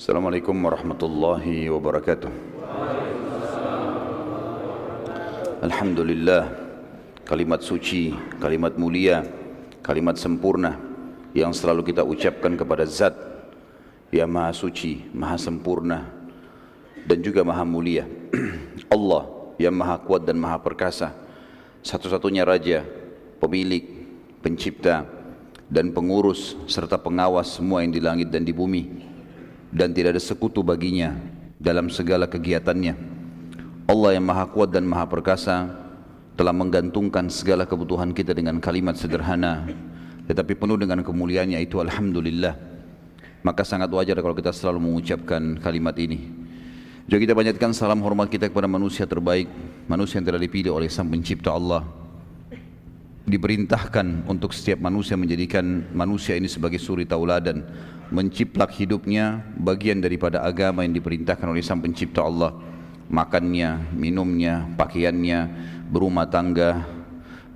Assalamualaikum warahmatullahi wabarakatuh. Alhamdulillah, kalimat suci, kalimat mulia, kalimat sempurna yang selalu kita ucapkan kepada Zat yang Maha Suci, Maha Sempurna dan juga Maha Mulia. Allah yang Maha Kuat dan Maha Perkasa, satu-satunya Raja, Pemilik, Pencipta dan Pengurus serta pengawas semua yang di langit dan di bumi, dan tidak ada sekutu baginya dalam segala kegiatannya. Allah yang Maha Kuat dan Maha Perkasa telah menggantungkan segala kebutuhan kita dengan kalimat sederhana tetapi penuh dengan kemuliaannya, itu Alhamdulillah. Maka sangat wajar kalau kita selalu mengucapkan kalimat ini. Juga kita panjatkan salam hormat kita kepada manusia terbaik, manusia yang telah dipilih oleh Sang Pencipta Allah, diperintahkan untuk setiap manusia menjadikan manusia ini sebagai suri tauladan, menciplak hidupnya bagian daripada agama yang diperintahkan oleh Sang Pencipta Allah. Makannya, minumnya, pakaiannya, berumah tangga,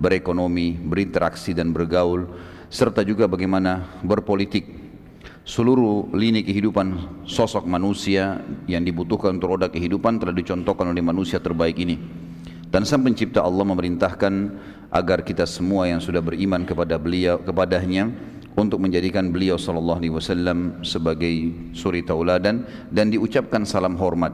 berekonomi, berinteraksi dan bergaul, serta juga bagaimana berpolitik. Seluruh lini kehidupan sosok manusia yang dibutuhkan untuk roda kehidupan telah dicontohkan oleh manusia terbaik ini. Dan Sang Pencipta Allah memerintahkan agar kita semua yang sudah beriman kepada beliau, kepadanya, untuk menjadikan beliau sallallahu alaihi wasallam sebagai suri tauladan dan diucapkan salam hormat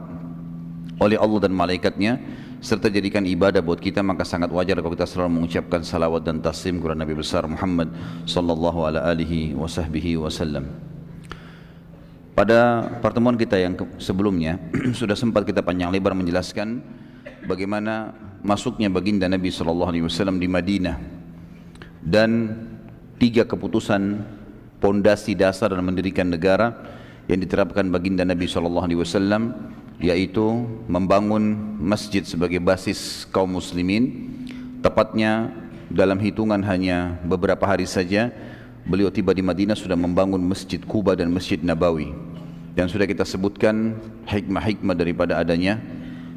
oleh Allah dan malaikatnya, serta jadikan ibadah buat kita. Maka sangat wajar kalau kita selalu mengucapkan salawat dan taslim kepada Nabi besar Muhammad sallallahu alaihi wasallam. Pada pertemuan kita yang sebelumnya sudah sempat kita panjang lebar menjelaskan bagaimana masuknya baginda Nabi sallallahu alaihi wasallam di Madinah dan tiga keputusan pondasi dasar dalam mendirikan negara yang diterapkan baginda Nabi sallallahu alaihi wasallam, yaitu membangun masjid sebagai basis kaum muslimin. Tepatnya dalam hitungan hanya beberapa hari saja beliau tiba di Madinah sudah membangun Masjid Quba dan Masjid Nabawi, dan sudah kita sebutkan hikmah-hikmah daripada adanya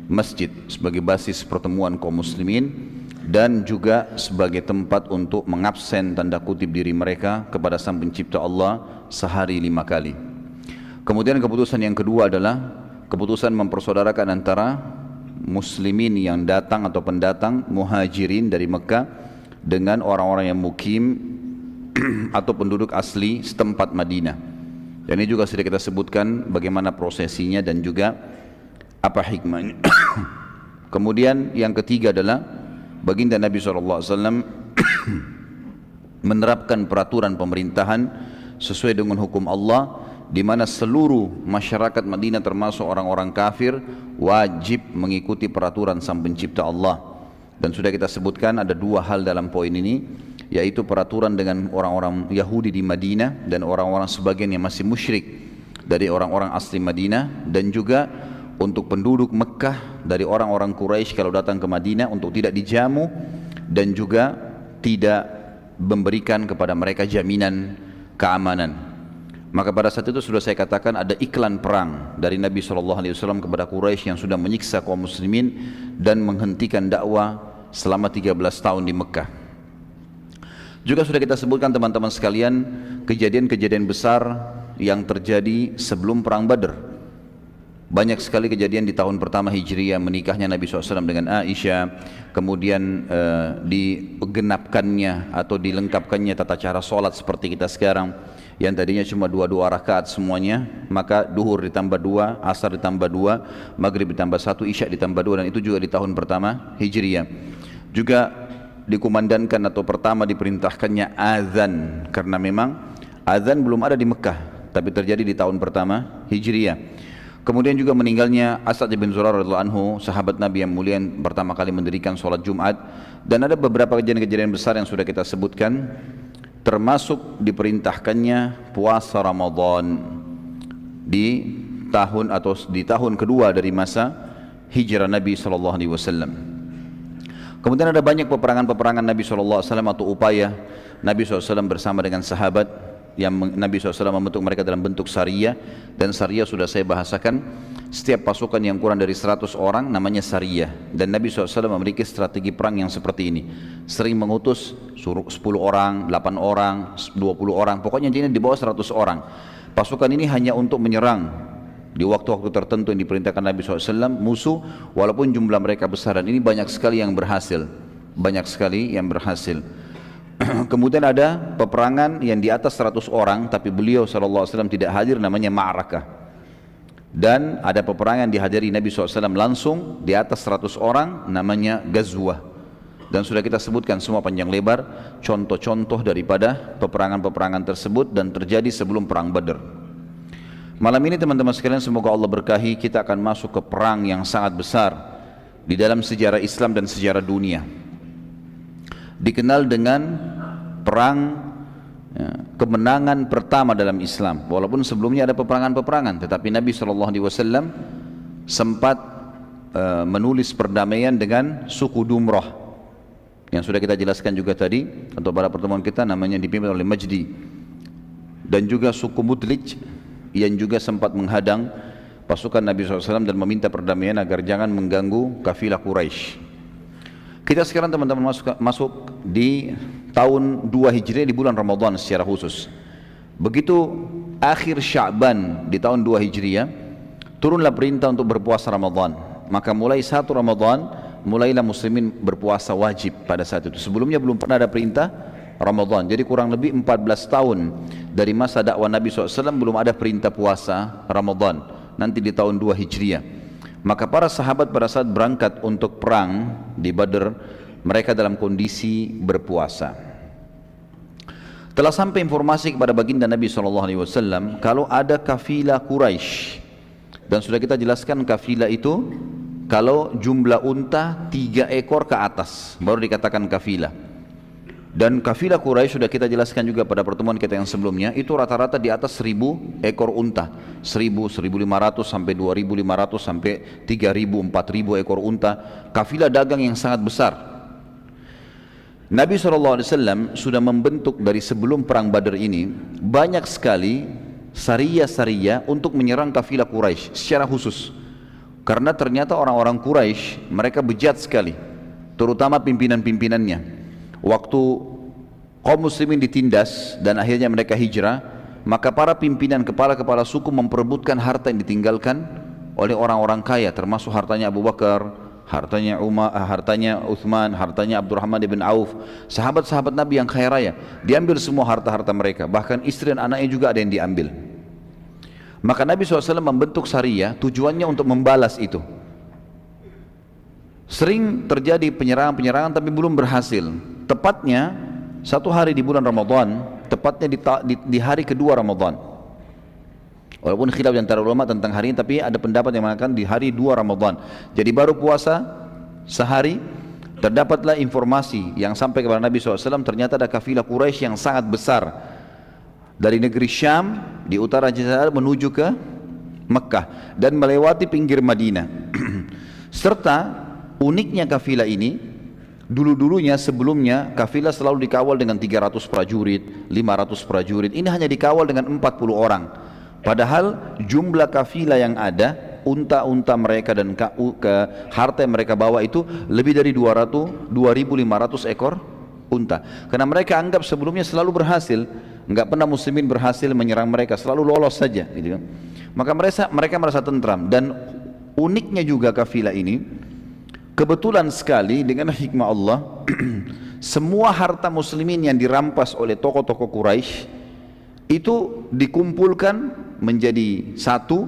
masjid sebagai basis pertemuan kaum muslimin dan juga sebagai tempat untuk mengabsen tanda kutip diri mereka kepada Sang Pencipta Allah sehari 5 kali. Kemudian keputusan yang kedua adalah keputusan mempersaudarakan antara muslimin yang datang atau pendatang muhajirin dari Mekah dengan orang-orang yang mukim atau penduduk asli setempat Madinah. Dan ini juga sudah kita sebutkan bagaimana prosesinya dan juga apa hikmahnya. Kemudian yang ketiga adalah baginda Nabi SAW menerapkan peraturan pemerintahan sesuai dengan hukum Allah, di mana seluruh masyarakat Madinah termasuk orang-orang kafir wajib mengikuti peraturan Sang Pencipta Allah. Dan sudah kita sebutkan ada dua hal dalam poin ini, yaitu peraturan dengan orang-orang Yahudi di Madinah dan orang-orang sebagian yang masih musyrik dari orang-orang asli Madinah, dan juga untuk penduduk Mekah dari orang-orang Quraisy kalau datang ke Madinah untuk tidak dijamu dan juga tidak memberikan kepada mereka jaminan keamanan. Maka pada saat itu sudah saya katakan ada iklan perang dari Nabi SAW kepada Quraisy yang sudah menyiksa kaum muslimin dan menghentikan dakwah selama 13 tahun di Mekah. Juga sudah kita sebutkan teman-teman sekalian kejadian-kejadian besar yang terjadi sebelum perang Badr. Banyak sekali kejadian di tahun pertama Hijriah, menikahnya Nabi SAW dengan Aisyah, kemudian digenapkannya atau dilengkapkannya tata cara sholat seperti kita sekarang, yang tadinya cuma 2 rakaat semuanya, maka duhur ditambah 2, asar ditambah 2, maghrib ditambah 1, isya ditambah 2, dan itu juga di tahun pertama Hijriah. Juga dikumandangkan atau pertama diperintahkannya azan, karena memang azan belum ada di Mekah tapi terjadi di tahun pertama Hijriah. Kemudian juga meninggalnya As'ad bin Zurarah radhiyallahu anhu, sahabat Nabi yang mulia yang pertama kali mendirikan sholat Jumat. Dan ada beberapa kejadian-kejadian besar yang sudah kita sebutkan, termasuk diperintahkannya puasa Ramadan di tahun kedua dari masa hijrah Nabi SAW. Kemudian ada banyak peperangan-peperangan Nabi SAW atau upaya Nabi SAW bersama dengan sahabat yang Nabi SAW membentuk mereka dalam bentuk sariyah. Dan sariyah sudah saya bahasakan, setiap pasukan yang kurang dari 100 orang namanya sariyah. Dan Nabi SAW memiliki strategi perang yang seperti ini, sering mengutus 10 orang, 8 orang, 20 orang, pokoknya intinya di bawah 100 orang. Pasukan ini hanya untuk menyerang di waktu-waktu tertentu yang diperintahkan Nabi SAW, musuh walaupun jumlah mereka besar, dan ini banyak sekali yang berhasil, banyak sekali yang berhasil. Kemudian ada peperangan yang di atas 100 orang tapi beliau SAW tidak hadir, namanya Ma'rakah. Dan ada peperangan dihadiri Nabi SAW langsung di atas 100 orang, namanya Ghazwah. Dan sudah kita sebutkan semua panjang lebar contoh-contoh daripada peperangan-peperangan tersebut dan terjadi sebelum perang Badar. Malam ini teman-teman sekalian, semoga Allah berkahi, kita akan masuk ke perang yang sangat besar di dalam sejarah Islam dan sejarah dunia. Dikenal dengan perang kemenangan pertama dalam Islam. Walaupun sebelumnya ada peperangan-peperangan, tetapi Nabi SAW sempat menulis perdamaian dengan suku Dumrah, yang sudah kita jelaskan juga tadi untuk pada pertemuan kita, namanya dipimpin oleh Majdi. Dan juga suku Mudlij yang juga sempat menghadang pasukan Nabi SAW dan meminta perdamaian agar jangan mengganggu kafilah Quraisy. Kita sekarang teman-teman masuk di tahun 2 Hijriah di bulan Ramadan secara khusus. Begitu akhir Sya'ban di tahun 2 Hijriah, turunlah perintah untuk berpuasa Ramadan. Maka mulai 1 Ramadan, mulailah muslimin berpuasa wajib pada saat itu. Sebelumnya belum pernah ada perintah Ramadan. Jadi kurang lebih 14 tahun dari masa dakwah Nabi SAW belum ada perintah puasa Ramadan. Nanti di tahun 2 Hijriah. Maka para sahabat pada saat berangkat untuk perang di Badr, mereka dalam kondisi berpuasa. Telah sampai informasi kepada baginda Nabi SAW kalau ada kafilah Quraisy, dan sudah kita jelaskan kafilah itu kalau jumlah unta 3 ekor ke atas baru dikatakan kafilah. Dan kafilah Quraisy sudah kita jelaskan juga pada pertemuan kita yang sebelumnya, itu rata-rata di atas 1000 ekor unta, 1000, 1500 sampai 2500 sampai 3000, 4000 ekor unta. Kafilah dagang yang sangat besar. Nabi SAW sudah membentuk dari sebelum perang Badar ini banyak sekali sariyah-sariyah untuk menyerang kafilah Quraisy secara khusus. Karena ternyata orang-orang Quraisy mereka bejat sekali, terutama pimpinan-pimpinannya. Waktu kaum muslimin ditindas dan akhirnya mereka hijrah, maka para pimpinan kepala-kepala suku memperebutkan harta yang ditinggalkan oleh orang-orang kaya, termasuk hartanya Abu Bakar, hartanya Umar, hartanya Uthman, hartanya Abdurrahman ibn Auf, sahabat-sahabat Nabi yang kaya raya. Diambil semua harta-harta mereka, bahkan istri dan anaknya juga ada yang diambil. Maka Nabi SAW membentuk sariyah tujuannya untuk membalas itu. Sering terjadi penyerangan-penyerangan tapi belum berhasil. Tepatnya satu hari di bulan Ramadan, tepatnya di hari kedua Ramadan. Walaupun khilaf di antara ulama tentang hari ini, tapi ada pendapat yang mengatakan di hari 2 Ramadan. Jadi baru puasa sehari, terdapatlah informasi yang sampai kepada Nabi SAW, ternyata ada kafilah Quraisy yang sangat besar dari negeri Syam di utara Jazirah menuju ke Mekah dan melewati pinggir Madinah. Serta uniknya kafilah ini, dulu-dulunya sebelumnya kafilah selalu dikawal dengan 300 prajurit, 500 prajurit. Ini hanya dikawal dengan 40 orang. Padahal jumlah kafilah yang ada, unta-unta mereka dan harta yang mereka bawa itu lebih dari 2.500 ekor unta. Karena mereka anggap sebelumnya selalu berhasil, enggak pernah muslimin berhasil menyerang mereka, selalu lolos saja, gitu kan. Maka mereka merasa tentram. Dan uniknya juga kafilah ini, kebetulan sekali dengan hikmah Allah, semua harta muslimin yang dirampas oleh tokoh-tokoh Quraisy itu dikumpulkan menjadi satu,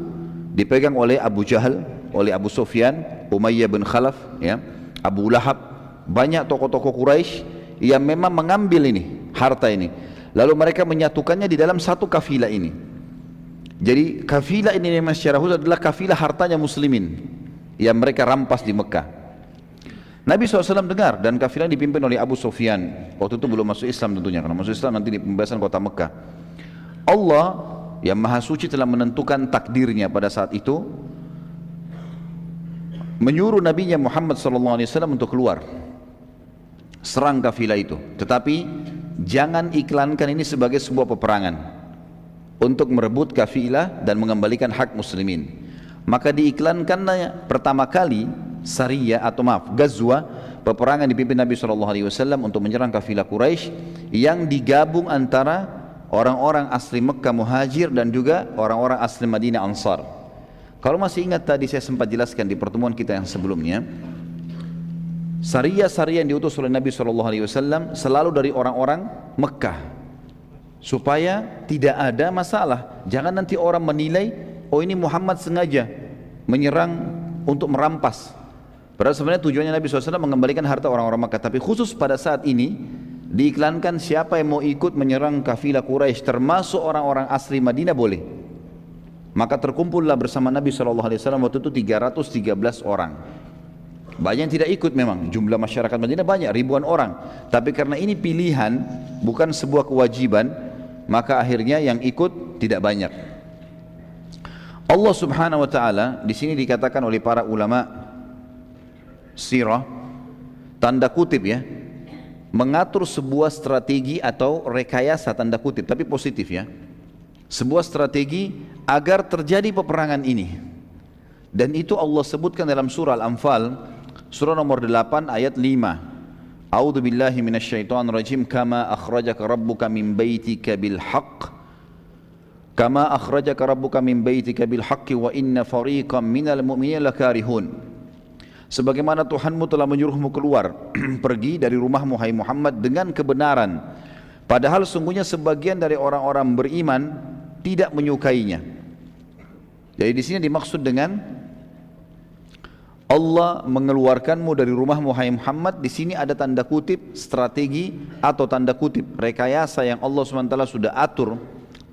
dipegang oleh Abu Jahal, oleh Abu Sufyan, Umayyah bin Khalaf, ya, Abu Lahab, banyak tokoh-tokoh Quraisy yang memang mengambil ini, harta ini. Lalu mereka menyatukannya di dalam satu kafilah ini. Jadi kafilah ini memang secara khusus adalah kafilah hartanya muslimin yang mereka rampas di Mekah. Nabi SAW dengar, dan kafilah dipimpin oleh Abu Sufyan. Waktu itu belum masuk Islam tentunya, karena masuk Islam nanti di pembebasan kota Mekah. Allah yang Maha Suci telah menentukan takdirnya pada saat itu, menyuruh Nabinya Muhammad SAW untuk keluar serang kafilah itu. Tetapi jangan iklankan ini sebagai sebuah peperangan untuk merebut kafilah dan mengembalikan hak muslimin. Maka diiklankannya pertama kali sariyah atau Ghazwah, peperangan dipimpin Nabi SAW untuk menyerang kafilah Quraisy yang digabung antara orang-orang asli Mekah Muhajir dan juga orang-orang asli Madinah Ansar. Kalau masih ingat tadi saya sempat jelaskan di pertemuan kita yang sebelumnya, Sariyah-sariyah yang diutus oleh Nabi SAW selalu dari orang-orang Mekah, supaya tidak ada masalah. Jangan nanti orang menilai, oh ini Muhammad sengaja menyerang untuk merampas. Padahal sebenarnya tujuannya Nabi SAW mengembalikan harta orang-orang Mekah. Tapi khusus pada saat ini diiklankan siapa yang mau ikut menyerang kafilah Quraisy termasuk orang-orang asli Madinah boleh. Maka terkumpullah bersama Nabi SAW waktu itu 313 orang. Banyak yang tidak ikut memang, jumlah masyarakat Madinah banyak, ribuan orang. Tapi karena ini pilihan, bukan sebuah kewajiban, maka akhirnya yang ikut tidak banyak. Allah Subhanahu wa taala di sini dikatakan oleh para ulama sirah, tanda kutip ya, mengatur sebuah strategi atau rekayasa tanda kutip, tapi positif ya. Sebuah strategi agar terjadi peperangan ini. Dan itu Allah sebutkan dalam surah Al-Anfal, surah nomor 8 ayat 5. A'udzu billahi minasyaitonir rajim. Kama akhrajaka rabbuka min baitika bil haqq. Kama akhrajaka rabbuka min baitika bil haqqi wa inna fariqam minal mu'minina lakarihun. Sebagaimana Tuhanmu telah menyuruhmu keluar pergi dari rumahmu hai Muhammad dengan kebenaran, padahal sungguhnya sebagian dari orang-orang beriman tidak menyukainya. Jadi di sini dimaksud dengan Allah mengeluarkanmu dari rumahmu hai Muhammad, di sini ada tanda kutip strategi atau tanda kutip rekayasa yang Allah SWT sudah atur,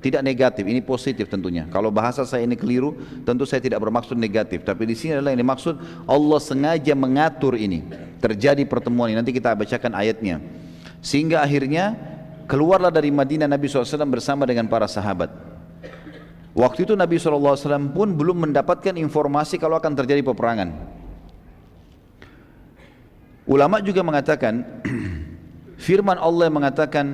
tidak negatif, ini positif tentunya. Kalau bahasa saya ini keliru, tentu saya tidak bermaksud negatif, tapi di sini adalah yang dimaksud Allah sengaja mengatur ini, terjadi pertemuan ini. Nanti kita bacakan ayatnya. Sehingga akhirnya keluarlah dari Madinah Nabi SAW bersama dengan para sahabat. Waktu itu Nabi SAW pun belum mendapatkan informasi kalau akan terjadi peperangan. Ulama juga mengatakan firman Allah yang mengatakan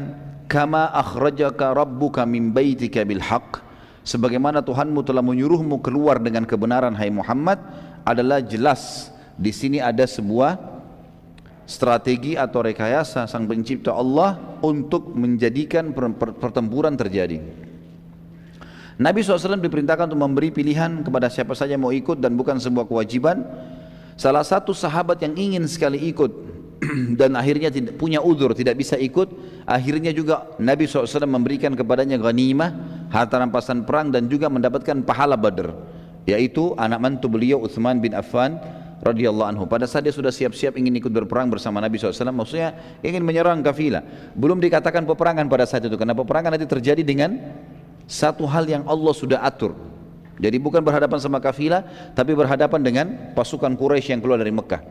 kama akhrajaka rabbuka min baitika bil haqq, sebagaimana Tuhanmu telah menyuruhmu keluar dengan kebenaran hai Muhammad, adalah jelas di sini ada sebuah strategi atau rekayasa sang pencipta Allah untuk menjadikan pertempuran terjadi. Nabi SAW diperintahkan untuk memberi pilihan kepada siapa saja mau ikut dan bukan sebuah kewajiban. Salah satu sahabat yang ingin sekali ikut dan akhirnya tidak punya uzur, tidak bisa ikut, akhirnya juga Nabi SAW memberikan kepadanya ghanimah, harta rampasan perang, dan juga mendapatkan pahala Badr, yaitu anak mantu beliau Utsman bin Affan radhiyallahu anhu. Pada saat dia sudah siap-siap ingin ikut berperang bersama Nabi SAW, maksudnya ingin menyerang kafilah, belum dikatakan peperangan pada saat itu, karena peperangan nanti terjadi dengan satu hal yang Allah sudah atur. Jadi bukan berhadapan sama kafilah, tapi berhadapan dengan pasukan Quraisy yang keluar dari Mekah.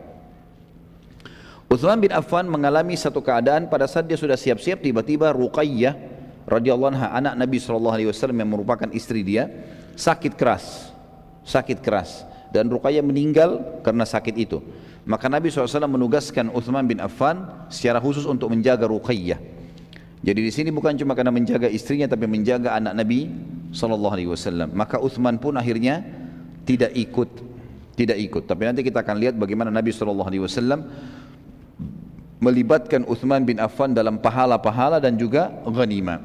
Utsman bin Affan mengalami satu keadaan pada saat dia sudah siap-siap, tiba-tiba Ruqayyah radhiyallahu anha, anak Nabi SAW yang merupakan istri dia, sakit keras, dan Ruqayyah meninggal karena sakit itu. Maka Nabi SAW menugaskan Utsman bin Affan secara khusus untuk menjaga Ruqayyah. Jadi di sini bukan cuma karena menjaga istrinya, tapi menjaga anak Nabi SAW. Maka Utsman pun akhirnya tidak ikut. Tapi nanti kita akan lihat bagaimana Nabi SAW melibatkan Utsman bin Affan dalam pahala-pahala dan juga ghanimah.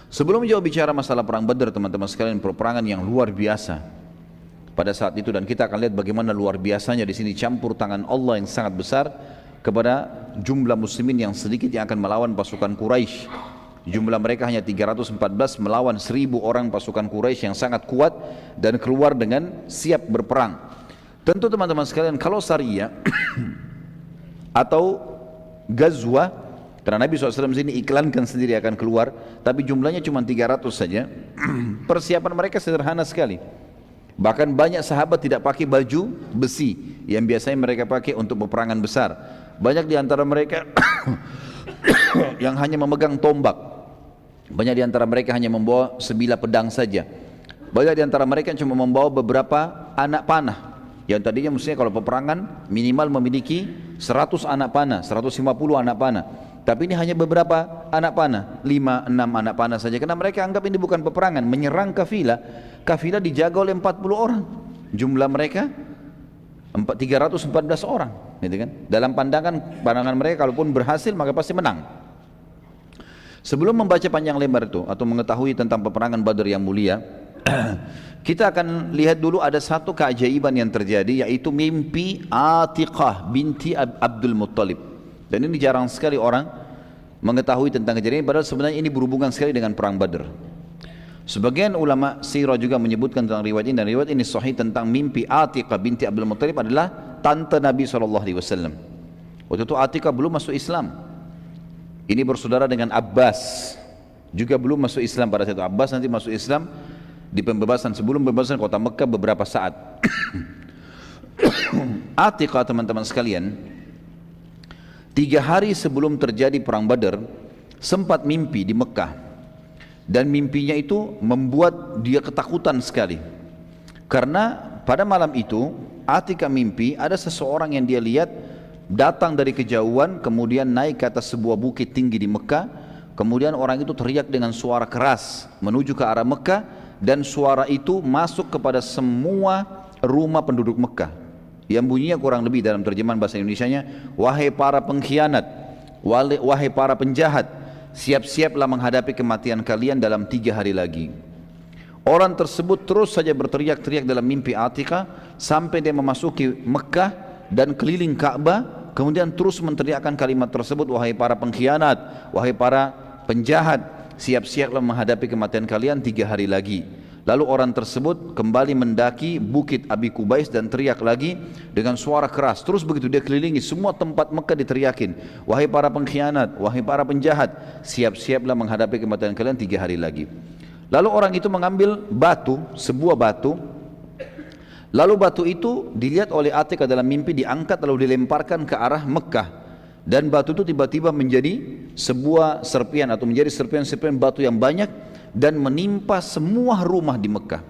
Sebelum jauh bicara masalah perang Badar, teman-teman sekalian, peperangan yang luar biasa pada saat itu, dan kita akan lihat bagaimana luar biasanya di sini campur tangan Allah yang sangat besar kepada jumlah muslimin yang sedikit yang akan melawan pasukan Quraisy. Jumlah mereka hanya 314 melawan 1000 orang pasukan Quraisy yang sangat kuat dan keluar dengan siap berperang. Tentu teman-teman sekalian, kalau Sariyah atau Ghazwa, karena Nabi SAW sini iklankan sendiri akan keluar, tapi jumlahnya cuma 300 saja. Persiapan mereka sederhana sekali. Bahkan banyak sahabat tidak pakai baju besi yang biasanya mereka pakai untuk peperangan besar. Banyak di antara mereka yang hanya memegang tombak. Banyak di antara mereka hanya membawa sebilah pedang saja. Banyak di antara mereka cuma membawa beberapa anak panah. Yang tadinya mestinya kalau peperangan minimal memiliki 100 anak panah, 150 anak panah. Tapi ini hanya beberapa anak panah, 5-6 anak panah saja. Karena mereka anggap ini bukan peperangan, menyerang kafilah. Kafilah dijaga oleh 40 orang. Jumlah mereka 314 orang, gitu kan? Dalam pandangan mereka, kalaupun berhasil maka pasti menang. Sebelum membaca panjang lebar itu atau mengetahui tentang peperangan Badar yang mulia, Kita akan lihat dulu ada satu keajaiban yang terjadi, yaitu mimpi Atiqah binti Abdul Muttalib. Dan ini jarang sekali orang mengetahui tentang kejadian ini, padahal sebenarnya ini berhubungan sekali dengan perang Badr. Sebagian ulama sirah juga menyebutkan tentang riwayat ini, dan riwayat ini sahih tentang mimpi Atiqah binti Abdul Muttalib adalah tante Nabi SAW. Waktu itu Atiqah belum masuk Islam. Ini bersaudara dengan Abbas, juga belum masuk Islam pada saat itu. Abbas nanti masuk Islam di pembebasan, sebelum pembebasan kota Mekah beberapa saat. Atiqah, teman-teman sekalian, 3 hari sebelum terjadi perang Badar sempat mimpi di Mekah. Dan mimpinya itu membuat dia ketakutan sekali. Karena pada malam itu Atiqah mimpi ada seseorang yang dia lihat datang dari kejauhan, kemudian naik ke atas sebuah bukit tinggi di Mekah. Kemudian orang itu teriak dengan suara keras menuju ke arah Mekah, dan suara itu masuk kepada semua rumah penduduk Mekah. Yang bunyinya kurang lebih dalam terjemahan bahasa Indonesianya, wahai para pengkhianat, wahai para penjahat, siap-siaplah menghadapi kematian kalian dalam 3 hari lagi. Orang tersebut terus saja berteriak-teriak dalam mimpi Atiqah sampai dia memasuki Mekah dan keliling Ka'bah, kemudian terus menteriakkan kalimat tersebut, wahai para pengkhianat, wahai para penjahat, siap-siaplah menghadapi kematian kalian 3 hari lagi. Lalu orang tersebut kembali mendaki bukit Abi Kubais dan teriak lagi dengan suara keras. Terus begitu dia kelilingi semua tempat Mekah diteriakin, wahai para pengkhianat, wahai para penjahat, siap-siaplah menghadapi kematian kalian 3 hari lagi. Lalu orang itu mengambil batu, sebuah batu. Lalu batu itu dilihat oleh Atiqah dalam mimpi, diangkat lalu dilemparkan ke arah Mekah. Dan batu itu tiba-tiba menjadi sebuah serpian atau menjadi serpian-serpian batu yang banyak dan menimpa semua rumah di Mekah.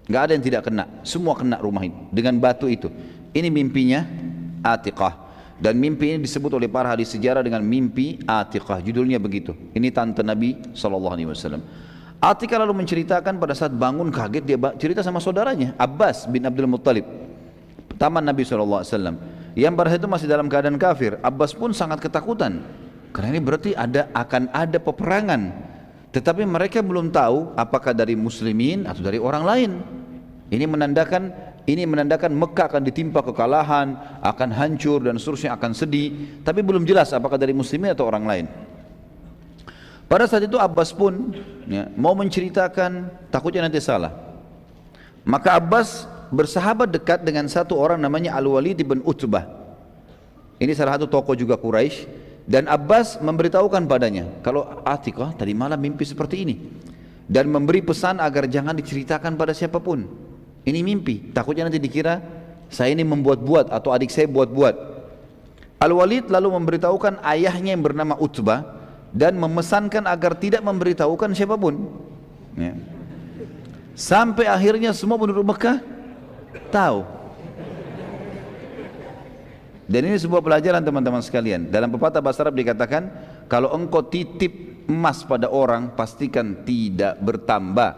Gak ada yang tidak kena, semua kena rumah itu dengan batu itu. Ini mimpinya Atiqah, dan mimpi ini disebut oleh para ahli sejarah dengan mimpi Atiqah. Judulnya begitu. Ini tante Nabi SAW. Atiqah lalu menceritakan pada saat bangun kaget, dia cerita sama saudaranya Abbas bin Abdul Muttalib, taman Nabi SAW, yang pada saat itu masih dalam keadaan kafir. Abbas pun sangat ketakutan karena ini berarti akan ada peperangan. Tetapi mereka belum tahu apakah dari muslimin atau dari orang lain. Ini menandakan Mekah akan ditimpa kekalahan, akan hancur dan seterusnya, akan sedih. Tapi belum jelas apakah dari muslimin atau orang lain. Pada saat itu Abbas pun mau menceritakan, takutnya nanti salah. Maka Abbas bersahabat dekat dengan satu orang namanya Al-Walid bin Utbah. Ini salah satu tokoh juga Quraisy. Dan Abbas memberitahukan padanya kalau Atiqah tadi malam mimpi seperti ini, dan memberi pesan agar jangan diceritakan pada siapapun. Ini mimpi, takutnya nanti dikira saya ini membuat-buat atau adik saya buat-buat. Al-Walid lalu memberitahukan ayahnya yang bernama Utbah dan memesankan agar tidak memberitahukan siapapun. Sampai akhirnya semua penduduk Mekah tahu. Dan ini sebuah pelajaran teman-teman sekalian. Dalam pepatah bahasa Arab dikatakan, kalau engkau titip emas pada orang, pastikan tidak bertambah,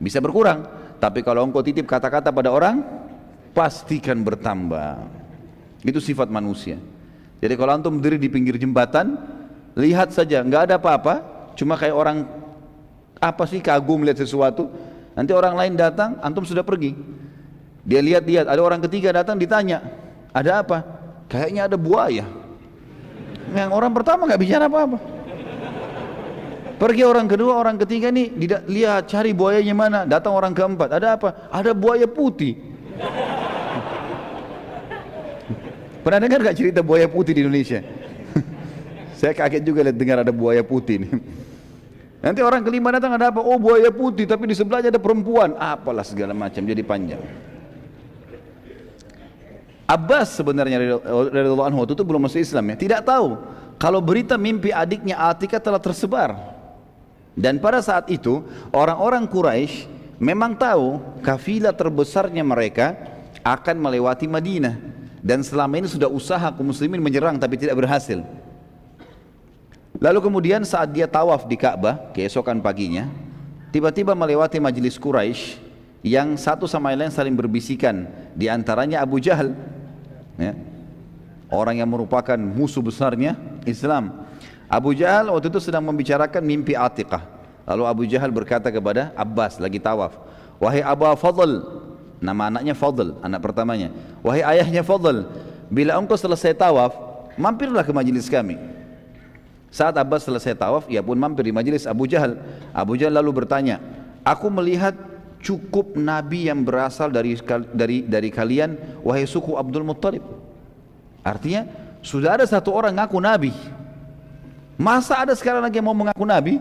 bisa berkurang. Tapi kalau engkau titip kata-kata pada orang, pastikan bertambah. Itu sifat manusia. Jadi kalau antum berdiri di pinggir jembatan, lihat saja, nggak ada apa-apa, cuma kayak orang apa sih, kagum lihat sesuatu. Nanti orang lain datang, antum sudah pergi. Dia lihat-lihat, ada orang ketiga datang, ditanya, ada apa? Kayaknya ada buaya. Yang orang pertama nggak bicara apa-apa. Pergi orang kedua, orang ketiga nih lihat cari buayanya mana. Datang orang keempat, ada apa? Ada buaya putih. Pernah dengar nggak cerita buaya putih di Indonesia? Saya kaget juga lihat dengar ada buaya putih nih. Nanti orang kelima datang, ada apa? Oh, buaya putih, tapi di sebelahnya ada perempuan. Apalah segala macam, jadi panjang. Abbas sebenarnya radhiyallahu anhu itu belum masuk Islam ya, tidak tahu kalau berita mimpi adiknya Atiqah telah tersebar. Dan pada saat itu orang-orang Quraisy memang tahu kafilah terbesarnya mereka akan melewati Madinah, dan selama ini sudah usaha kaum muslimin menyerang tapi tidak berhasil. Lalu kemudian saat dia tawaf di Ka'bah keesokan paginya, tiba-tiba melewati majelis Quraisy yang satu sama lain saling berbisikan, di antaranya Abu Jahal, orang yang merupakan musuh besarnya Islam. Abu Jahal waktu itu sedang membicarakan mimpi Atiqah. Lalu Abu Jahal berkata kepada Abbas lagi tawaf, wahai Aba Fadl, nama anaknya Fadl, anak pertamanya, wahai ayahnya Fadl, bila engkau selesai tawaf, mampirlah ke majelis kami. Saat Abbas selesai tawaf, ia pun mampir di majelis Abu Jahal. Abu Jahal lalu bertanya, aku melihat cukup nabi yang berasal dari kalian, wahai suku Abdul Muttalib. Artinya sudah ada satu orang ngaku nabi, masa ada sekarang lagi yang mau mengaku nabi?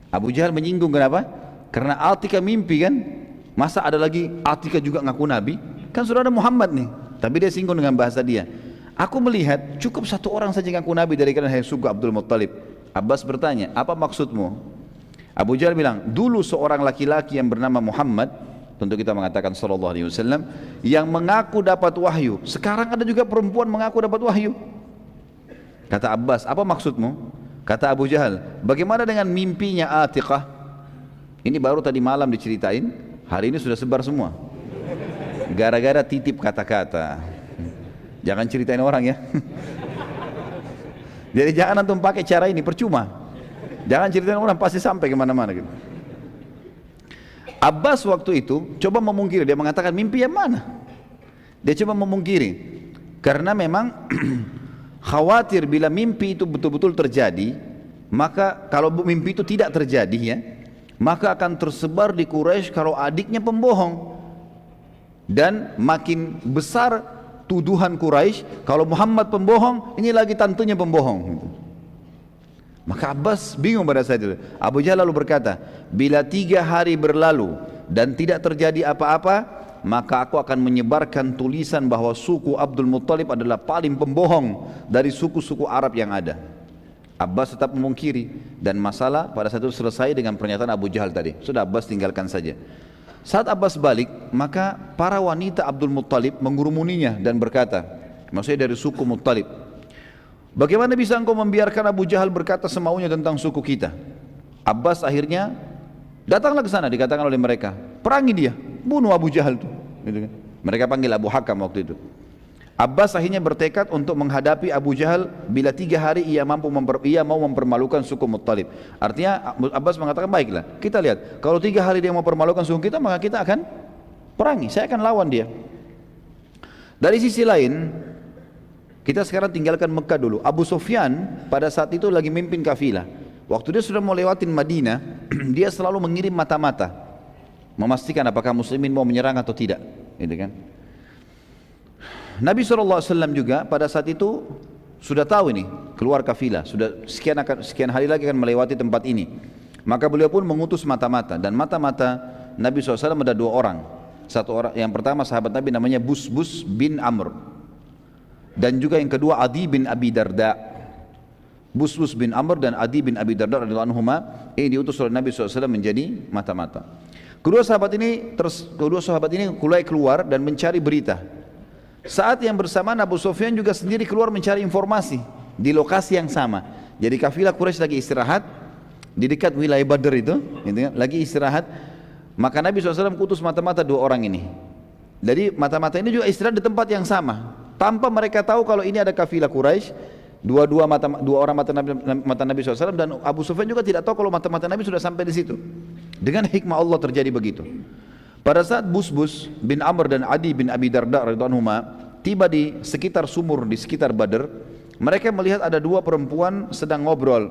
Abu Jahal menyinggung, kenapa? Karena Atika mimpi kan, masa ada lagi Atika juga ngaku nabi? Kan sudah ada Muhammad nih, tapi dia singgung dengan bahasa dia. Aku melihat cukup satu orang saja ngaku nabi dari kalian, hai suku Abdul Muttalib. Abbas bertanya, apa maksudmu? Abu Jahal bilang, dulu seorang laki-laki yang bernama Muhammad, tentu kita mengatakan sallallahu alaihi wasallam, yang mengaku dapat wahyu. Sekarang ada juga perempuan mengaku dapat wahyu. Kata Abbas, apa maksudmu? Kata Abu Jahal, bagaimana dengan mimpinya Atiqah? Ini baru tadi malam diceritain, hari ini sudah sebar semua. Gara-gara titip kata-kata. Jangan ceritain orang ya. Jadi jangan antum pakai cara ini, percuma. Jangan ceritain orang, pasti sampai kemana-mana gitu. Abbas waktu itu coba memungkiri, dia mengatakan mimpi yang mana? Dia coba memungkiri, karena memang khawatir bila mimpi itu betul-betul terjadi, maka kalau mimpi itu tidak terjadi ya, maka akan tersebar di Quraisy kalau adiknya pembohong, dan makin besar tuduhan Quraisy kalau Muhammad pembohong, ini lagi tantenya pembohong. Maka Abbas bingung pada saat itu. Abu Jahal lalu berkata, bila 3 hari berlalu dan tidak terjadi apa-apa, maka aku akan menyebarkan tulisan bahwa suku Abdul Muttalib adalah paling pembohong dari suku-suku Arab yang ada. Abbas tetap memungkiri, dan masalah pada saat itu selesai dengan pernyataan Abu Jahal tadi. Sudah, Abbas tinggalkan saja. Saat Abbas balik, maka para wanita Abdul Muttalib mengurumuninya dan berkata, maksudnya dari suku Muttalib, bagaimana bisa engkau membiarkan Abu Jahal berkata semaunya tentang suku kita? Abbas akhirnya datanglah ke sana, dikatakan oleh mereka, perangi dia, bunuh Abu Jahal itu. Gitu kan? Mereka panggil Abu Hakam waktu itu. Abbas akhirnya bertekad untuk menghadapi Abu Jahal bila 3 hari ia mau mempermalukan suku Muttalib. Artinya Abbas mengatakan, baiklah, kita lihat, kalau 3 hari dia mau permalukan suku kita, maka kita akan perangi, saya akan lawan dia. Dari sisi lain, kita sekarang tinggalkan Mekah dulu. Abu Sufyan pada saat itu lagi memimpin kafilah. Waktu dia sudah mau lewatin Madinah, dia selalu mengirim mata-mata, memastikan apakah muslimin mau menyerang atau tidak, gitu kan. Nabi SAW juga pada saat itu sudah tahu ini, keluar kafilah, sudah sekian hari lagi akan melewati tempat ini. Maka beliau pun mengutus mata-mata, dan mata-mata Nabi SAW ada 2 orang. Satu orang, yang pertama sahabat Nabi namanya Busbus bin Amr, dan juga yang kedua Adi bin Abi Darda. Busbus bin Amr dan Adi bin Abi Darda radhiyallahu anhuma ini diutus oleh Nabi SAW menjadi mata-mata. Kedua sahabat ini mulai keluar dan mencari berita. Saat yang bersamaan Abu Sufyan juga sendiri keluar mencari informasi di lokasi yang sama. Jadi kafilah Quraisy lagi istirahat di dekat wilayah Badr itu, gitu kan, lagi istirahat. Maka Nabi SAW kutus mata-mata 2 orang ini. Jadi mata-mata ini juga istirahat di tempat yang sama, tanpa mereka tahu kalau ini ada kafilah Quraisy. Dua orang mata Nabi SAW, dan Abu Sufyan juga tidak tahu kalau mata-mata Nabi sudah sampai di situ. Dengan hikmah Allah terjadi begitu. Pada saat Busbus bin Amr dan Adi bin Abi Darda radhiyallahu anhuma tiba di sekitar sumur di sekitar Badr, mereka melihat ada 2 perempuan sedang ngobrol.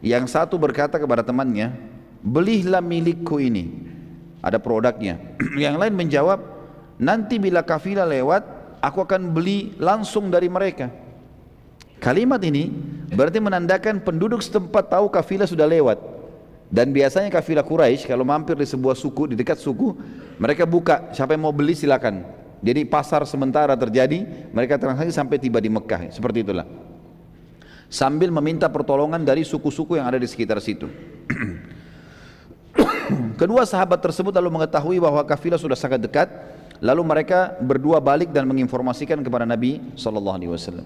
Yang satu berkata kepada temannya, belilah milikku ini, ada produknya. Yang lain menjawab, nanti bila kafilah lewat, aku akan beli langsung dari mereka. Kalimat ini berarti menandakan penduduk setempat tahu kafilah sudah lewat. Dan biasanya kafilah Quraisy kalau mampir di sebuah suku, di dekat suku, mereka buka, siapa yang mau beli silakan. Jadi pasar sementara terjadi, mereka transaksi sampai tiba di Mekah, seperti itulah. Sambil meminta pertolongan dari suku-suku yang ada di sekitar situ. Kedua sahabat tersebut lalu mengetahui bahwa kafilah sudah sangat dekat, lalu mereka berdua balik dan menginformasikan kepada Nabi SAW.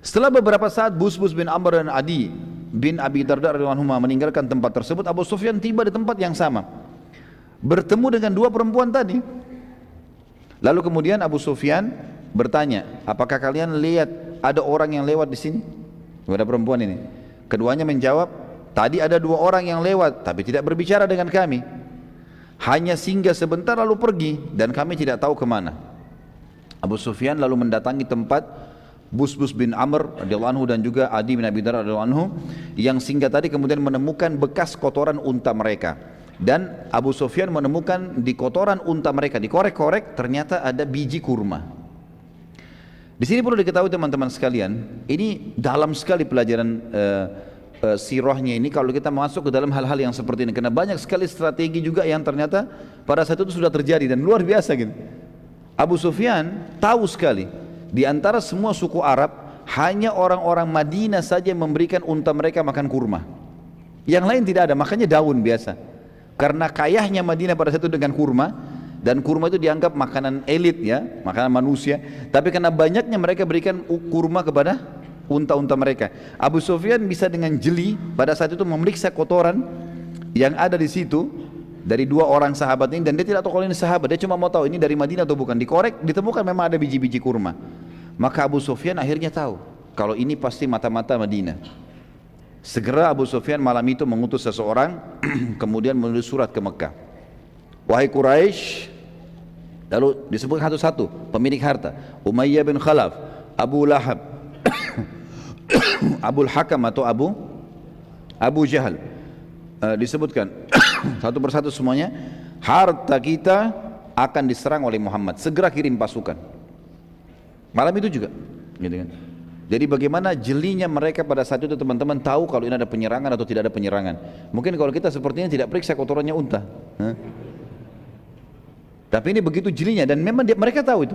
Setelah beberapa saat Busbus bin Amr dan Adi bin Abi Darda radhiyallahu anhu meninggalkan tempat tersebut, Abu Sufyan tiba di tempat yang sama, bertemu dengan 2 perempuan tadi. Lalu kemudian Abu Sufyan bertanya, apakah kalian lihat ada orang yang lewat di sini? Kepada perempuan ini. Keduanya menjawab, tadi ada 2 orang yang lewat tapi tidak berbicara dengan kami. hanya singgah sebentar lalu pergi dan kami tidak tahu kemana. Abu Sufyan lalu mendatangi tempat Busbus bin Amr radhiyallahu anhu dan juga Adi bin Abi Darda radhiyallahu anhu yang singgah tadi, kemudian menemukan bekas kotoran unta mereka. Dan Abu Sufyan menemukan di kotoran unta mereka, dikorek-korek, ternyata ada biji kurma. Di sini perlu diketahui teman-teman sekalian, ini dalam sekali pelajaran sirahnya ini kalau kita masuk ke dalam hal-hal yang seperti ini, karena banyak sekali strategi juga yang ternyata pada saat itu sudah terjadi dan luar biasa gitu. Abu Sufyan tahu sekali di antara semua suku Arab hanya orang-orang Madinah saja yang memberikan unta mereka makan kurma, yang lain tidak ada, makanya daun biasa. Karena kayahnya Madinah pada saat itu dengan kurma, dan kurma itu dianggap makanan elit ya, makanan manusia. Tapi karena banyaknya mereka berikan kurma kepada unta-unta mereka. Abu Sufyan bisa dengan jeli pada saat itu memeriksa kotoran yang ada di situ dari dua orang sahabat ini, dan dia tidak tahu kalau ini sahabat, dia cuma mau tahu ini dari Madinah atau bukan. Dikorek, ditemukan memang ada biji-biji kurma. Maka Abu Sufyan akhirnya tahu kalau ini pasti mata-mata Madinah. Segera Abu Sufyan malam itu mengutus seseorang kemudian menulis surat ke Mekah. Wahai Quraisy, lalu disebut satu-satu pemilik harta, Umayyah bin Khalaf, Abu Lahab, Abul Hakam atau Abu Jahal, disebutkan satu persatu semuanya, harta kita akan diserang oleh Muhammad, segera kirim pasukan. Malam itu juga gitu kan. Jadi bagaimana jelinya mereka pada saat itu teman-teman tahu kalau ini ada penyerangan atau tidak ada penyerangan. Mungkin kalau kita sepertinya tidak periksa kotorannya unta, tapi ini begitu jelinya, dan memang mereka tahu itu.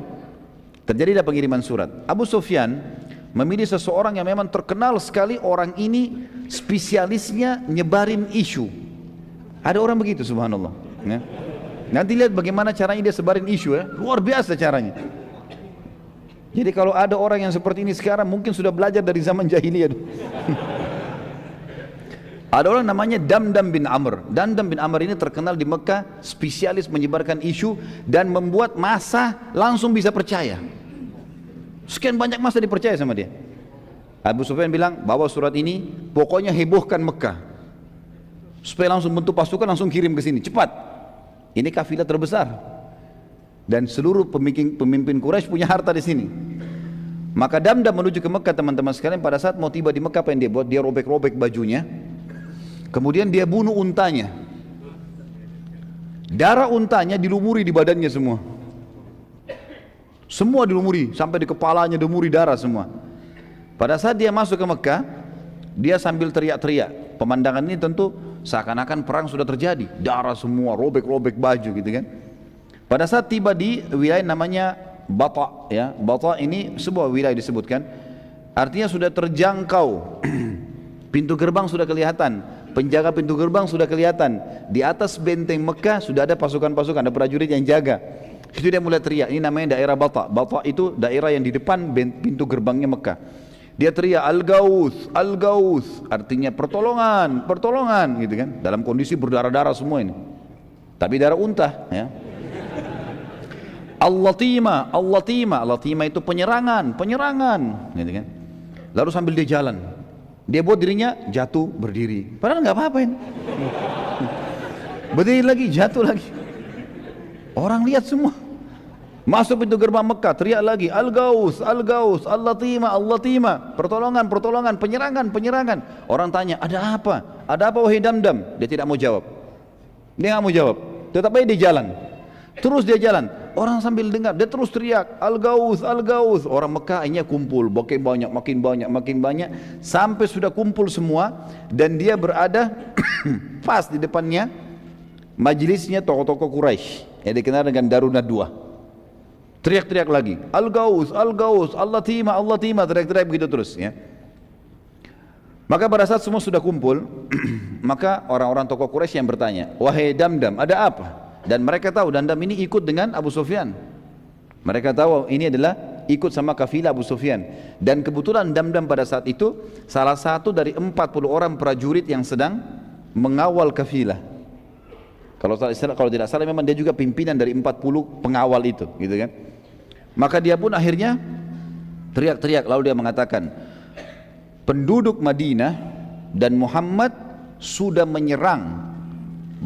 Terjadilah pengiriman surat. Abu Sufyan memilih seseorang yang memang terkenal sekali, orang ini spesialisnya nyebarin isu. Ada orang begitu, subhanallah ya. Nanti lihat bagaimana caranya dia sebarin isu ya, luar biasa caranya. Jadi kalau ada orang yang seperti ini sekarang mungkin sudah belajar dari zaman jahiliyah. Ada orang namanya Damdam bin Amr. Damdam bin Amr ini terkenal di Mekah, spesialis menyebarkan isu dan membuat massa langsung bisa percaya. Sekian banyak massa dipercaya sama dia. Abu Sufyan bilang, bawa surat ini, pokoknya hebohkan Mekah, supaya langsung bentuk pasukan, langsung kirim ke sini, cepat. Ini kafilah terbesar, dan seluruh pemimpin Quraisy punya harta di sini. Maka Damdam menuju ke Mekah teman-teman sekalian. Pada saat mau tiba di Mekah, apa yang dia buat? Dia robek-robek bajunya, kemudian dia bunuh untanya. Darah untanya dilumuri di badannya semua. Semua dilumuri, sampai di kepalanya dilumuri darah semua. Pada saat dia masuk ke Mekah, dia sambil teriak-teriak. Pemandangan ini tentu seakan-akan perang sudah terjadi. Darah semua, robek-robek baju gitu kan. Pada saat tiba di wilayah namanya Bata, ya, Bata ini sebuah wilayah disebutkan, artinya sudah terjangkau. Pintu gerbang sudah kelihatan, penjaga pintu gerbang sudah kelihatan. Di atas benteng Mekah sudah ada pasukan-pasukan, ada prajurit yang jaga. Itu dia mulai teriak, ini namanya daerah Bata. Bata itu daerah yang di depan pintu gerbangnya Mekah. Dia teriak Al-Gauth, Al-Gauth, artinya pertolongan, pertolongan gitu kan. Dalam kondisi berdarah-darah semua ini, tapi darah unta ya. Al-Latima, Al-Latima, Al-Latima itu penyerangan, penyerangan gitu kan. Lalu sambil dia jalan, dia buat dirinya jatuh berdiri, padahal nggak apa-apa ini. Berdiri lagi, jatuh lagi. Orang lihat semua. Masuk pintu gerbang Mekah, teriak lagi Al-Gauth, Al-Gauth, Al-Latima, Al-Latima, pertolongan, pertolongan, penyerangan, penyerangan. Orang tanya, ada apa? Ada apa wahai Damdam? Dia tidak mau jawab. Dia nggak mau jawab, tetap aja dia jalan. Terus dia jalan, orang sambil dengar, dia terus teriak Al-Gauth, Al-Gauth. Orang Mekah akhirnya kumpul, makin banyak, makin banyak, makin banyak, sampai sudah kumpul semua. Dan dia berada pas di depannya majelisnya tokoh-tokoh Quraisy yang dikenal dengan Darun Nadwa. Teriak-teriak lagi Al-Gauth, Al-Gauth, Al-Latima, Al-Latima, teriak-teriak begitu terus ya. Maka pada saat semua sudah kumpul maka orang-orang tokoh Quraisy yang bertanya, wahai Damdam, ada apa? Dan mereka tahu Damdam ini ikut dengan Abu Sufyan. Mereka tahu ini adalah ikut sama kafilah Abu Sufyan. Dan kebetulan Damdam pada saat itu salah satu dari 40 orang prajurit yang sedang mengawal kafilah. Kalau tidak salah memang dia juga pimpinan dari 40 pengawal itu gitu kan. Maka dia pun akhirnya teriak-teriak, lalu dia mengatakan, penduduk Madinah dan Muhammad sudah menyerang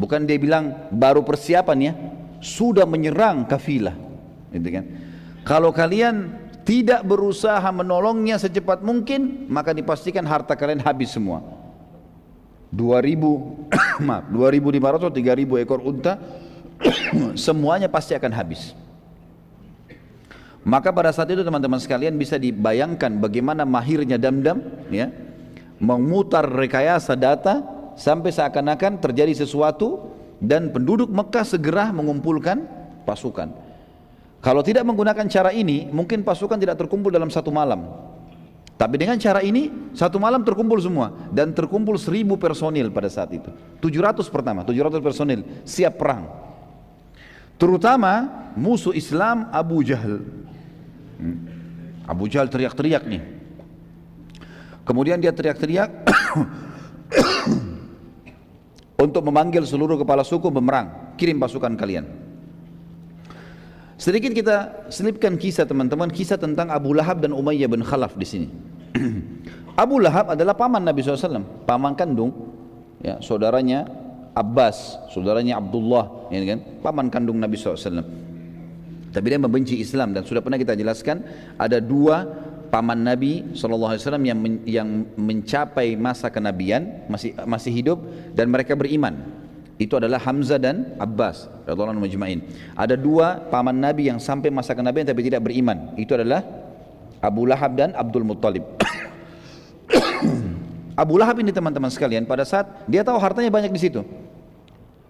Bukan dia bilang baru persiapan ya, sudah menyerang kafilah. Gitu kan? Kalau kalian tidak berusaha menolongnya secepat mungkin, maka dipastikan harta kalian habis semua. 2.000 maaf, 2.500 atau 3.000 ekor unta semuanya pasti akan habis. Maka pada saat itu teman-teman sekalian bisa dibayangkan bagaimana mahirnya Damdam ya, memutar rekayasa data sampai seakan-akan terjadi sesuatu dan penduduk Mekah segera mengumpulkan pasukan. Kalau tidak menggunakan cara ini, mungkin pasukan tidak terkumpul dalam satu malam. Tapi dengan cara ini, satu malam terkumpul semua. Dan terkumpul 1.000 personil pada saat itu. 700 pertama, 700 personil siap perang. Terutama musuh Islam Abu Jahal. Abu Jahal teriak-teriak nih. Kemudian dia teriak-teriak untuk memanggil seluruh kepala suku memerang, kirim pasukan kalian. Sedikit kita selipkan kisah teman-teman, kisah tentang Abu Lahab dan Umayyah bin Khalaf di sini. Abu Lahab adalah paman Nabi SAW, paman kandung, ya, saudaranya Abbas, saudaranya Abdullah, ya kan, paman kandung Nabi SAW. Tapi dia membenci Islam dan sudah pernah kita jelaskan ada dua paman Nabi SAW yang mencapai masa kenabian, masih hidup dan mereka beriman. Itu adalah Hamzah dan Abbas radhiyallahu anhum majma'in. Ada dua paman Nabi yang sampai masa kenabian tapi tidak beriman. Itu adalah Abu Lahab dan Abdul Muttalib. Abu Lahab ini teman-teman sekalian, pada saat dia tahu hartanya banyak di situ,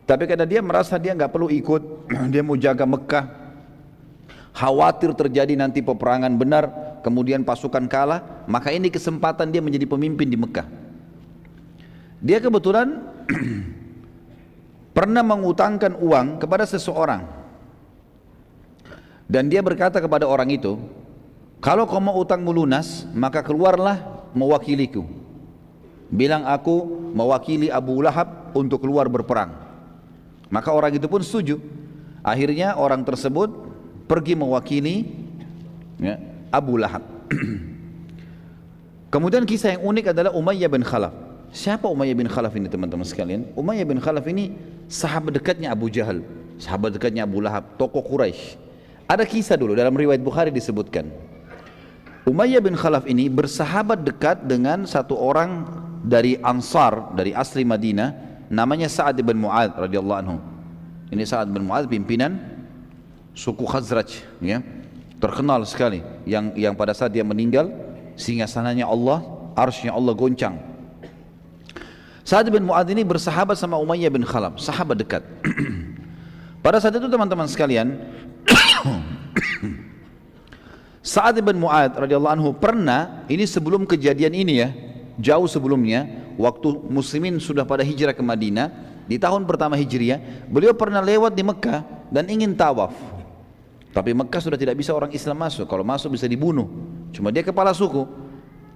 tapi karena dia merasa dia nggak perlu ikut, dia mau jaga Mekah, khawatir terjadi nanti peperangan benar, kemudian pasukan kalah, maka ini kesempatan dia menjadi pemimpin di Mekah. Dia kebetulan pernah mengutangkan uang kepada seseorang, dan dia berkata kepada orang itu, kalau kau mau utangmu lunas, maka keluarlah mewakiliku. Bilang aku mewakili Abu Lahab untuk keluar berperang. Maka orang itu pun setuju. Akhirnya orang tersebut pergi mewakili ya, Abu Lahab. Kemudian kisah yang unik adalah Umayyah bin Khalaf. Siapa Umayyah bin Khalaf ini teman-teman sekalian? Umayyah bin Khalaf ini sahabat dekatnya Abu Jahal, sahabat dekatnya Abu Lahab, tokoh Quraisy. Ada kisah dulu dalam riwayat Bukhari disebutkan. Umayyah bin Khalaf ini bersahabat dekat dengan satu orang dari Ansar, dari asli Madinah, namanya Sa'ad bin Mu'adz radhiyallahu anhu. Ini Sa'ad bin Mu'adz pimpinan suku Khazraj, ya, terkenal sekali. Yang pada saat dia meninggal, singgasananya Allah, arsy-nya Allah goncang. Sa'ad bin Mu'adz ini bersahabat sama Umayyah bin Khalaf, sahabat dekat. Pada saat itu teman-teman sekalian, Sa'ad bin Mu'adz radhiyallahu anhu pernah, ini sebelum kejadian ini ya, jauh sebelumnya, waktu muslimin sudah pada hijrah ke Madinah, di tahun pertama Hijriah, beliau pernah lewat di Mekah dan ingin tawaf. Tapi Mekah sudah tidak bisa orang Islam masuk, kalau masuk bisa dibunuh. Cuma dia kepala suku,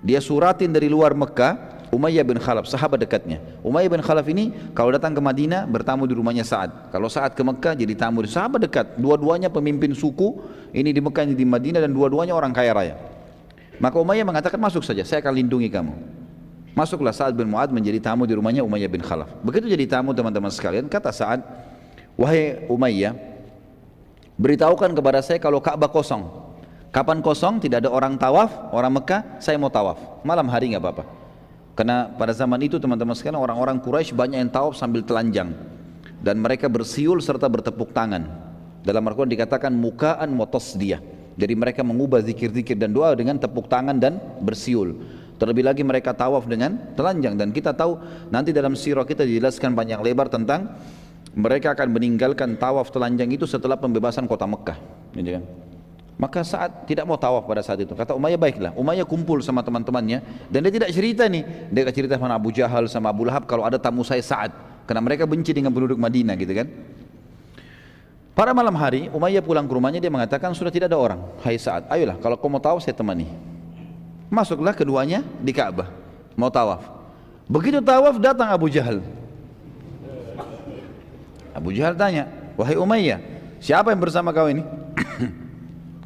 dia suratin dari luar Mekah, Umayyah bin Khalaf, sahabat dekatnya. Umayyah bin Khalaf ini kalau datang ke Madinah bertamu di rumahnya Sa'ad. Kalau Sa'ad ke Mekah jadi tamu di sahabat dekat. Dua-duanya pemimpin suku, ini di Mekah, ini di Madinah, dan dua-duanya orang kaya raya. Maka Umayyah mengatakan, masuk saja, saya akan lindungi kamu. Masuklah Sa'ad bin Mu'adz menjadi tamu di rumahnya Umayyah bin Khalaf. Begitu jadi tamu teman-teman sekalian, kata Sa'ad, wahai Umayyah, beritahukan kepada saya kalau Ka'bah kosong. Kapan kosong? Tidak ada orang tawaf, orang Mekah, saya mau tawaf. Malam hari nggak apa-apa. Karena pada zaman itu teman-teman sekalian, orang-orang Quraisy banyak yang tawaf sambil telanjang. Dan mereka bersiul serta bertepuk tangan. Dalam Al-Quran dikatakan muka'an wa tasdiyah. Jadi mereka mengubah zikir-zikir dan doa dengan tepuk tangan dan bersiul. Terlebih lagi mereka tawaf dengan telanjang. Dan kita tahu nanti dalam sirah kita dijelaskan panjang lebar tentang mereka akan meninggalkan tawaf telanjang itu setelah pembebasan kota Mekah, gitu kan? Maka saat tidak mau tawaf pada saat itu, kata Umayyah, baiklah. Umayyah kumpul sama teman-temannya dan dia tidak cerita nih, dia cerita sama Abu Jahal sama Abu Lahab kalau ada tamu saya Sa'ad, karena mereka benci dengan penduduk Madinah, gitu kan. Pada malam hari Umayyah pulang ke rumahnya, dia mengatakan sudah tidak ada orang. Hai Sa'ad, ayolah kalau kau mau tawaf saya temani. Masuklah keduanya di Ka'bah mau tawaf. Begitu tawaf datang Abu Jahal. Abu Jahal tanya, wahai Umayyah, siapa yang bersama kau ini?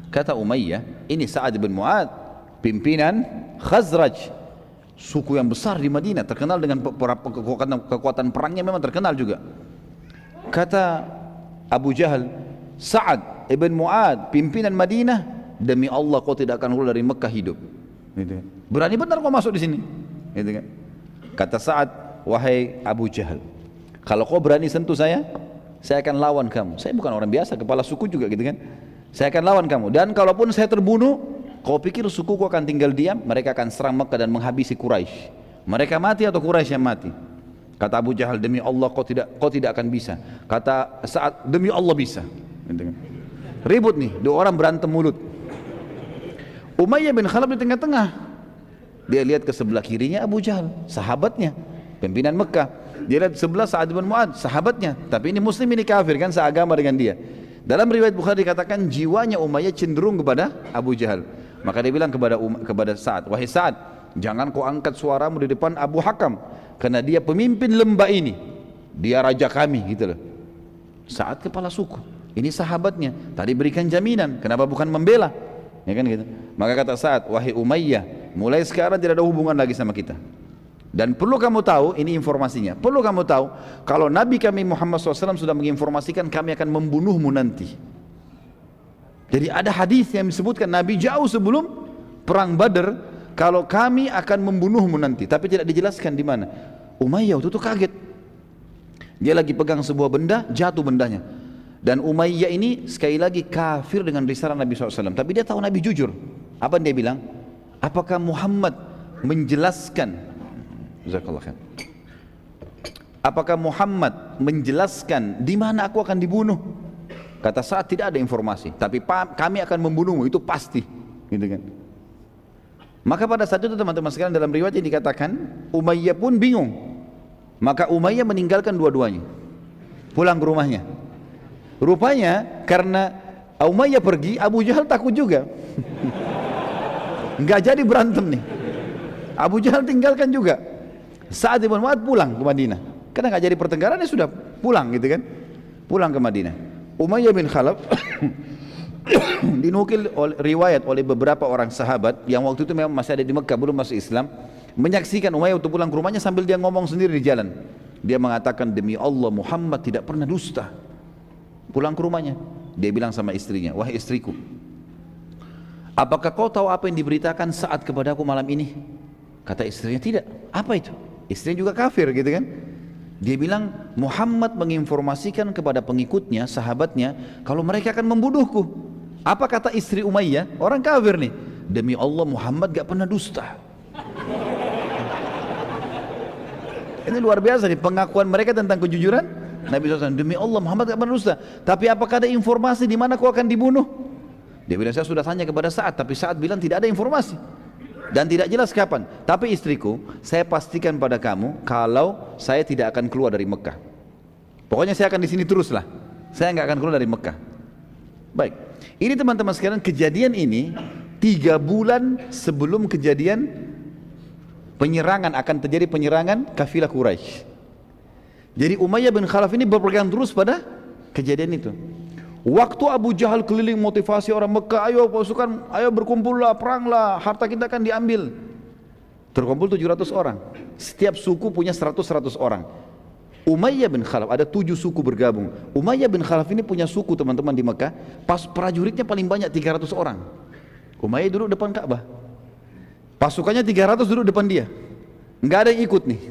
Kata Umayyah, ini Sa'ad bin Mu'adz, pimpinan Khazraj, suku yang besar di Madinah, terkenal dengan kekuatan perangnya, memang terkenal juga. Kata Abu Jahal, Sa'ad ibn Mu'ad, pimpinan Madinah, demi Allah kau tidak akan keluar dari Mekah hidup. Gitu kan. Berani benar kau masuk di sini. Gitu kan. Kata Sa'ad, wahai Abu Jahal, kalau kau berani sentuh saya akan lawan kamu. Saya bukan orang biasa, kepala suku juga gitu kan. Saya akan lawan kamu. Dan kalaupun saya terbunuh, kau pikir sukuku akan tinggal diam? Mereka akan serang Mekah dan menghabisi Quraisy. Mereka mati atau Quraisy yang mati? Kata Abu Jahal, demi Allah kau tidak akan bisa. Kata Sa'ad, demi Allah bisa. Ribut nih, dua orang berantem mulut. Umayyah bin Khalaf di tengah-tengah. Dia lihat ke sebelah kirinya Abu Jahal, sahabatnya, pimpinan Mekah. Dia lihat sebelah Sa'ad bin Mu'ad, sahabatnya. Tapi ini muslim, ini kafir kan, seagama dengan dia. Dalam riwayat Bukhari dikatakan jiwanya Umayyah cenderung kepada Abu Jahal. Maka dia bilang kepada Sa'ad, wahai Sa'ad, jangan kau angkat suaramu di depan Abu Hakam, karena dia pemimpin lembah ini, dia raja kami, gitu loh. Sa'ad kepala suku, ini sahabatnya, tadi berikan jaminan, kenapa bukan membela, ya kan gitu. Maka kata Sa'ad, wahai Umayyah, mulai sekarang tidak ada hubungan lagi sama kita. Dan perlu kamu tahu, ini informasinya, perlu kamu tahu, kalau Nabi kami Muhammad SAW sudah menginformasikan kami akan membunuhmu nanti. Jadi ada hadis yang disebutkan Nabi jauh sebelum perang Badar, kalau kami akan membunuhmu nanti, tapi tidak dijelaskan di mana. Umayyah waktu itu kaget. Dia lagi pegang sebuah benda, jatuh bendanya. Dan Umayyah ini sekali lagi kafir dengan risalah Nabi SAW. Tapi dia tahu Nabi jujur. Apa dia bilang? Apakah Muhammad menjelaskan? Apakah Muhammad menjelaskan di mana aku akan dibunuh? Kata Sa'ad, tidak ada informasi. Tapi kami akan membunuhmu, itu pasti. Gitu kan? Maka pada saat itu teman-teman sekalian, dalam riwayat yang dikatakan Umayyah pun bingung. Maka Umayyah meninggalkan dua-duanya, pulang ke rumahnya. Rupanya karena Umayyah pergi, Abu Jahal takut juga. Enggak jadi berantem nih. Abu Jahal tinggalkan juga. Sa'ad bin Mu'ad pulang ke Madinah. Karena enggak jadi pertengkaran, dia sudah pulang gitu kan. Pulang ke Madinah. Umayyah bin Khalaf dinukil riwayat oleh beberapa orang sahabat yang waktu itu memang masih ada di Mekah, belum masuk Islam, menyaksikan Umayyah waktu pulang ke rumahnya sambil dia ngomong sendiri di jalan. Dia mengatakan, demi Allah Muhammad tidak pernah dusta. Pulang ke rumahnya, dia bilang sama istrinya, wahai istriku, apakah kau tahu apa yang diberitakan Sa'ad kepadaku malam ini? Kata istrinya, tidak. Apa itu? Istrinya juga kafir gitu kan. Dia bilang, Muhammad menginformasikan kepada pengikutnya, sahabatnya, kalau mereka akan membunuhku. Apa kata istri Umayyah? Orang kafir nih. Demi Allah Muhammad gak pernah dusta. Ini luar biasa nih pengakuan mereka tentang kejujuran Nabi SAW. Demi Allah Muhammad gak pernah dusta. Tapi apakah ada informasi di mana kau akan dibunuh? Dia bilang, saya sudah tanya kepada Sa'ad, tapi Sa'ad bilang tidak ada informasi dan tidak jelas kapan. Tapi istriku, saya pastikan pada kamu kalau saya tidak akan keluar dari Mekah. Pokoknya saya akan di sini teruslah. Saya nggak akan keluar dari Mekah. Baik, ini teman-teman sekalian, kejadian ini 3 bulan sebelum kejadian penyerangan, akan terjadi penyerangan kafilah Quraisy. Jadi Umayyah bin Khalaf ini berpegang terus pada kejadian itu. Waktu Abu Jahal keliling motivasi orang Mekah, ayo pasukan, ayo berkumpullah, peranglah, harta kita akan diambil. Terkumpul 700 orang. Setiap suku punya 100 orang. Umayyah bin Khalaf, ada 7 suku bergabung. Umayyah bin Khalaf ini punya suku teman-teman di Mekah, pas prajuritnya paling banyak 300 orang. Umayyah duduk depan Ka'bah. Pasukannya 300 duduk depan dia. Enggak ada yang ikut nih.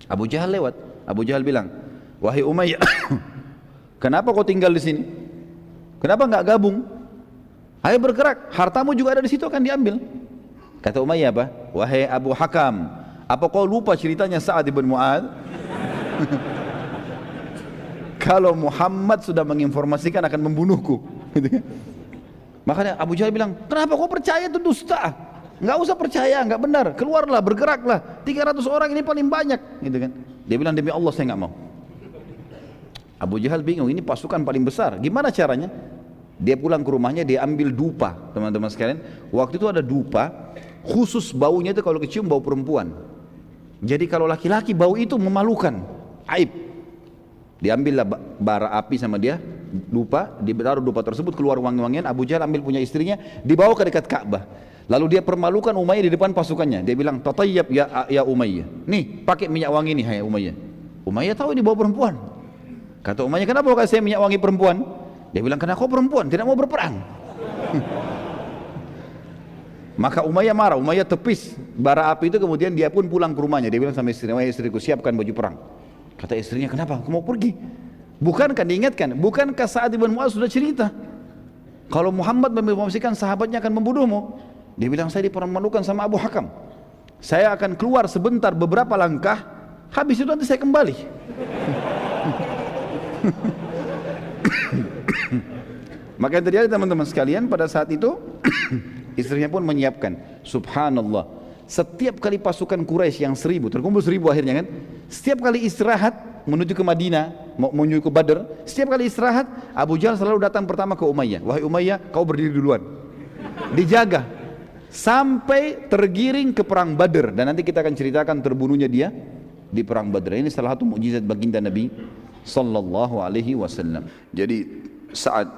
Abu Jahal lewat. Abu Jahal bilang, wahai Umayyah, kenapa kau tinggal di sini? Kenapa enggak gabung? Ayo bergerak, hartamu juga ada di situ, akan diambil. Kata Umayyah apa? Wahai Abu Hakam, apa kau lupa ceritanya Sa'ad bin Mu'ad? Kalau Muhammad sudah menginformasikan akan membunuhku. Makanya Abu Jahal bilang, kenapa kau percaya itu dusta? Enggak usah percaya, enggak benar. Keluarlah, bergeraklah. 300 orang ini paling banyak, gitu kan? Dia bilang, demi Allah saya enggak mau. Abu Jahal bingung, ini pasukan paling besar. Gimana caranya? Dia pulang ke rumahnya, dia ambil dupa, teman-teman sekalian. Waktu itu ada dupa, khusus baunya itu kalau kecium bau perempuan. Jadi kalau laki-laki bau itu memalukan, aib. Diambillah bara api sama dia, dupa, ditaruh dupa tersebut, keluar wangi-wangian. Abu Jahal ambil punya istrinya, dibawa ke dekat Ka'bah. Lalu dia permalukan Umayyah di depan pasukannya. Dia bilang, tatayyab ya Umayyah. Nih, pakai minyak wangi nih, hai Umayyah. Umayyah tahu ini bau perempuan. Kata Umayyah, kenapa kau kasih saya minyak wangi perempuan? Dia bilang, karena kau perempuan, tidak mau berperang. Maka Umayyah marah, Umayyah tepis bara api itu, kemudian dia pun pulang ke rumahnya. Dia bilang sama istrinya, istriku siapkan baju perang. Kata istrinya, kenapa? Aku mau pergi. Bukankah diingatkan? Bukankah Sa'ad bin Mu'adz sudah cerita kalau Muhammad mempromosikan sahabatnya akan membunuhmu? Dia bilang, saya dipermalukan sama Abu Hakam. Saya akan keluar sebentar beberapa langkah, habis itu nanti saya kembali. Maka yang terjadi teman-teman sekalian, pada saat itu istrinya pun menyiapkan. Subhanallah, setiap kali pasukan Quraisy yang 1000, terkumpul 1000 akhirnya kan, setiap kali istirahat menuju ke Madinah, menuju ke Badr, setiap kali istirahat Abu Jahal selalu datang pertama ke Umayyah. Wahai Umayyah, kau berdiri duluan, dijaga sampai tergiring ke perang Badr. Dan nanti kita akan ceritakan terbunuhnya dia di perang Badr. Ini salah satu mukjizat baginda Nabi sallallahu alaihi wasallam. Jadi Sa'ad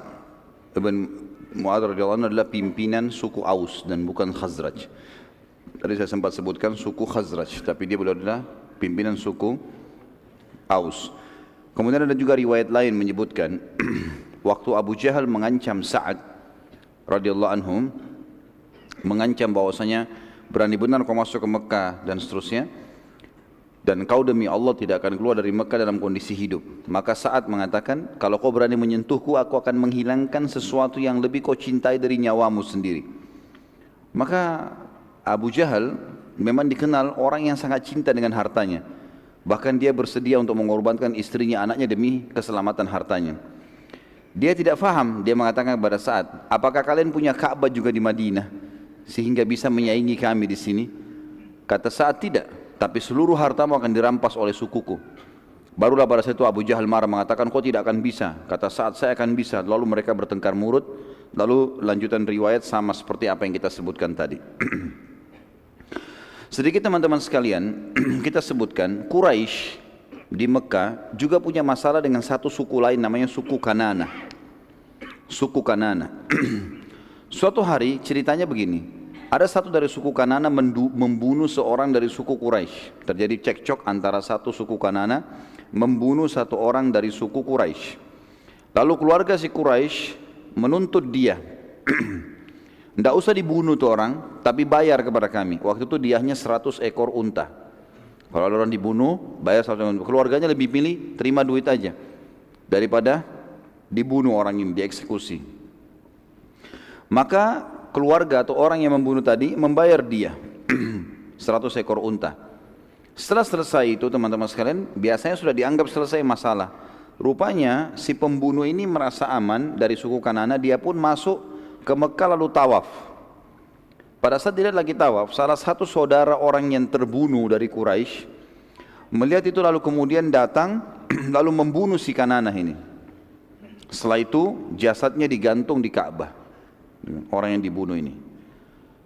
bin Mu'adz radhiyallahu anhu adalah pimpinan suku Aus dan bukan Khazraj. Tadi saya sempat sebutkan suku Khazraj, tapi dia adalah pimpinan suku Aus. Kemudian ada juga riwayat lain menyebutkan waktu Abu Jahal mengancam Sa'ad radhiyallahu anhum, mengancam bahwasanya berani benar kau masuk ke Mekah dan seterusnya, dan kau demi Allah tidak akan keluar dari Mekah dalam kondisi hidup. Maka Sa'ad mengatakan, kalau kau berani menyentuhku, aku akan menghilangkan sesuatu yang lebih kau cintai dari nyawamu sendiri. Maka Abu Jahal memang dikenal orang yang sangat cinta dengan hartanya. Bahkan dia bersedia untuk mengorbankan istrinya, anaknya demi keselamatan hartanya. Dia tidak faham, dia mengatakan kepada Sa'ad, apakah kalian punya Ka'bah juga di Madinah sehingga bisa menyaingi kami di sini? Kata Sa'ad, tidak, tapi seluruh hartamu akan dirampas oleh sukuku. Barulah pada saat itu Abu Jahal marah mengatakan, kau tidak akan bisa. Kata Sa'ad, saya akan bisa. Lalu mereka bertengkar mulut. Lalu lanjutan riwayat sama seperti apa yang kita sebutkan tadi. Sedikit teman-teman sekalian, kita sebutkan Quraisy di Mekah juga punya masalah dengan satu suku lain, namanya suku Kanana. Suku Kanana. Suatu hari ceritanya begini, ada satu dari suku Kanana membunuh seorang dari suku Quraisy. Terjadi cekcok antara satu suku Kanana membunuh satu orang dari suku Quraisy. Lalu keluarga si Quraisy menuntut dia, tidak usah dibunuh tuh orang, tapi bayar kepada kami. Waktu itu diahnya 100 ekor unta. Kalau ada orang dibunuh, bayar 100 ekor unta. Keluarganya lebih pilih terima duit aja daripada dibunuh orang ini, dieksekusi. Maka keluarga atau orang yang membunuh tadi membayar dia 100 ekor unta. Setelah selesai itu teman-teman sekalian, biasanya sudah dianggap selesai masalah. Rupanya si pembunuh ini merasa aman dari suku Kanana, dia pun masuk ke Mekah lalu tawaf. Pada saat dia lagi tawaf, salah satu saudara orang yang terbunuh dari Quraisy melihat itu, lalu kemudian datang lalu membunuh si Kanana ini. Setelah itu jasadnya digantung di Ka'bah, orang yang dibunuh ini.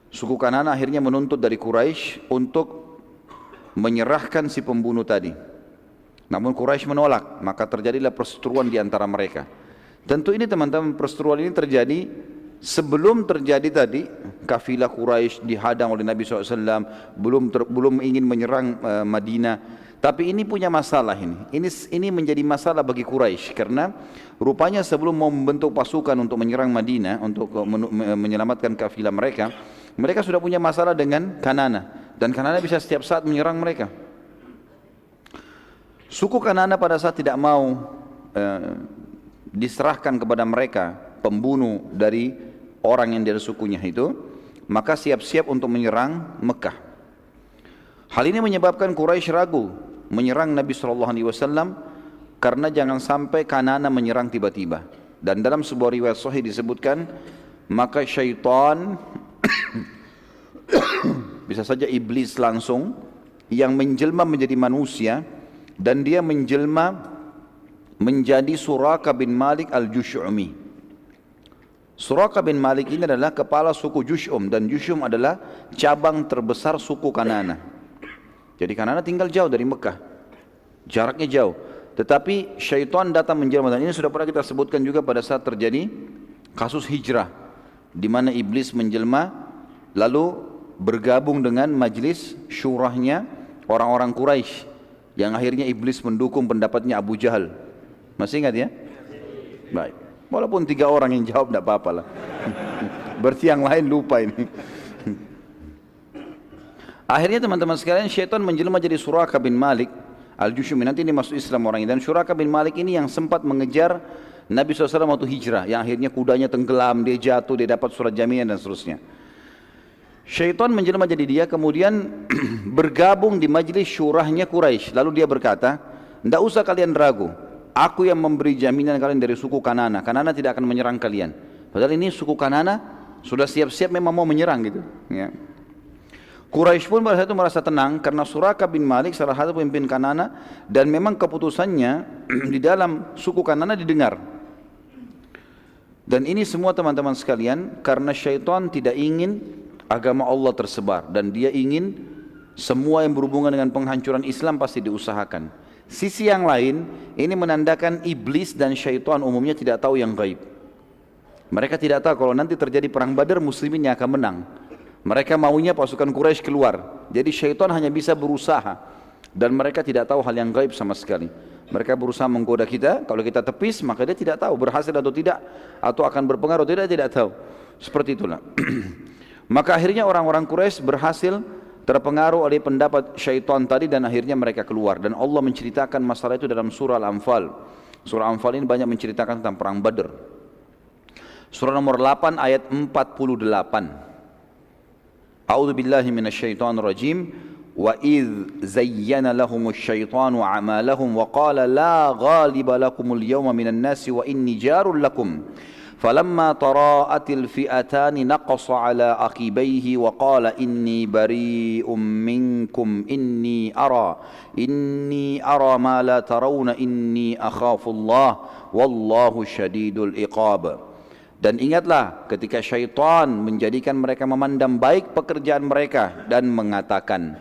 Suku Kanana akhirnya menuntut dari Quraisy untuk menyerahkan si pembunuh tadi. Namun Quraisy menolak, maka terjadilah perseteruan di antara mereka. Tentu ini teman-teman, perseteruan ini terjadi sebelum terjadi tadi kafilah Quraisy dihadang oleh Nabi SAW, belum ingin menyerang Madinah. Tapi ini punya masalah ini menjadi masalah bagi Quraisy, karena rupanya sebelum mau membentuk pasukan untuk menyerang Madinah, untuk menyelamatkan kafilah mereka, mereka sudah punya masalah dengan Kanana, dan Kanana bisa setiap saat menyerang mereka. Suku Kanana pada saat tidak mau diserahkan kepada mereka pembunuh dari orang yang dari sukunya itu, maka siap-siap untuk menyerang Mekah. Hal ini menyebabkan Quraisy ragu menyerang Nabi SAW, karena jangan sampai Kanana menyerang tiba-tiba. Dan dalam sebuah riwayat sahih disebutkan, maka syaitan bisa saja iblis langsung yang menjelma menjadi manusia, dan dia menjelma menjadi Suraka bin Malik al-Jush'umi. Suraka bin Malik ini adalah kepala suku Jush'um, dan Jush'um adalah cabang terbesar suku Kanana. Jadi Kanana tinggal jauh dari Mekah, jaraknya jauh. Tetapi syaitan datang menjelma, dan ini sudah pernah kita sebutkan juga pada saat terjadi kasus hijrah, di mana iblis menjelma lalu bergabung dengan majlis syurahnya orang-orang Quraisy, yang akhirnya iblis mendukung pendapatnya Abu Jahal. Masih ingat ya? Baik. Walaupun 3 orang yang jawab tidak apa-apa lah. Berarti yang lain lupa ini. Akhirnya teman-teman sekalian, syaitan menjelma jadi Suraka bin Malik Al-Jushumi. Nanti ini masuk Islam orang ini. Dan Suraka bin Malik ini yang sempat mengejar Nabi SAW waktu hijrah, yang akhirnya kudanya tenggelam, dia jatuh, dia dapat surat jaminan dan seterusnya. Syaitan menjelma jadi dia, kemudian bergabung di majelis syurahnya Quraisy. Lalu dia berkata, tidak usah kalian ragu, aku yang memberi jaminan kalian dari suku Kanana. Kanana tidak akan menyerang kalian. Padahal ini suku Kanana sudah siap-siap memang mau menyerang gitu. Ya. Quraisy pun pada saat itu merasa tenang karena Suraka bin Malik salah satu pemimpin Kanana, dan memang keputusannya di dalam suku Kanana didengar. Dan ini semua teman-teman sekalian karena syaitan tidak ingin agama Allah tersebar, dan dia ingin semua yang berhubungan dengan penghancuran Islam pasti diusahakan. Sisi yang lain, ini menandakan iblis dan syaitan umumnya tidak tahu yang gaib. Mereka tidak tahu kalau nanti terjadi perang Badar, muslimin yang akan menang. Mereka maunya pasukan Quraisy keluar. Jadi syaitan hanya bisa berusaha, dan mereka tidak tahu hal yang gaib sama sekali. Mereka berusaha menggoda kita, kalau kita tepis maka dia tidak tahu berhasil atau tidak, atau akan berpengaruh atau tidak tahu. Seperti itulah. Maka akhirnya orang-orang Quraisy berhasil terpengaruh oleh pendapat syaitan tadi, dan akhirnya mereka keluar. Dan Allah menceritakan masalah itu dalam surah Al-Anfal. Surah Al-Anfal ini banyak menceritakan tentang perang Badr. Surah nomor 8 ayat 48. A'udzu billahi minasyaitonir rajim. Wa idz zayyana lahumusy syaitanu a'malahum wa qala la ghaliba lakumul yawma minan nasi wa inni jarul lakum. فلما تراءت الفئتان نقص على عقبيه وقال إني بريء منكم إني أرى ما لا ترون إني أخاف الله والله شديد العقاب. Dan ingatlah ketika syaitan menjadikan mereka memandang baik pekerjaan mereka dan mengatakan,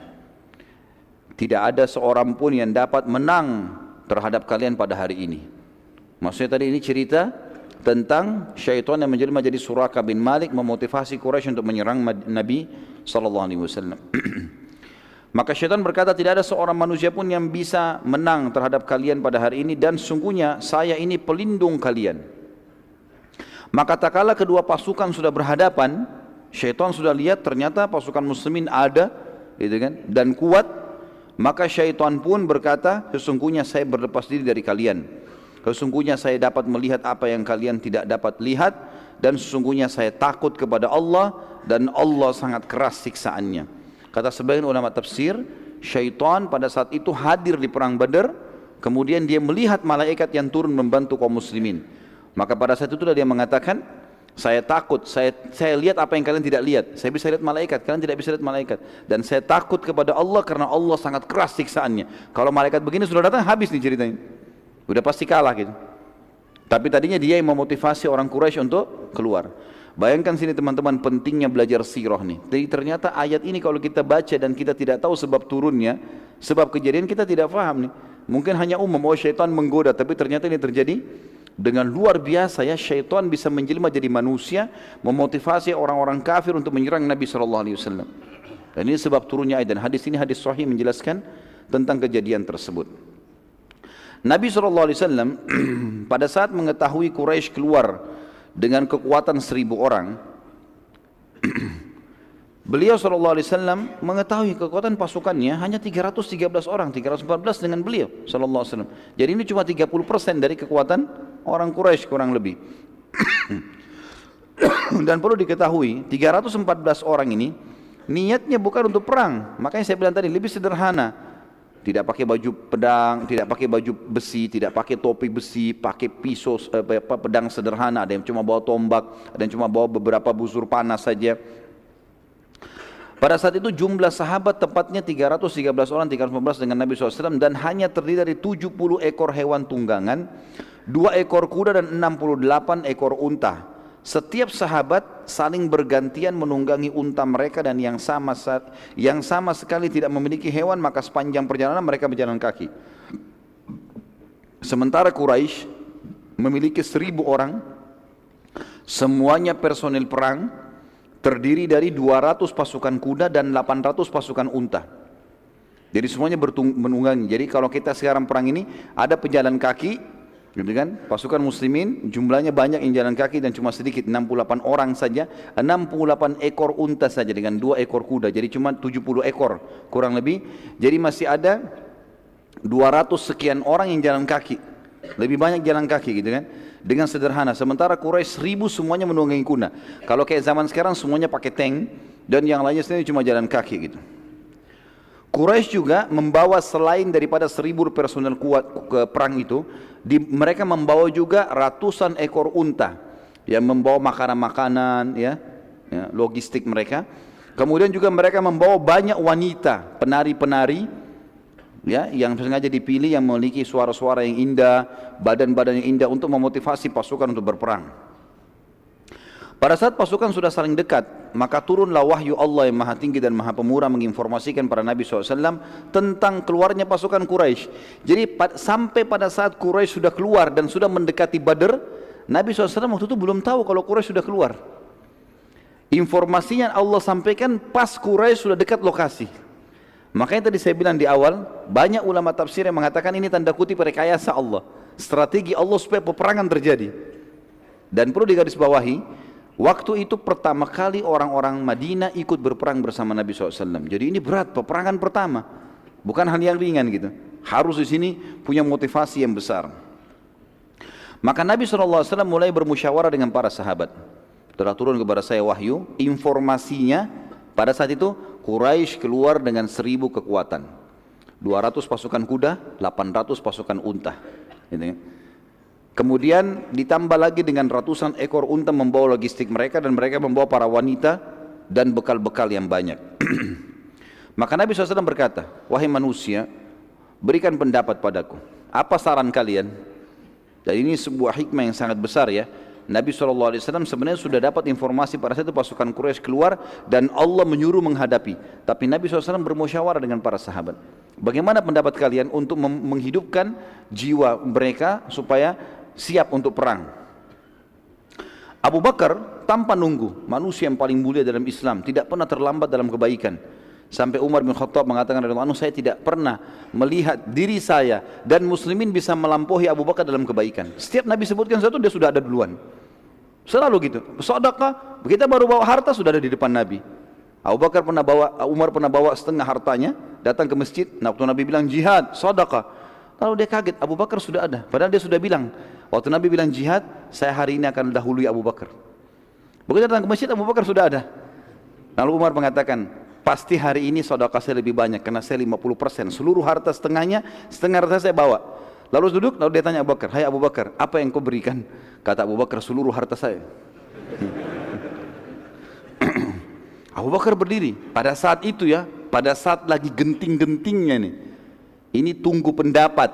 tidak ada seorang pun yang dapat menang terhadap kalian pada hari ini. Maksudnya tadi ini cerita tentang syaitan yang menjelma jadi Suraka bin Malik memotivasi Quraisy untuk menyerang Nabi SAW. Maka syaitan berkata, tidak ada seorang manusia pun yang bisa menang terhadap kalian pada hari ini, dan sungguhnya saya ini pelindung kalian. Maka tak kala kedua pasukan sudah berhadapan, syaitan sudah lihat ternyata pasukan muslimin ada, gitu kan, dan kuat. Maka syaitan pun berkata, sesungguhnya saya berlepas diri dari kalian. Sesungguhnya saya dapat melihat apa yang kalian tidak dapat lihat, dan sesungguhnya saya takut kepada Allah, dan Allah sangat keras siksaannya. Kata sebagian ulama tafsir, syaitan pada saat itu hadir di perang Badar, kemudian dia melihat malaikat yang turun membantu kaum muslimin. Maka pada saat itulah dia mengatakan, saya takut, saya lihat apa yang kalian tidak lihat. Saya bisa lihat malaikat, kalian tidak bisa lihat malaikat. Dan saya takut kepada Allah karena Allah sangat keras siksaannya. Kalau malaikat begini sudah datang, habis nih ceritanya. Udah pasti kalah gitu. Tapi tadinya dia yang memotivasi orang Quraisy untuk keluar. Bayangkan sini teman-teman pentingnya belajar sirah nih. Jadi ternyata ayat ini kalau kita baca dan kita tidak tahu sebab turunnya, sebab kejadian kita tidak paham nih. Mungkin hanya umum, oh syaitan menggoda, tapi ternyata ini terjadi dengan luar biasa ya. Syaitan bisa menjelma jadi manusia, memotivasi orang-orang kafir untuk menyerang Nabi SAW. Dan ini sebab turunnya ayat, dan hadis ini hadis sahih menjelaskan tentang kejadian tersebut. Nabi SAW pada saat mengetahui Quraisy keluar dengan kekuatan 1.000 orang, beliau SAW mengetahui kekuatan pasukannya hanya 313 orang, 314 dengan beliau SAW. Jadi ini cuma 30% dari kekuatan orang Quraisy kurang lebih. Dan perlu diketahui 314 orang ini niatnya bukan untuk perang. Makanya saya bilang tadi lebih sederhana. Tidak pakai baju pedang, tidak pakai baju besi, tidak pakai topi besi, pakai pisau, pedang sederhana. Ada yang cuma bawa tombak, ada yang cuma bawa beberapa busur panas saja. Pada saat itu jumlah sahabat tepatnya 313 orang, 315 dengan Nabi SAW, dan hanya terdiri dari 70 ekor hewan tunggangan, 2 ekor kuda dan 68 ekor unta. Setiap sahabat saling bergantian menunggangi unta mereka, dan yang sama sekali tidak memiliki hewan, maka sepanjang perjalanan mereka berjalan kaki. Sementara Quraisy memiliki 1.000 orang, semuanya personil perang, terdiri dari 200 pasukan kuda dan 800 pasukan unta. Jadi semuanya menunggangi. Jadi kalau kita sekarang perang ini ada pejalan kaki, gitu kan? Pasukan muslimin jumlahnya banyak yang jalan kaki dan cuma sedikit, 68 orang saja, 68 ekor unta saja dengan 2 ekor kuda, jadi cuma 70 ekor kurang lebih. Jadi masih ada 200 sekian orang yang jalan kaki, lebih banyak jalan kaki gitu kan, dengan sederhana. Sementara Quraisy 1000 semuanya menunggangi kuda. Kalau kayak zaman sekarang semuanya pakai tank dan yang lainnya sendiri cuma jalan kaki gitu. Quraisy juga membawa selain daripada 1000 personel kuat ke perang itu, mereka membawa juga ratusan ekor unta yang membawa makanan-makanan, ya, logistik mereka. Kemudian juga mereka membawa banyak wanita, penari-penari, ya, yang sengaja dipilih yang memiliki suara-suara yang indah, badan-badan yang indah untuk memotivasi pasukan untuk berperang. Pada saat pasukan sudah saling dekat, maka turunlah wahyu Allah yang maha tinggi dan maha pemurah menginformasikan pada Nabi SAW tentang keluarnya pasukan Quraisy. Jadi sampai pada saat Quraisy sudah keluar dan sudah mendekati Badr, Nabi SAW waktu itu belum tahu kalau Quraisy sudah keluar. Informasinya Allah sampaikan pas Quraisy sudah dekat lokasi. Makanya tadi saya bilang di awal, banyak ulama tafsir yang mengatakan ini tanda kutip rekayasa Allah, strategi Allah supaya peperangan terjadi. Dan perlu digarisbawahi, waktu itu pertama kali orang-orang Madinah ikut berperang bersama Nabi SAW. Jadi ini berat, peperangan pertama, bukan hal yang ringan gitu. Harus di sini punya motivasi yang besar. Maka Nabi SAW mulai bermusyawarah dengan para sahabat. Telah turun kepada saya wahyu, informasinya pada saat itu Quraisy keluar dengan 1000 kekuatan, 200 pasukan kuda, 800 pasukan unta, gitu. Kemudian ditambah lagi dengan ratusan ekor unta membawa logistik mereka, dan mereka membawa para wanita dan bekal-bekal yang banyak. Maka Nabi SAW berkata, wahai manusia, berikan pendapat padaku, apa saran kalian? Dan ini sebuah hikmah yang sangat besar ya. Nabi SAW sebenarnya sudah dapat informasi pada saat itu pasukan Quraisy keluar dan Allah menyuruh menghadapi. Tapi Nabi SAW bermusyawarah dengan para sahabat. Bagaimana pendapat kalian untuk menghidupkan jiwa mereka supaya siap untuk perang? Abu Bakar tanpa nunggu, manusia yang paling mulia dalam Islam, tidak pernah terlambat dalam kebaikan. Sampai Umar bin Khattab mengatakan, saya tidak pernah melihat diri saya dan muslimin bisa melampaui Abu Bakar dalam kebaikan. Setiap Nabi sebutkan satu, dia sudah ada duluan. Selalu gitu. Sedekah, kita baru bawa harta sudah ada di depan Nabi. Umar pernah bawa setengah hartanya, datang ke masjid. Nah, waktu Nabi bilang jihad, sedekah, lalu dia kaget, Abu Bakar sudah ada. Padahal dia sudah bilang, waktu Nabi bilang jihad, saya hari ini akan dahului Abu Bakar. Begitu datang ke masjid, Abu Bakar sudah ada. Lalu Umar mengatakan, pasti hari ini sedekah saya lebih banyak, karena saya 50%, seluruh harta setengahnya, setengah harta saya bawa. Lalu duduk, lalu dia tanya Abu Bakar, hai Abu Bakar, apa yang kau berikan? Kata Abu Bakar, seluruh harta saya. Abu Bakar berdiri, pada saat itu ya, pada saat lagi genting-gentingnya nih. Ini tunggu pendapat.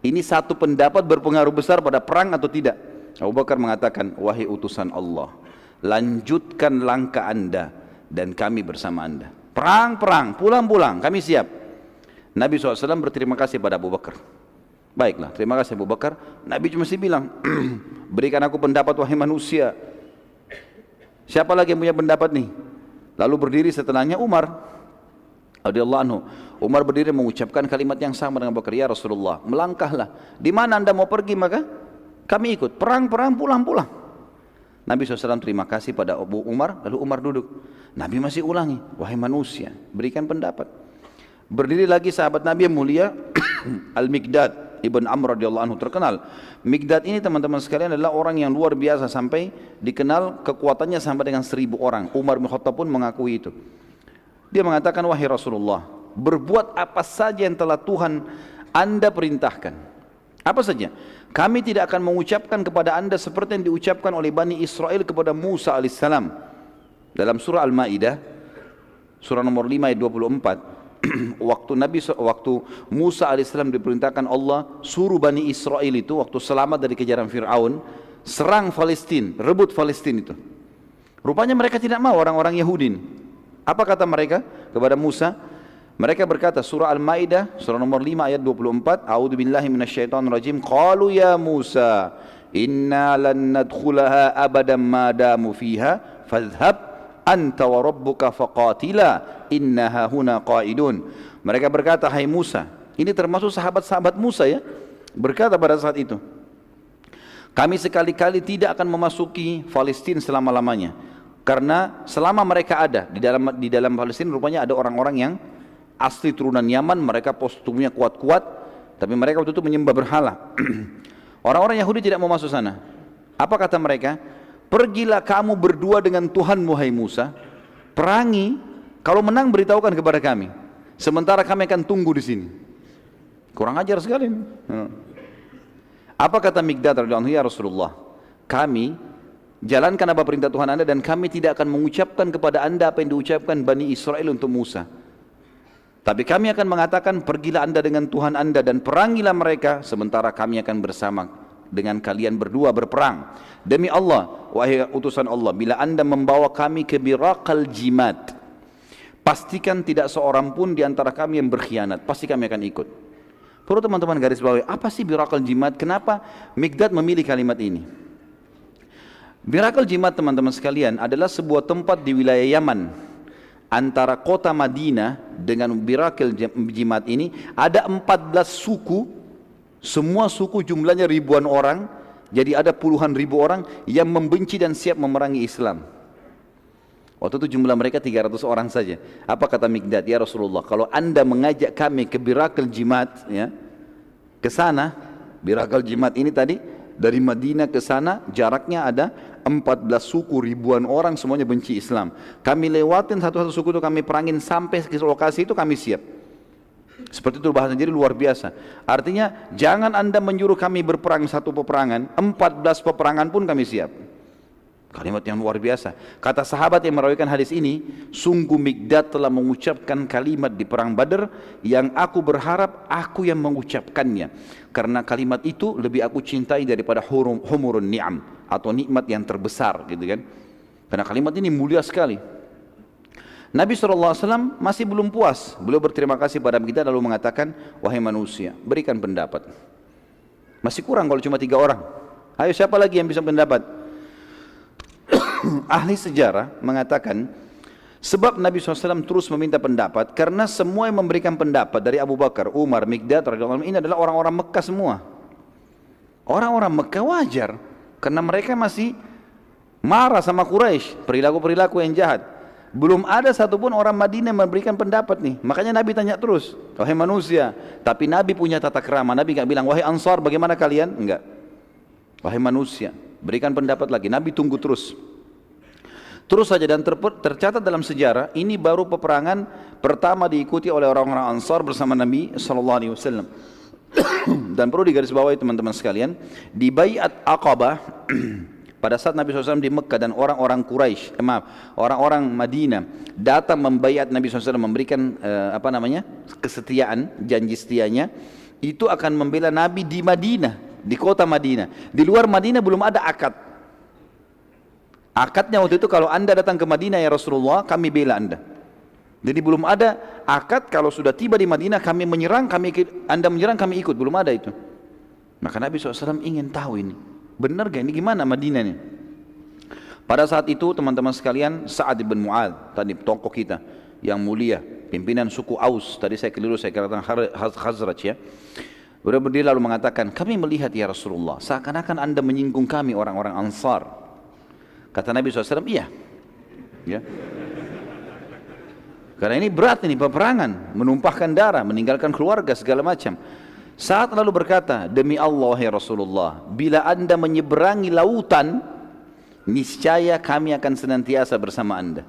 Ini satu pendapat berpengaruh besar pada perang atau tidak. Abu Bakar mengatakan, wahai utusan Allah, lanjutkan langkah anda dan kami bersama anda. Perang, pulang, kami siap. Nabi SAW berterima kasih pada Abu Bakar. Baiklah, terima kasih Abu Bakar. Nabi cuma bilang, berikan aku pendapat wahai manusia. Siapa lagi yang punya pendapat nih? Lalu berdiri setelahnya Umar radhiyallahu anhu. Umar berdiri mengucapkan kalimat yang sama dengan Abu Bakar, ya Rasulullah, melangkahlah. Di mana anda mau pergi maka kami ikut. Perang, pulang. Nabi SAW terima kasih pada Abu Umar, lalu Umar duduk. Nabi masih ulangi, wahai manusia, berikan pendapat. Berdiri lagi sahabat Nabi yang mulia, Al-Miqdad Ibn Amr radhiyallahu anhu, terkenal. Miqdad ini teman-teman sekalian adalah orang yang luar biasa, sampai dikenal kekuatannya sampai dengan 1000 orang. Umar bin Khattab pun mengakui itu. Dia mengatakan, wahai Rasulullah, berbuat apa saja yang telah Tuhan anda perintahkan. Apa saja? Kami tidak akan mengucapkan kepada anda seperti yang diucapkan oleh Bani Israel kepada Musa alaihissalam. Dalam surah Al-Ma'idah, surah nomor 5 ayat 24. waktu Musa alaihissalam diperintahkan Allah suruh Bani Israel itu, waktu selamat dari kejaran Fir'aun, serang Palestina, rebut Palestina itu. Rupanya mereka tidak mau, orang-orang Yahudi. Apa kata mereka kepada Musa? Mereka berkata, surah Al-Ma'idah, surah nomor 5 ayat 24, A'udzubillahi minasyaitonirrajim, qalu ya Musa, inna lan nadkhulaha abadan ma damu fiha, fadhhab anta wa rabbuka faqatila innaha huna qaidun. Mereka berkata, hai Musa, ini termasuk sahabat-sahabat Musa ya, berkata pada saat itu, Kami sekali-kali tidak akan memasuki Palestina selama-lamanya. Karena selama mereka ada di dalam Palestina rupanya ada orang-orang yang asli turunan Yaman, mereka postumnya kuat-kuat, tapi mereka waktu itu menyembah berhala. Orang-orang Yahudi tidak mau masuk sana. Apa kata mereka? Pergilah kamu berdua dengan Tuhanmu, hai Musa, perangi, kalau menang beritahukan kepada kami. Sementara kami akan tunggu di sini. Kurang ajar sekali. Apa kata Mikdad radhiyallahu anhu? Ya Rasulullah, kami jalankan apa perintah Tuhan Anda dan kami tidak akan mengucapkan kepada Anda apa yang diucapkan Bani Israel untuk Musa. Tapi kami akan mengatakan, pergilah Anda dengan Tuhan Anda dan perangilah mereka, sementara kami akan bersama dengan kalian berdua berperang. Demi Allah, wahai utusan Allah, bila Anda membawa kami ke Biraqal Jimad, pastikan tidak seorang pun di antara kami yang berkhianat, pasti kami akan ikut. Perlu teman-teman garis bawahi, apa sih Biraqal Jimad? Kenapa Mikdad memilih kalimat ini? Biraqal Jimad, teman-teman sekalian, adalah sebuah tempat di wilayah Yaman. Antara kota Madinah dengan Biraqal Jimad ini ada 14 suku, semua suku jumlahnya ribuan orang, jadi ada puluhan ribu orang yang membenci dan siap memerangi Islam. Waktu itu jumlah mereka 300 orang saja. Apa kata Mikdad? Ya Rasulullah, kalau Anda mengajak kami ke Biraqal Jimad, ya, ke sana, Biraqal Jimad ini tadi dari Madinah ke sana jaraknya ada 14 suku, ribuan orang, semuanya benci Islam. Kami lewatin satu-satu suku itu, kami perangin sampai ke lokasi itu, kami siap. Seperti itu bahasa, jadi luar biasa. Artinya jangan Anda menyuruh kami berperang satu peperangan, 14 peperangan pun kami siap. Kalimat yang luar biasa. Kata sahabat yang merawikan hadis ini, sungguh Mikdad telah mengucapkan kalimat di perang Badar yang aku berharap aku yang mengucapkannya, karena kalimat itu lebih aku cintai daripada humurun ni'am, atau nikmat yang terbesar, gitu kan. Karena kalimat ini mulia sekali. Nabi SAW masih belum puas. Beliau berterima kasih pada kita lalu mengatakan, wahai manusia, berikan pendapat. Masih kurang kalau cuma 3 orang. Ayo, siapa lagi yang bisa pendapat? Ahli sejarah mengatakan sebab Nabi SAW terus meminta pendapat karena semua yang memberikan pendapat dari Abu Bakar, Umar, Mikdad radhiyallahu anhu ini adalah orang-orang Mekah semua. Orang-orang Mekah wajar karena mereka masih marah sama Quraisy, perilaku-perilaku yang jahat. Belum ada satupun orang Madinah yang memberikan pendapat nih. Makanya Nabi tanya terus, wahai manusia. Tapi Nabi punya tata krama. Nabi enggak bilang, wahai Ansar bagaimana kalian? Enggak. Wahai manusia, berikan pendapat lagi. Nabi tunggu terus. Terus saja, dan tercatat dalam sejarah ini baru peperangan pertama diikuti oleh orang-orang Ansar bersama Nabi SAW. Dan perlu digarisbawahi teman-teman sekalian, di Bai'at Aqabah pada saat Nabi SAW di Mekah dan orang-orang Quraisy, orang-orang Madinah datang membaiat Nabi SAW, memberikan kesetiaan, janji setianya, itu akan membela Nabi di Madinah, di kota Madinah. Di luar Madinah belum ada akad. Akadnya waktu itu, kalau Anda datang ke Madinah ya Rasulullah, kami bela Anda. Jadi belum ada akad, kalau sudah tiba di Madinah kami menyerang, Anda menyerang kami ikut, belum ada itu. Maka Nabi SAW ingin tahu ini, benar gak ini, gimana Madinah ini? Pada saat itu teman-teman sekalian, Sa'ad bin Mu'adz, tadi tokoh kita yang mulia, pimpinan suku Aus, tadi saya keliru, saya katakan Khazraj ya. Beliau berdiri lalu mengatakan, kami melihat ya Rasulullah, seakan-akan Anda menyinggung kami orang-orang Ansar. Kata Nabi SAW, iya. Ya. Karena ini berat, ini peperangan, menumpahkan darah, meninggalkan keluarga, segala macam. Saat lalu berkata, demi Allah ya Rasulullah, bila Anda menyeberangi lautan, niscaya kami akan senantiasa bersama Anda.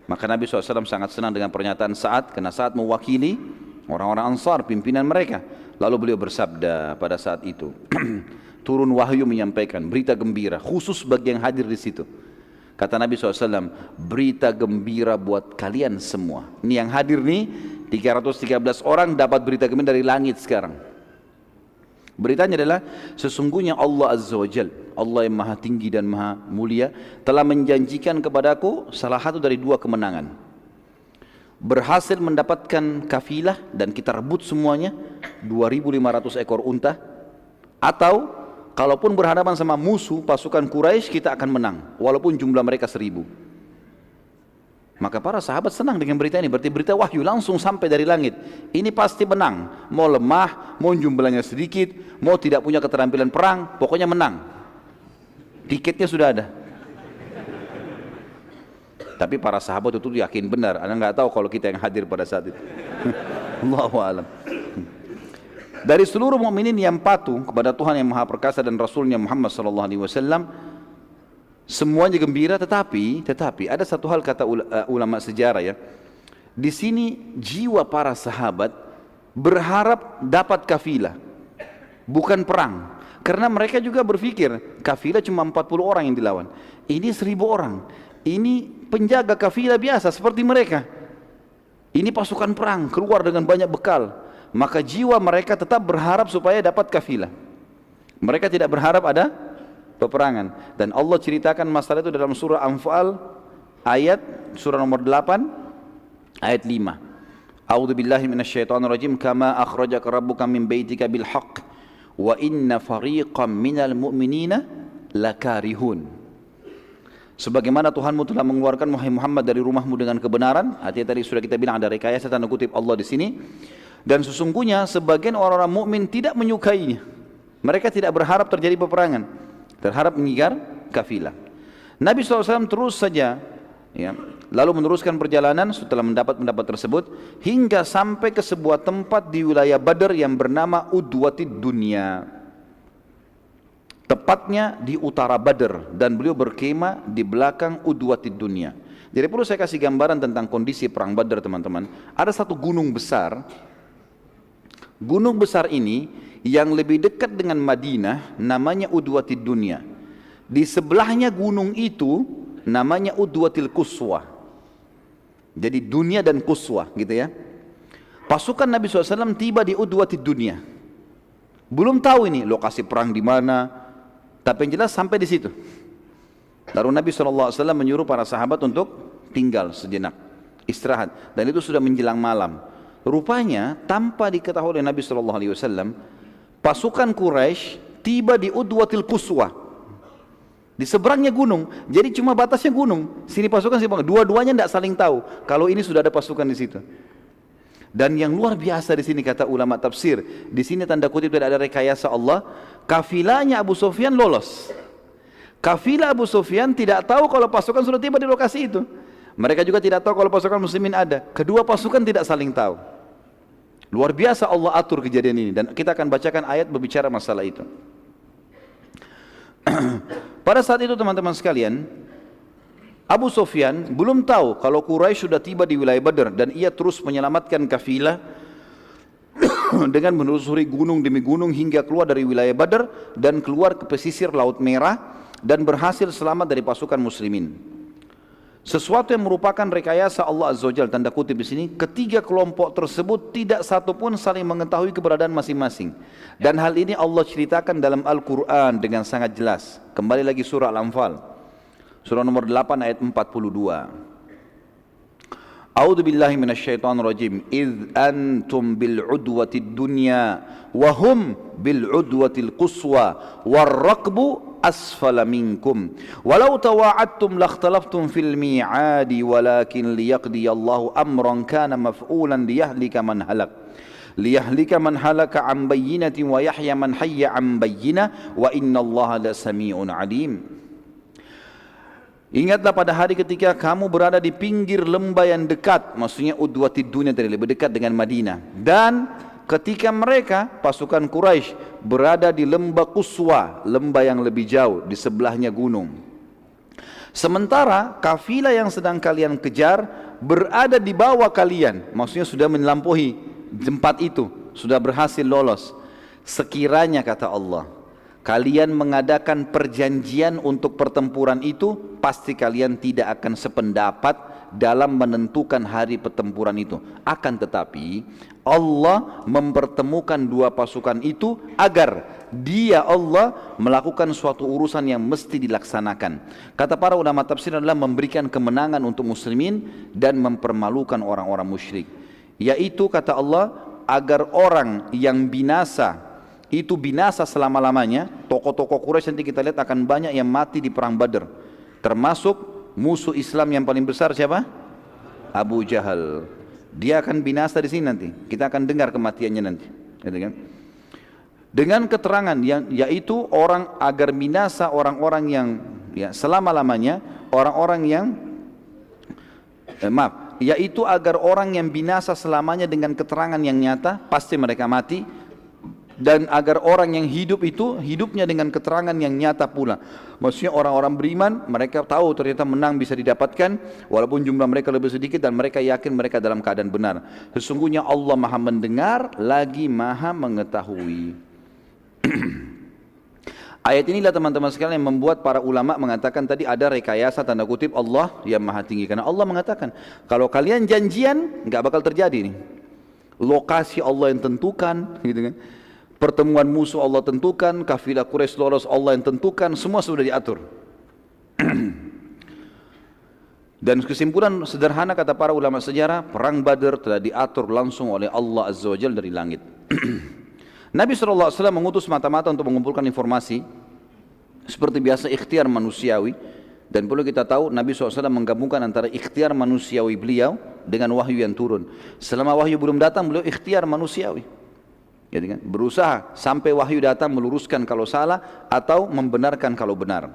Maka Nabi SAW sangat senang dengan pernyataan Sa'ad, karena Sa'ad mewakili orang-orang Ansar, pimpinan mereka. Lalu beliau bersabda pada saat itu, turun wahyu menyampaikan berita gembira khusus bagi yang hadir di situ. Kata Nabi SAW, berita gembira buat kalian semua. Ini yang hadir nih 313 orang dapat berita gembira dari langit sekarang. Beritanya adalah, sesungguhnya Allah Azza wa Jal, Allah yang maha tinggi dan maha mulia, telah menjanjikan kepadaku salah satu dari 2 kemenangan. Berhasil mendapatkan kafilah dan kita rebut semuanya 2.500 ekor unta, atau kalaupun berhadapan sama musuh pasukan Quraisy kita akan menang walaupun jumlah mereka 1.000. Maka para sahabat senang dengan berita ini, berarti berita wahyu langsung sampai dari langit. Ini pasti menang, mau lemah, mau jumlahnya sedikit, mau tidak punya keterampilan perang, pokoknya menang. Tiketnya sudah ada. Tapi para sahabat itu yakin benar. Anda nggak tahu kalau kita yang hadir pada saat itu. Allahu a'lam. Dari seluruh mukminin yang patuh kepada Tuhan yang Maha Perkasa dan Rasulnya Muhammad sallallahu alaihi wasallam, semuanya gembira, tetapi ada satu hal kata ulama sejarah ya. Di sini jiwa para sahabat berharap dapat kafilah, bukan perang. Karena mereka juga berpikir kafilah cuma 40 orang yang dilawan. Ini 1000 orang. Ini penjaga kafilah biasa seperti mereka. Ini pasukan perang keluar dengan banyak bekal. Maka jiwa mereka tetap berharap supaya dapat kafilah. Mereka tidak berharap ada peperangan. Dan Allah ceritakan masalah itu dalam surah Anfal ayat surah nomor 8 ayat 5. A'udzu billahi minasyaitonir rajim, kama akhrajaka rabbuka min baitika bil haqq wa inna fariqam minal mu'minina lakarihun. Sebagaimana Tuhanmu telah mengeluarkan Muhammad dari rumahmu dengan kebenaran. Artinya tadi sudah kita bilang ada rekayasa tanda kutip Allah di sini. Dan sesungguhnya sebagian orang-orang mukmin tidak menyukainya. Mereka tidak berharap terjadi peperangan, terharap mengigar kafilah. Nabi SAW terus saja ya, lalu meneruskan perjalanan setelah mendapat pendapat tersebut hingga sampai ke sebuah tempat di wilayah Badr yang bernama Udwatid Dunya. Tepatnya di utara Badr, dan beliau berkemah di belakang Udwatid Dunya. Jadi perlu saya kasih gambaran tentang kondisi perang Badr, teman-teman. Ada satu gunung besar. Gunung besar ini yang lebih dekat dengan Madinah namanya Udwatid Dunya. Di sebelahnya gunung itu namanya Udwatil Quswa. Jadi dunia dan Quswa gitu ya. Pasukan Nabi SAW tiba di Udwatid Dunya. Belum tahu ini lokasi perang di mana, tapi yang jelas sampai di situ. Lalu Nabi SAW menyuruh para sahabat untuk tinggal sejenak, istirahat. Dan itu sudah menjelang malam. Rupanya tanpa diketahui oleh Nabi SAW, pasukan Quraisy tiba di Udwatil Quswa. Di seberangnya gunung, jadi cuma batasnya gunung. Sini pasukan, sini pasukan. Dua-duanya tidak saling tahu kalau ini sudah ada pasukan di situ. Dan yang luar biasa di sini kata ulama tafsir, di sini tanda kutip tidak ada rekayasa Allah. Kafilahnya Abu Sufyan lolos. Kafilah Abu Sufyan tidak tahu kalau pasukan sudah tiba di lokasi itu. Mereka juga tidak tahu kalau pasukan muslimin ada. Kedua pasukan tidak saling tahu. Luar biasa Allah atur kejadian ini, dan kita akan bacakan ayat berbicara masalah itu. Pada saat itu teman-teman sekalian, Abu Sufyan belum tahu kalau Quraisy sudah tiba di wilayah Badr, dan ia terus menyelamatkan kafilah dengan menelusuri gunung demi gunung hingga keluar dari wilayah Badr dan keluar ke pesisir Laut Merah dan berhasil selamat dari pasukan muslimin. Sesuatu yang merupakan rekayasa Allah Azza wa Jalla, tanda kutip di sini, ketiga kelompok tersebut tidak satu pun saling mengetahui keberadaan masing-masing. Dan hal ini Allah ceritakan dalam Al-Quran dengan sangat jelas. Kembali lagi surah Al-Anfal, surah nomor 8 ayat 42. A'udzu billahi minasyaitonir rajim. Idz antum bil udwatid dunya wa hum bil udwatil quswa war raqbu asfala minkum walau tawa'adtum lakhtalaftum fil mi'adi walakin liyaqdiyallahu amran kana maf'ulan liyahlika man halaka an bayyinatin wa yahya man hayya an bayyinah wa innallaha lasami'un alim. Ingatlah pada hari ketika kamu berada di pinggir lembah yang dekat, maksudnya Udwatid Dunya tadi, lebih dekat dengan Madinah, dan ketika mereka pasukan Quraisy berada di lembah Quswa, lembah yang lebih jauh di sebelahnya gunung. Sementara kafilah yang sedang kalian kejar berada di bawah kalian, maksudnya sudah melampaui tempat itu, sudah berhasil lolos. Sekiranya kata Allah, kalian mengadakan perjanjian untuk pertempuran itu, pasti kalian tidak akan sependapat dalam menentukan hari pertempuran itu. Akan tetapi Allah mempertemukan dua pasukan itu agar Dia Allah melakukan suatu urusan yang mesti dilaksanakan. Kata para ulama tafsir adalah memberikan kemenangan untuk muslimin dan mempermalukan orang-orang musyrik. Yaitu kata Allah, agar orang yang binasa itu binasa selama-lamanya. Tokoh-tokoh Quraisy nanti kita lihat akan banyak yang mati di perang Badr, termasuk musuh Islam yang paling besar siapa? Abu Jahal. Dia akan binasa di sini nanti. Kita akan dengar kematiannya nanti. Gitu kan? Dengan keterangan yang yaitu orang agar binasa orang-orang yang ya selama-lamanya orang-orang yang yaitu agar orang yang binasa selamanya dengan keterangan yang nyata pasti mereka mati, dan agar orang yang hidup itu hidupnya dengan keterangan yang nyata pula. Maksudnya orang-orang beriman mereka tahu ternyata menang bisa didapatkan walaupun jumlah mereka lebih sedikit, dan mereka yakin mereka dalam keadaan benar. Sesungguhnya Allah Maha mendengar lagi Maha mengetahui. Ayat inilah teman-teman sekalian yang membuat para ulama mengatakan tadi ada rekayasa tanda kutip Allah yang Maha tinggi, karena Allah mengatakan kalau kalian janjian nggak bakal terjadi nih. Lokasi Allah yang tentukan, gitu kan? Pertemuan musuh Allah tentukan, kafilah Quraisy lolos Allah yang tentukan, semua sudah diatur. Dan kesimpulan sederhana kata para ulama sejarah, perang Badar telah diatur langsung oleh Allah Azza wa Jalla dari langit. Nabi SAW mengutus mata-mata untuk mengumpulkan informasi seperti biasa ikhtiar manusiawi, dan perlu kita tahu Nabi SAW menggabungkan antara ikhtiar manusiawi beliau dengan wahyu yang turun. Selama wahyu belum datang beliau ikhtiar manusiawi, jadi kan, berusaha sampai wahyu datang meluruskan kalau salah atau membenarkan kalau benar.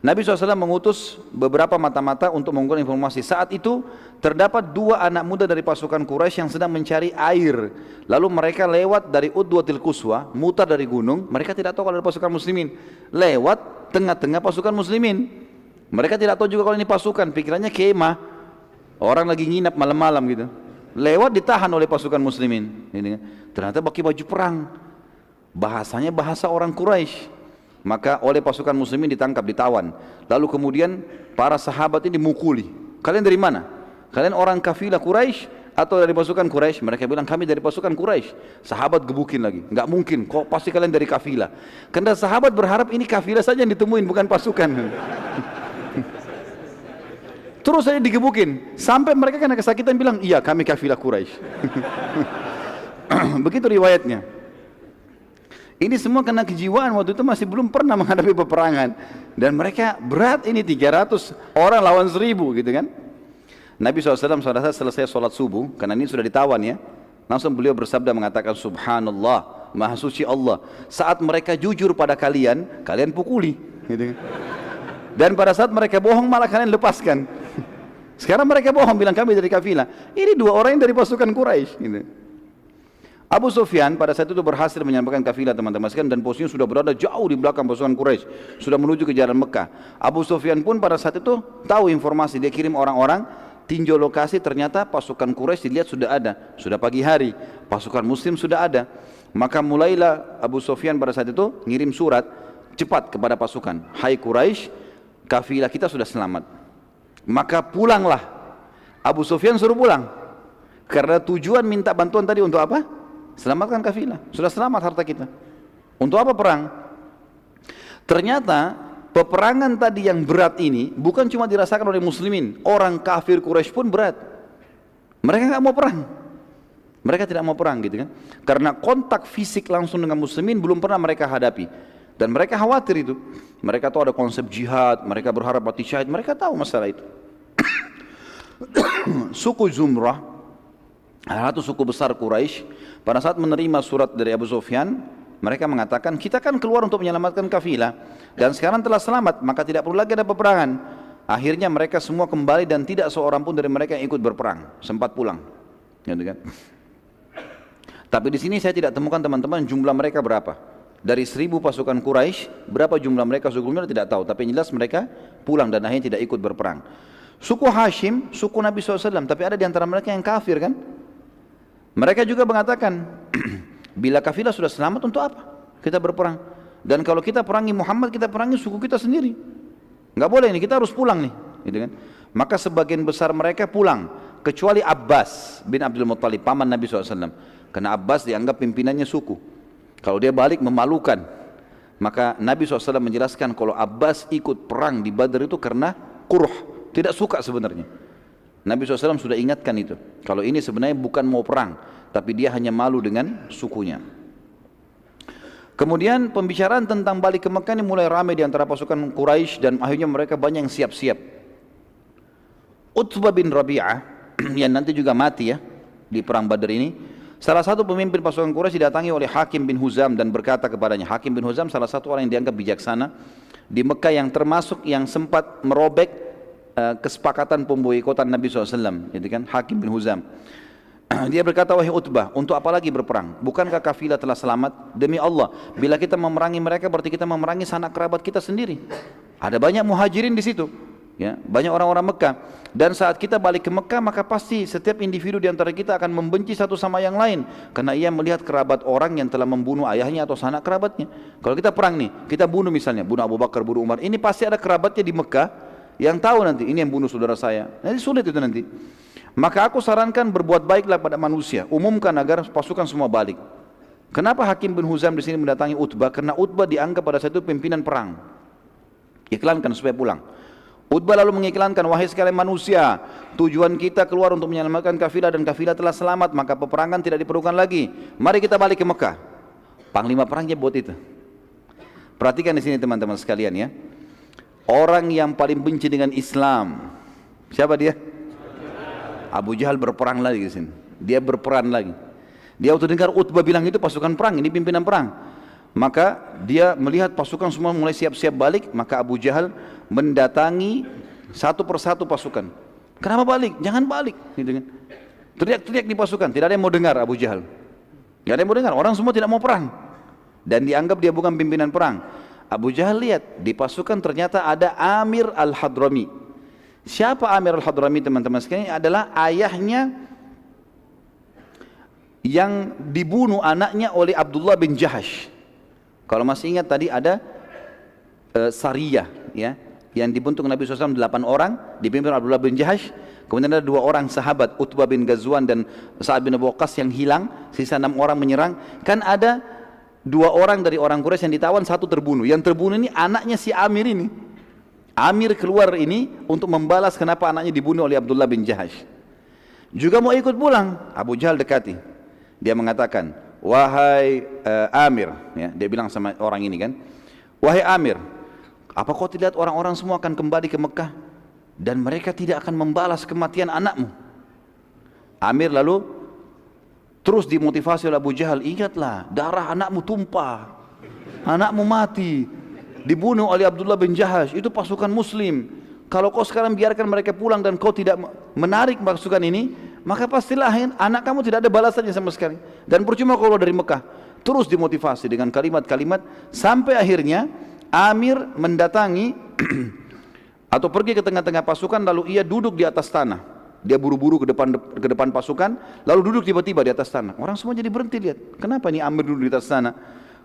Nabi SAW mengutus beberapa mata-mata untuk mengumpulkan informasi. Saat itu terdapat 2 anak muda dari pasukan Quraisy yang sedang mencari air. Lalu mereka lewat dari Udwatil Quswa, mutar dari gunung. Mereka tidak tahu kalau ada pasukan muslimin. Lewat tengah-tengah pasukan muslimin. Mereka tidak tahu juga kalau ini pasukan. Pikirannya kemah, orang lagi nginap malam-malam gitu. Lewat ditahan oleh pasukan muslimin. Ternyata pakai baju perang. Bahasanya bahasa orang Quraisy. Maka oleh pasukan muslimin ditangkap, ditawan. Lalu kemudian para sahabat ini dimukuli. Kalian dari mana? Kalian orang kafilah Quraisy atau dari pasukan Quraisy? Mereka bilang kami dari pasukan Quraisy. Sahabat gebukin lagi. Enggak mungkin, kok pasti kalian dari kafilah. Karena sahabat berharap ini kafilah saja yang ditemuin, bukan pasukan. Terus saja digebukin sampai mereka kena kesakitan bilang, iya kami kafilah Quraisy. Begitu riwayatnya. Ini semua karena kejiwaan waktu itu masih belum pernah menghadapi peperangan, dan mereka berat ini 300 orang lawan 1000 gitu kan. Nabi SAW saat selesai sholat subuh, karena ini sudah ditawan ya, langsung beliau bersabda mengatakan subhanallah, maha suci Allah, saat mereka jujur pada kalian, kalian pukuli gitu kan. Dan pada saat mereka bohong malah kalian lepaskan. Sekarang mereka bohong bilang kami dari kafilah. Ini 2 orang yang dari pasukan Quraisy gitu. Abu Sufyan pada saat itu berhasil menyampaikan kafilah teman-teman sekalian, dan posisinya sudah berada jauh di belakang pasukan Quraisy, sudah menuju ke jalan Mekah. Abu Sufyan pun pada saat itu tahu informasi, dia kirim orang-orang tinjau lokasi, ternyata pasukan Quraisy dilihat sudah ada, sudah pagi hari, pasukan muslim sudah ada. Maka mulailah Abu Sufyan pada saat itu ngirim surat cepat kepada pasukan, hai Quraisy, kafilah kita sudah selamat. Maka pulanglah. Abu Sufyan suruh pulang, karena tujuan minta bantuan tadi untuk apa? Selamatkan kafilah, sudah selamat harta kita. Untuk apa perang? Ternyata peperangan tadi yang berat ini bukan cuma dirasakan oleh muslimin, orang kafir Quraisy pun berat. Mereka nggak mau perang, mereka tidak mau perang gitu kan, karena kontak fisik langsung dengan muslimin belum pernah mereka hadapi, dan mereka khawatir itu. Mereka tahu ada konsep jihad, mereka berharap mati syahid, mereka tahu masalah itu. Suku Zumrah, satu suku besar Quraisy, pada saat menerima surat dari Abu Sufyan, mereka mengatakan kita kan keluar untuk menyelamatkan kafilah dan sekarang telah selamat, maka tidak perlu lagi ada peperangan. Akhirnya mereka semua kembali dan tidak seorang pun dari mereka yang ikut berperang, sempat pulang. Gitu kan? Tapi di sini saya tidak temukan teman-teman jumlah mereka berapa. Dari 1000 pasukan Quraisy, berapa jumlah mereka sebelumnya tidak tahu, tapi yang jelas mereka pulang dan akhirnya tidak ikut berperang. Suku Hashim, suku Nabi SAW, tapi ada di antara mereka yang kafir kan? Mereka juga mengatakan, bila kafilah sudah selamat untuk apa kita berperang? Dan kalau kita perangi Muhammad, kita perangi suku kita sendiri. Nggak boleh ini, kita harus pulang nih, gitu kan? Maka sebagian besar mereka pulang, kecuali Abbas bin Abdul Muttalib, paman Nabi SAW. Karena Abbas dianggap pimpinannya suku. Kalau dia balik memalukan. Maka Nabi SAW menjelaskan kalau Abbas ikut perang di Badar itu karena kurh, tidak suka sebenarnya. Nabi SAW sudah ingatkan itu. Kalau ini sebenarnya bukan mau perang, tapi dia hanya malu dengan sukunya. Kemudian pembicaraan tentang balik ke Mekah ini mulai ramai di antara pasukan Quraisy, dan akhirnya mereka banyak yang siap-siap. Utbah bin Rabi'ah yang nanti juga mati ya di perang Badar ini. Salah satu pemimpin pasukan Quraisy didatangi oleh Hakim bin Huzam dan berkata kepadanya, Hakim bin Huzam salah satu orang yang dianggap bijaksana di Mekah yang termasuk yang sempat merobek kesepakatan pemboikotan Nabi SAW, gitu kan? Hakim bin Huzam. Dia berkata, wahai Utbah, untuk apa lagi berperang? Bukankah kafilah telah selamat? Demi Allah, bila kita memerangi mereka berarti kita memerangi sanak kerabat kita sendiri. Ada banyak muhajirin di situ, ya, banyak orang-orang Mekah. Dan saat kita balik ke Mekah, maka pasti setiap individu di antara kita akan membenci satu sama yang lain, karena ia melihat kerabat orang yang telah membunuh ayahnya atau sanak kerabatnya. Kalau kita perang nih, kita bunuh misalnya, bunuh Abu Bakar, bunuh Umar, ini pasti ada kerabatnya di Mekah yang tahu nanti ini yang bunuh saudara saya. Nanti sulit itu nanti. Maka aku sarankan berbuat baiklah pada manusia, umumkan agar pasukan semua balik. Kenapa Hakim bin Huzam di sini mendatangi Utbah? Karena Utbah dianggap pada saat itu pimpinan perang. Iklankan supaya pulang. Utbah lalu mengiklankan, wahai sekalian manusia, tujuan kita keluar untuk menyelamatkan kafilah dan kafilah telah selamat, maka peperangan tidak diperlukan lagi. Mari kita balik ke Mekah. Panglima perangnya buat itu. Perhatikan di sini teman-teman sekalian ya. Orang yang paling benci dengan Islam, siapa dia? Abu Jahal berperang lagi di sini. Dia berperan lagi. Dia waktu dengar Utbah bilang itu pasukan perang, ini pimpinan perang. Maka dia melihat pasukan semua mulai siap-siap balik, maka Abu Jahal mendatangi satu persatu pasukan. Kenapa balik? Jangan balik. Gitu kan. Teriak-teriak di pasukan, tidak ada yang mau dengar Abu Jahal. Tidak ada yang mau dengar, orang semua tidak mau perang. Dan dianggap dia bukan pimpinan perang. Abu Jahal lihat, di pasukan ternyata ada Amir al-Hadrami. Siapa Amir al-Hadrami teman-teman sekalian? Adalah ayahnya yang dibunuh anaknya oleh Abdullah bin Jahash. Kalau masih ingat tadi ada Sariyah ya, yang dibentuk Nabi SAW 8 orang dipimpin Abdullah bin Jahash. Kemudian ada 2 orang sahabat, Utbah bin Ghazwan dan Sa'ad bin Abi Waqqas yang hilang, sisa 6 orang menyerang. Kan ada 2 orang dari orang Quraisy yang ditawan, 1 terbunuh. Yang terbunuh ini anaknya si Amir ini. Amir keluar ini untuk membalas kenapa anaknya dibunuh oleh Abdullah bin Jahash. Juga mau ikut pulang, Abu Jahal dekati. Dia mengatakan, wahai Amir, ya, dia bilang sama orang ini kan, wahai Amir, apa kau tidak lihat orang-orang semua akan kembali ke Mekah dan mereka tidak akan membalas kematian anakmu? Amir lalu terus dimotivasi oleh Abu Jahal, ingatlah darah anakmu tumpah, anakmu mati, dibunuh oleh Abdullah bin Jahash, itu pasukan muslim. Kalau kau sekarang biarkan mereka pulang dan kau tidak menarik pasukan ini, maka pastilah anak kamu tidak ada balasannya sama sekali. Dan percuma kalau dari Mekah. Terus dimotivasi dengan kalimat-kalimat sampai akhirnya Amir mendatangi atau pergi ke tengah-tengah pasukan, lalu ia duduk di atas tanah. Dia buru-buru ke depan pasukan, lalu duduk tiba-tiba di atas tanah. Orang semua jadi berhenti lihat, kenapa ini Amir duduk di atas tanah?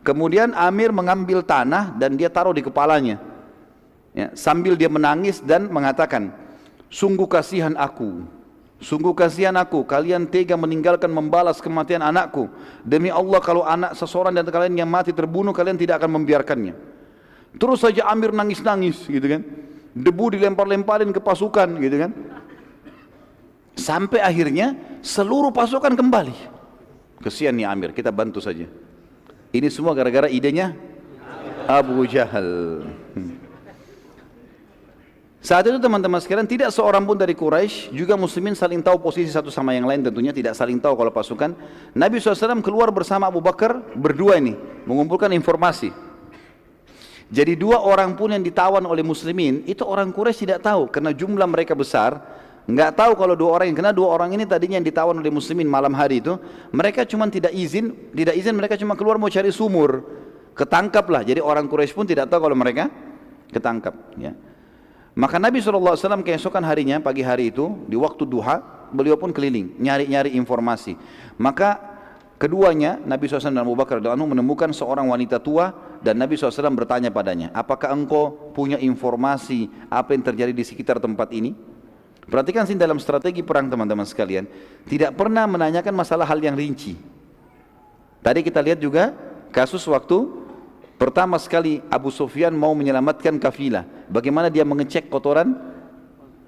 Kemudian Amir mengambil tanah dan dia taruh di kepalanya ya, sambil dia menangis dan mengatakan, sungguh kasihan aku, sungguh kasihan aku, kalian tega meninggalkan membalas kematian anakku. Demi Allah kalau anak seseorang dan kalian yang mati terbunuh, kalian tidak akan membiarkannya. Terus saja Amir nangis-nangis gitu kan, debu dilempar-lemparin ke pasukan gitu kan, sampai akhirnya seluruh pasukan kembali. Kesian nih Amir, kita bantu saja. Ini semua gara-gara idenya Abu Jahal. Saat itu teman-teman sekalian, tidak seorang pun dari Quraisy, juga muslimin saling tahu posisi satu sama yang lain, tentunya tidak saling tahu kalau pasukan. Nabi SAW keluar bersama Abu Bakar berdua ini, mengumpulkan informasi. Jadi 2 orang pun yang ditawan oleh muslimin, itu orang Quraisy tidak tahu, karena jumlah mereka besar. Enggak tahu kalau 2 orang yang kena, 2 orang ini tadinya yang ditawan oleh muslimin malam hari itu, mereka cuma tidak izin mereka cuma keluar mau cari sumur, ketangkaplah. Jadi orang Quraisy pun tidak tahu kalau mereka ketangkap ya. Maka Nabi SAW keesokan harinya, pagi hari itu, di waktu duha, beliau pun keliling, nyari-nyari informasi. Maka keduanya, Nabi SAW dan Abu Bakar radhiyallahu anhu menemukan seorang wanita tua, dan Nabi SAW bertanya padanya, apakah engkau punya informasi apa yang terjadi di sekitar tempat ini? Perhatikan sih dalam strategi perang teman-teman sekalian, tidak pernah menanyakan masalah hal yang rinci. Tadi kita lihat juga kasus waktu pertama sekali Abu Sufyan mau menyelamatkan kafilah, bagaimana dia mengecek kotoran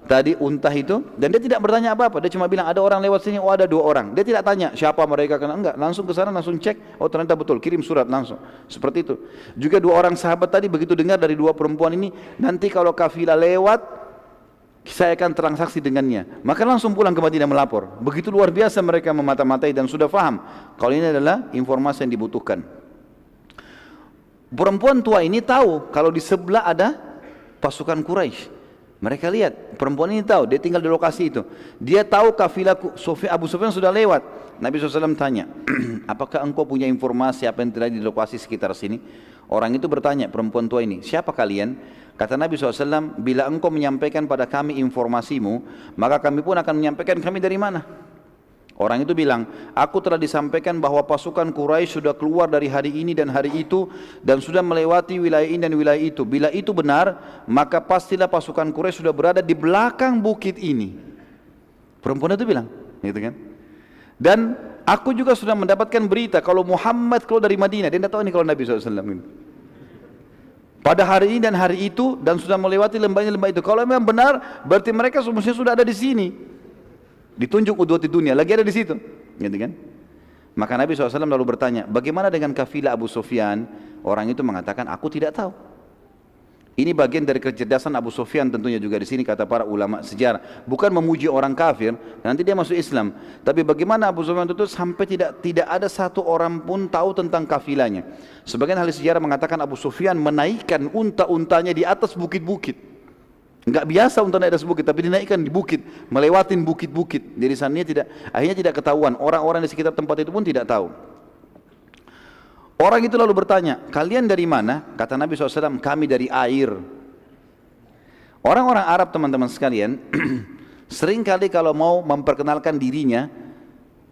tadi unta itu, dan dia tidak bertanya apa-apa, dia cuma bilang ada orang lewat sini, oh ada 2 orang. Dia tidak tanya siapa mereka, kena enggak, langsung ke sana, langsung cek, oh ternyata betul, kirim surat langsung. Seperti itu. Juga 2 orang sahabat tadi begitu dengar dari 2 perempuan ini, nanti kalau kafilah lewat, saya akan transaksi dengannya. Maka langsung pulang ke Madinah melapor. Begitu luar biasa mereka memata-matai dan sudah faham kalau ini adalah informasi yang dibutuhkan. Perempuan tua ini tahu kalau di sebelah ada pasukan Quraisy. Mereka lihat, perempuan ini tahu, dia tinggal di lokasi itu. Dia tahu kafilah Abu Sufyan sudah lewat. Nabi SAW tanya, apakah engkau punya informasi apa yang terjadi di lokasi sekitar sini? Orang itu bertanya, perempuan tua ini, siapa kalian? Kata Nabi SAW, bila engkau menyampaikan pada kami informasimu, maka kami pun akan menyampaikan kami dari mana. Orang itu bilang, aku telah disampaikan bahwa pasukan Quraisy sudah keluar dari hari ini dan hari itu dan sudah melewati wilayah ini dan wilayah itu. Bila itu benar, maka pastilah pasukan Quraisy sudah berada di belakang bukit ini. Perempuan itu bilang, gitu kan? Dan aku juga sudah mendapatkan berita kalau Muhammad keluar dari Madinah. Dia tidak tahu ini kalau Nabi SAW. Pada hari ini dan hari itu dan sudah melewati lembah itu. Kalau memang benar, berarti mereka semestinya sudah ada di sini. Ditunjuk udwati dunia, lagi ada di situ, gitu kan? Maka Nabi SAW lalu bertanya, bagaimana dengan kafilah Abu Sufyan? Orang itu mengatakan, aku tidak tahu. Ini bagian dari kecerdasan Abu Sufyan tentunya juga di sini kata para ulama sejarah. Bukan memuji orang kafir, nanti dia masuk Islam. Tapi bagaimana Abu Sufyan itu sampai tidak ada satu orang pun tahu tentang kafilahnya. Sebagian ahli sejarah mengatakan Abu Sufyan menaikkan unta-untanya di atas bukit-bukit. Enggak biasa unta naik atas bukit, tapi dinaikkan di bukit, melewatin bukit-bukit. Jadi sananya akhirnya tidak ketahuan. Orang-orang di sekitar tempat itu pun tidak tahu. Orang itu lalu bertanya, kalian dari mana? Kata Nabi SAW, kami dari air. Orang-orang Arab teman-teman sekalian, seringkali kalau mau memperkenalkan dirinya,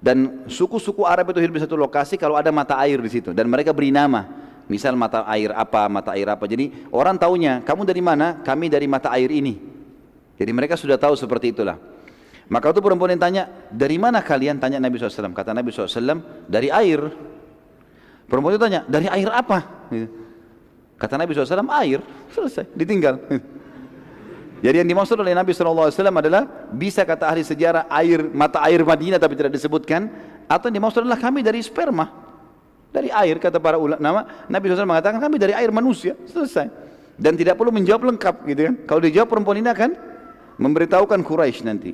dan suku-suku Arab itu hidup di satu lokasi kalau ada mata air di situ, dan mereka beri nama. Misal mata air apa. Jadi orang taunya, kamu dari mana? Kami dari mata air ini. Jadi mereka sudah tahu seperti itulah. Maka itu perempuan yang tanya, dari mana kalian? Tanya Nabi SAW. Kata Nabi SAW, dari air. Perempuan itu tanya, dari air apa? Kata Nabi SAW, air. Selesai, ditinggal. Jadi yang dimaksud oleh Nabi SAW adalah, bisa kata ahli sejarah air, mata air Madinah tapi tidak disebutkan, atau yang dimaksud adalah kami dari sperma. Dari air, kata para ulama. Nabi SAW mengatakan kami dari air manusia, selesai. Dan tidak perlu menjawab lengkap, gitu kan? Kalau dijawab perempuan ini akan memberitahukan Quraisy nanti.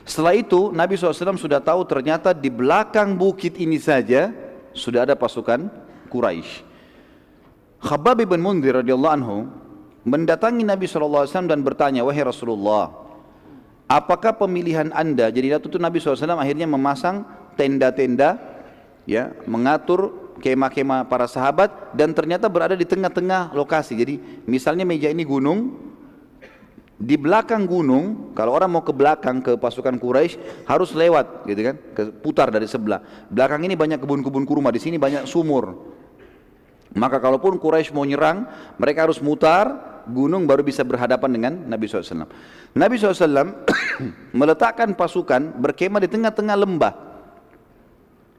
Setelah itu Nabi SAW sudah tahu ternyata di belakang bukit ini saja sudah ada pasukan Quraisy. Khabbab bin Mundhir radhiyallahu anhu mendatangi Nabi SAW dan bertanya, wahai Rasulullah, apakah pemilihan anda? Jadi waktu itu Nabi SAW akhirnya memasang tenda-tenda, ya, mengatur kemah-kemah para sahabat dan ternyata berada di tengah-tengah lokasi. Jadi misalnya meja ini gunung, di belakang gunung kalau orang mau ke belakang ke pasukan Quraisy harus lewat, gitu kan, putar dari sebelah. Belakang ini banyak kebun-kebun kurma, di sini banyak sumur. Maka kalaupun Quraisy mau nyerang, mereka harus mutar gunung baru bisa berhadapan dengan Nabi SAW. Nabi SAW meletakkan pasukan berkemah di tengah-tengah lembah.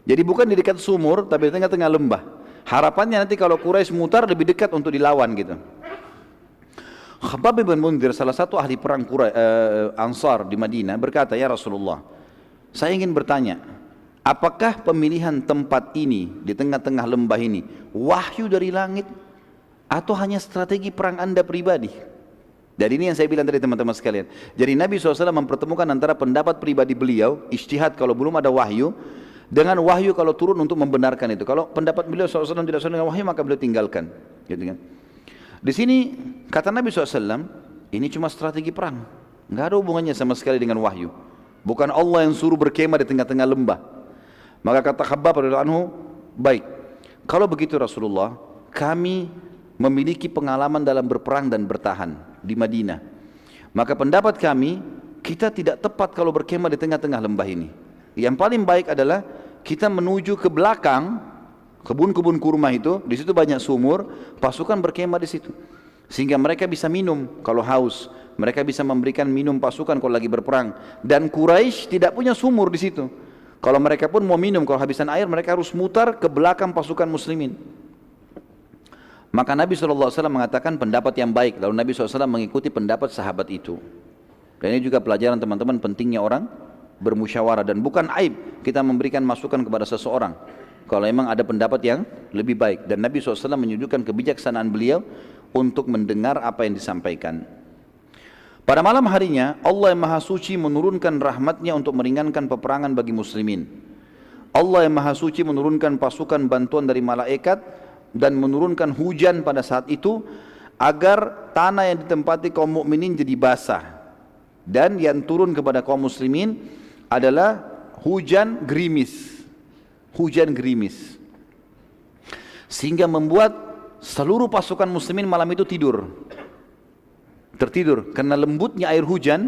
Jadi bukan di dekat sumur, tapi di tengah-tengah lembah. Harapannya nanti kalau Quraisy mutar lebih dekat untuk dilawan gitu. Khabbab bin Mundhir, salah satu ahli perang Ansar di Madinah, berkata, ya Rasulullah, saya ingin bertanya, apakah pemilihan tempat ini di tengah-tengah lembah ini wahyu dari langit atau hanya strategi perang anda pribadi? Dari ini yang saya bilang tadi teman-teman sekalian. Jadi Nabi SAW mempertemukan antara pendapat pribadi beliau, ijtihad kalau belum ada wahyu, dengan wahyu kalau turun untuk membenarkan itu. Kalau pendapat beliau SAW tidak sesuai dengan wahyu, maka beliau tinggalkan, gitu kan. Di sini kata Nabi SAW, ini cuma strategi perang, nggak ada hubungannya sama sekali dengan wahyu. Bukan Allah yang suruh berkemah di tengah-tengah lembah. Maka kata Khabbab radhiyallahu anhu, baik, kalau begitu Rasulullah, kami memiliki pengalaman dalam berperang dan bertahan di Madinah. Maka pendapat kami, kita tidak tepat kalau berkemah di tengah-tengah lembah ini. Yang paling baik adalah kita menuju ke belakang kebun-kebun kurma itu, di situ banyak sumur, pasukan berkemah di situ. Sehingga mereka bisa minum kalau haus, mereka bisa memberikan minum pasukan kalau lagi berperang. Dan Quraisy tidak punya sumur di situ. Kalau mereka pun mau minum, kalau habisan air, mereka harus mutar ke belakang pasukan muslimin. Maka Nabi SAW mengatakan pendapat yang baik. Lalu Nabi SAW mengikuti pendapat sahabat itu. Dan ini juga pelajaran teman-teman pentingnya orang bermusyawarah, dan bukan aib kita memberikan masukan kepada seseorang kalau memang ada pendapat yang lebih baik. Dan Nabi SAW menunjukkan kebijaksanaan beliau untuk mendengar apa yang disampaikan. Pada malam harinya Allah yang Maha Suci menurunkan rahmatnya untuk meringankan peperangan bagi muslimin. Allah yang Maha Suci menurunkan pasukan bantuan dari malaikat dan menurunkan hujan pada saat itu agar tanah yang ditempati kaum mukminin jadi basah. Dan yang turun kepada kaum muslimin adalah hujan gerimis. Hujan gerimis. Sehingga membuat seluruh pasukan muslimin malam itu tertidur karena lembutnya air hujan,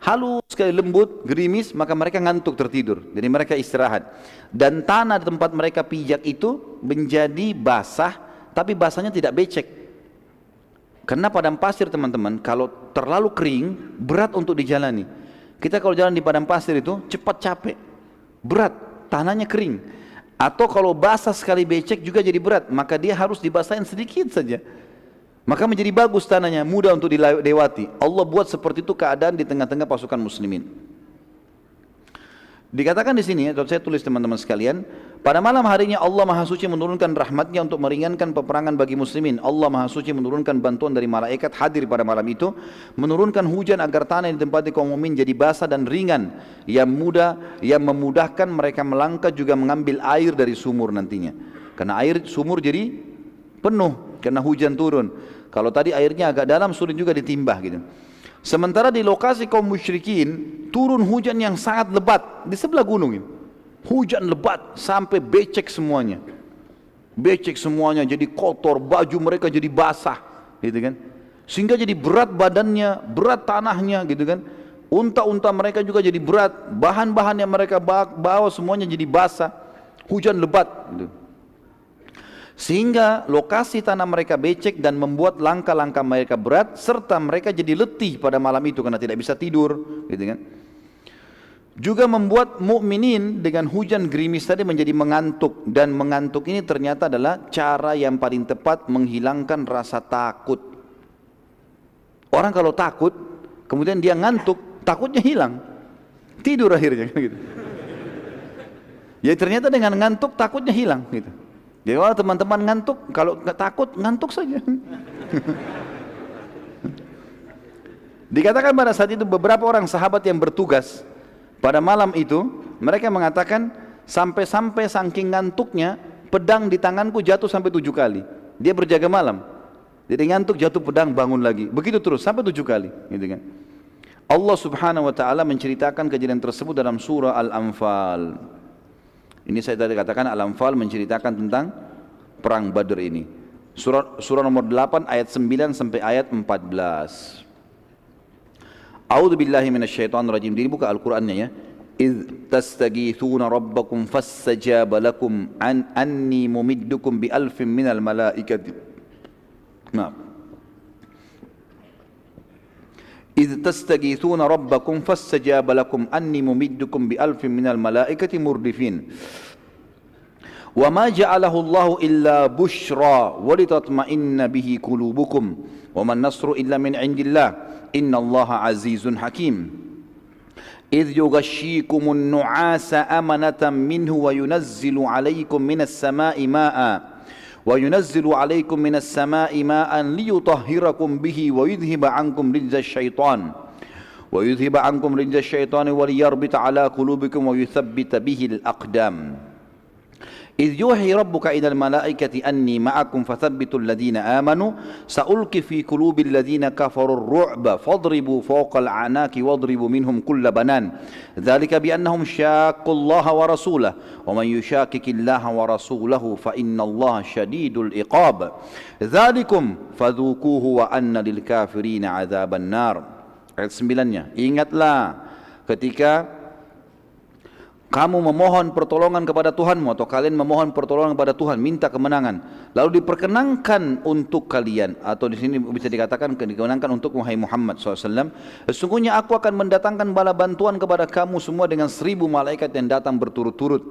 halus sekali, lembut, gerimis, maka mereka ngantuk tertidur. Jadi mereka istirahat. Dan tanah di tempat mereka pijak itu menjadi basah, tapi basahnya tidak becek. Karena padang pasir teman-teman, kalau terlalu kering, berat untuk dijalani. Kita kalau jalan di padang pasir itu cepat capek, berat, tanahnya kering. Atau kalau basah sekali becek juga jadi berat, maka dia harus dibasahin sedikit saja. Maka menjadi bagus tanahnya, mudah untuk dilewati. Allah buat seperti itu keadaan di tengah-tengah pasukan muslimin. Dikatakan di sini, atau saya tulis teman-teman sekalian, pada malam harinya Allah Maha Suci menurunkan rahmatnya untuk meringankan peperangan bagi muslimin. Allah Maha Suci menurunkan bantuan dari malaikat hadir pada malam itu, menurunkan hujan agar tanah yang ditempati kaum mukmin jadi basah dan ringan, yang memudahkan mereka melangkah juga mengambil air dari sumur nantinya. Karena air sumur jadi penuh karena hujan turun. Kalau tadi airnya agak dalam, sulit juga ditimbah gitu. Sementara di lokasi kaum musyrikin turun hujan yang sangat lebat di sebelah gunung ini. Hujan lebat sampai becek semuanya. Becek semuanya, jadi kotor, baju mereka jadi basah, gitu kan. Sehingga jadi berat badannya, berat tanahnya, gitu kan. Unta-unta mereka juga jadi berat, bahan-bahan yang mereka bawa semuanya jadi basah. Hujan lebat gitu. Sehingga lokasi tanah mereka becek dan membuat langkah-langkah mereka berat, serta mereka jadi letih pada malam itu karena tidak bisa tidur, gitu kan. Juga membuat mukminin dengan hujan gerimis tadi menjadi mengantuk, dan mengantuk ini ternyata adalah cara yang paling tepat menghilangkan rasa takut. Orang kalau takut, kemudian dia ngantuk, takutnya hilang, tidur akhirnya, gitu. Ya ternyata dengan ngantuk takutnya hilang, gitu. Jadi kalau teman-teman ngantuk, kalau takut ngantuk saja. Dikatakan pada saat itu beberapa orang sahabat yang bertugas pada malam itu, mereka mengatakan sampai-sampai saking ngantuknya pedang di tanganku jatuh sampai 7 kali. Dia berjaga malam, jadi ngantuk, jatuh pedang, bangun lagi, begitu terus sampai 7 kali, gitu kan. Allah Subhanahu Wa Taala menceritakan kejadian tersebut dalam surah Al-Anfal. Ini saya tadi katakan Al-Anfal menceritakan tentang perang Badr ini. Surah nomor 8 ayat 9 sampai ayat 14. A'udzu billahi minasyaitonir rajim. Dibuka Al-Qur'annya ya. إذ تستغيثون ربكم فاستجاب لكم أني ممدكم بألف من الملائكة. نعم. إذ تستغيثون ربكم فاستجاب لكم أني ممدكم بألف من الملائكة مردفين وما جعله الله إلا بشرى ولتطمئن به قلوبكم وما النصر إلا من عند الله إن الله عزيز حكيم إذ يغشيكم النعاس أمنة منه وينزل عليكم من السماء ماء ليطهركم به ويذهب عنكم رجز الشيطان وليربط على قلوبكم ويثبت به الأقدام إذ يوحي ربك إلى الملائكة أني معكم فثبتوا الذين آمنوا سألقي في قلوب الذين كفروا الرعب فاضربوا فوق الأعناق واضربوا منهم كل بنان ذلك بأنهم شاقوا الله ورسوله ومن يشاكك الله ورسوله فإن الله شديد العقاب ذلكم فذوقوه وأن للكافرين عذاب النار. Ayat 9-nya, ingatlah ketika kamu memohon pertolongan kepada Tuhanmu, atau kalian memohon pertolongan kepada Tuhan, minta kemenangan, lalu diperkenankan untuk kalian, atau di sini bisa dikatakan dikemenangkan untuk wahai Muhammad SAW, sesungguhnya aku akan mendatangkan bala bantuan kepada kamu semua dengan 1000 malaikat yang datang berturut-turut.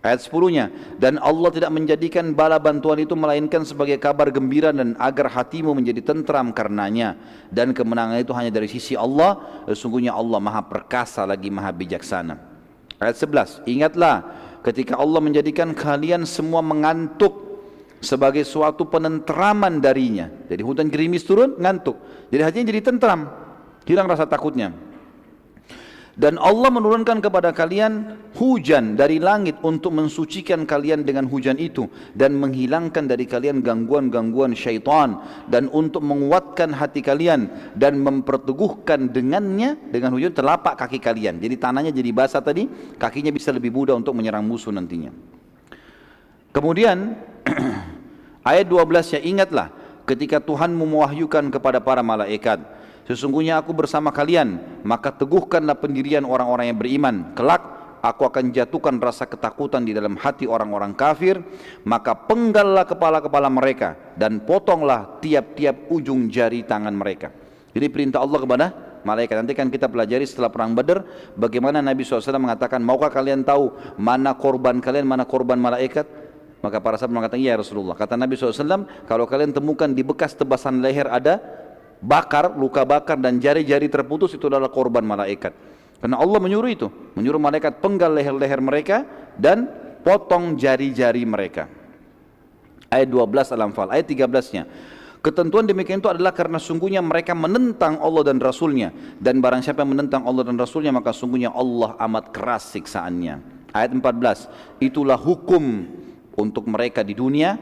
Ayat 10-nya, dan Allah tidak menjadikan bala bantuan itu melainkan sebagai kabar gembira dan agar hatimu menjadi tentram karenanya, dan kemenangan itu hanya dari sisi Allah, sesungguhnya Allah maha perkasa lagi maha bijaksana. Ayat 11, ingatlah ketika Allah menjadikan kalian semua mengantuk sebagai suatu penentraman darinya. Jadi hujan gerimis turun, ngantuk, jadi hatinya jadi tentram. hilang rasa takutnya. Dan Allah menurunkan kepada kalian hujan dari langit untuk mensucikan kalian dengan hujan itu dan menghilangkan dari kalian gangguan-gangguan syaitan dan untuk menguatkan hati kalian dan memperteguhkan dengannya, dengan hujan, telapak kaki kalian. Jadi tanahnya jadi basah tadi, kakinya bisa lebih mudah untuk menyerang musuh nantinya. Kemudian ayat 12 ya, ingatlah ketika Tuhan mewahyukan kepada para malaikat, sesungguhnya aku bersama kalian, maka teguhkanlah pendirian orang-orang yang beriman. Kelak aku akan jatuhkan rasa ketakutan di dalam hati orang-orang kafir, maka penggallah kepala-kepala mereka dan potonglah tiap-tiap ujung jari tangan mereka. Jadi perintah Allah kepada malaikat. Nanti kan kita pelajari setelah perang Badar bagaimana Nabi SAW mengatakan, maukah kalian tahu mana korban kalian, mana korban malaikat? Maka para sahabat mengatakan, iya Rasulullah. Kata Nabi SAW, kalau kalian temukan di bekas tebasan leher ada bakar, luka bakar dan jari-jari terputus, itu adalah korban malaikat. Karena Allah menyuruh itu, menyuruh malaikat penggal leher-leher mereka dan potong jari-jari mereka. Ayat 12 Al-Anfal. Ayat 13-nya, ketentuan demikian itu adalah karena sungguhnya mereka menentang Allah dan Rasulnya, dan barang siapa yang menentang Allah dan Rasulnya maka sungguhnya Allah amat keras siksaannya. Ayat 14, itulah hukum untuk mereka di dunia,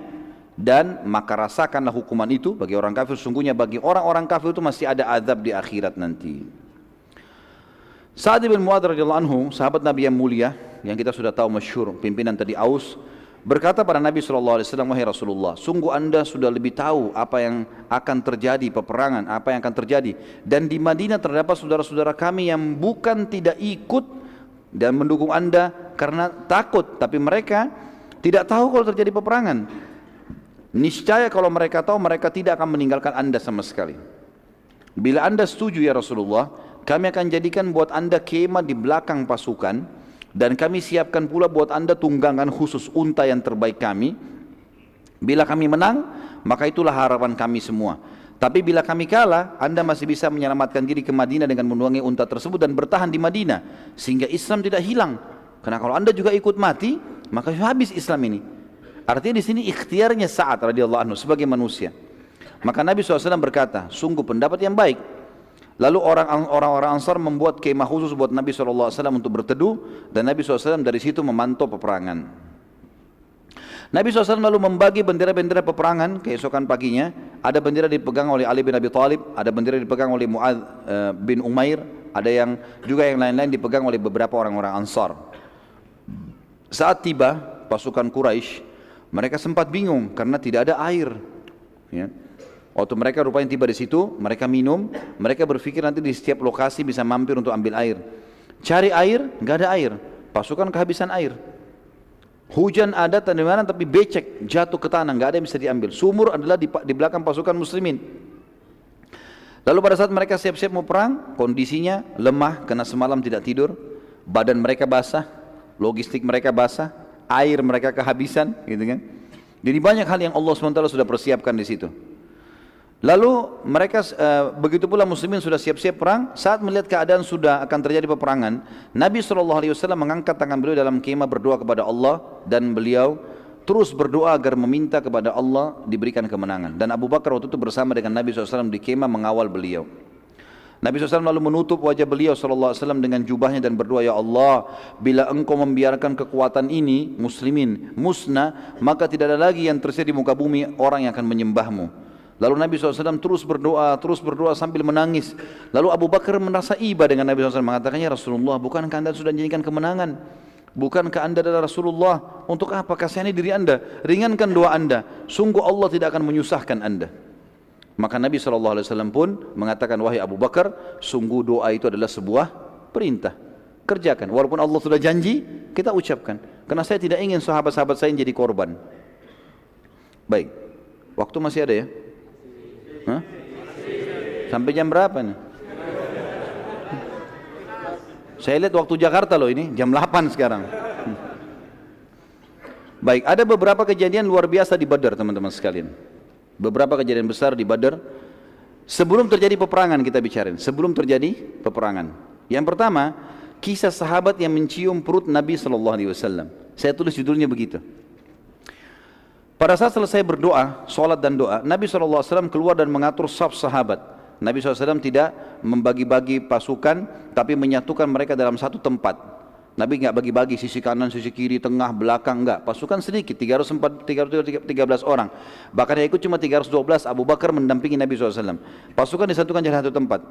dan maka rasakanlah hukuman itu bagi orang kafir. Sungguhnya bagi orang-orang kafir itu masih ada azab di akhirat nanti. Sa'ad bin Mu'adz radhiyallahu anhu, sahabat Nabi yang mulia yang kita sudah tahu masyhur, pimpinan tadi Aus, berkata pada Nabi SAW, wahai Rasulullah, sungguh anda sudah lebih tahu apa yang akan terjadi, peperangan apa yang akan terjadi, dan di Madinah terdapat saudara-saudara kami yang bukan tidak ikut dan mendukung anda karena takut, tapi mereka tidak tahu kalau terjadi peperangan. Niscaya kalau mereka tahu, mereka tidak akan meninggalkan anda sama sekali. Bila anda setuju ya Rasulullah, kami akan jadikan buat anda kemah di belakang pasukan, dan kami siapkan pula buat anda tunggangan khusus unta yang terbaik kami. Bila kami menang, maka itulah harapan kami semua. Tapi bila kami kalah, anda masih bisa menyelamatkan diri ke Madinah dengan menunggangi unta tersebut dan bertahan di Madinah, sehingga Islam tidak hilang. Karena kalau anda juga ikut mati, maka habis Islam ini. Artinya di sini ikhtiarnya Sa'ad radhiyallahu anhu sebagai manusia. Maka Nabi SAW berkata, sungguh pendapat yang baik. Lalu orang-orang Ansar membuat kemah khusus buat Nabi SAW untuk berteduh, dan Nabi SAW dari situ memantau peperangan. Nabi SAW lalu membagi bendera-bendera peperangan. Keesokan paginya ada bendera dipegang oleh Ali bin Abi Thalib, ada bendera dipegang oleh Mu'adz bin Umair, ada yang juga yang lain-lain dipegang oleh beberapa orang-orang Ansar. Saat tiba pasukan Quraisy, mereka sempat bingung karena tidak ada air. Ya. Waktu mereka rupanya tiba di situ, mereka minum, mereka berpikir nanti di setiap lokasi bisa mampir untuk ambil air. Cari air, nggak ada air. Pasukan kehabisan air. Hujan ada di mana tapi becek, jatuh ke tanah, nggak ada yang bisa diambil. Sumur adalah di belakang pasukan muslimin. Lalu pada saat mereka siap-siap mau perang, kondisinya lemah karena semalam tidak tidur, badan mereka basah, logistik mereka basah, air mereka kehabisan, gitu kan. Jadi banyak hal yang Allah SWT sudah persiapkan di situ. Lalu mereka begitu pula muslimin sudah siap-siap perang. Saat melihat keadaan sudah akan terjadi peperangan, Nabi SAW mengangkat tangan beliau dalam kemah berdoa kepada Allah, dan beliau terus berdoa agar meminta kepada Allah diberikan kemenangan. Dan Abu Bakar waktu itu bersama dengan Nabi SAW di kemah mengawal beliau. Nabi SAW lalu menutup wajah beliau SAW dengan jubahnya dan berdoa, ya Allah, bila engkau membiarkan kekuatan ini muslimin musnah, maka tidak ada lagi yang tersedia di muka bumi orang yang akan menyembahmu. Lalu Nabi SAW terus berdoa sambil menangis. Lalu Abu Bakar merasa iba dengan Nabi SAW, mengatakannya, Rasulullah, bukankah anda sudah menjanjikan kemenangan? Bukankah anda adalah Rasulullah? Untuk apa kasihani diri anda? Ringankan doa anda. Sungguh Allah tidak akan menyusahkan anda. Maka Nabi SAW pun mengatakan, wahai Abu Bakar, sungguh doa itu adalah sebuah perintah. Kerjakan. Walaupun Allah sudah janji, kita ucapkan. Karena saya tidak ingin sahabat-sahabat saya jadi korban. Baik. Waktu masih ada ya? Hah? Sampai jam berapa nih? Saya lihat waktu Jakarta loh ini, jam 8 sekarang. Baik, ada beberapa kejadian luar biasa di Badar teman-teman sekalian. Beberapa kejadian besar di Badar. Sebelum terjadi peperangan kita bicarain, sebelum terjadi peperangan. Yang pertama, kisah sahabat yang mencium perut Nabi SAW. Saya tulis judulnya begitu. Pada saat selesai berdoa, sholat dan doa, Nabi SAW keluar dan mengatur saf sahabat. Nabi SAW tidak membagi-bagi pasukan, tapi menyatukan mereka dalam satu tempat. Nabi nggak bagi-bagi sisi kanan, sisi kiri, tengah, belakang, enggak. Pasukan sedikit, 313 orang. Bahkan yang ikut cuma 312, Abu Bakar mendampingi Nabi SAW. Pasukan disatukan di satu tempat.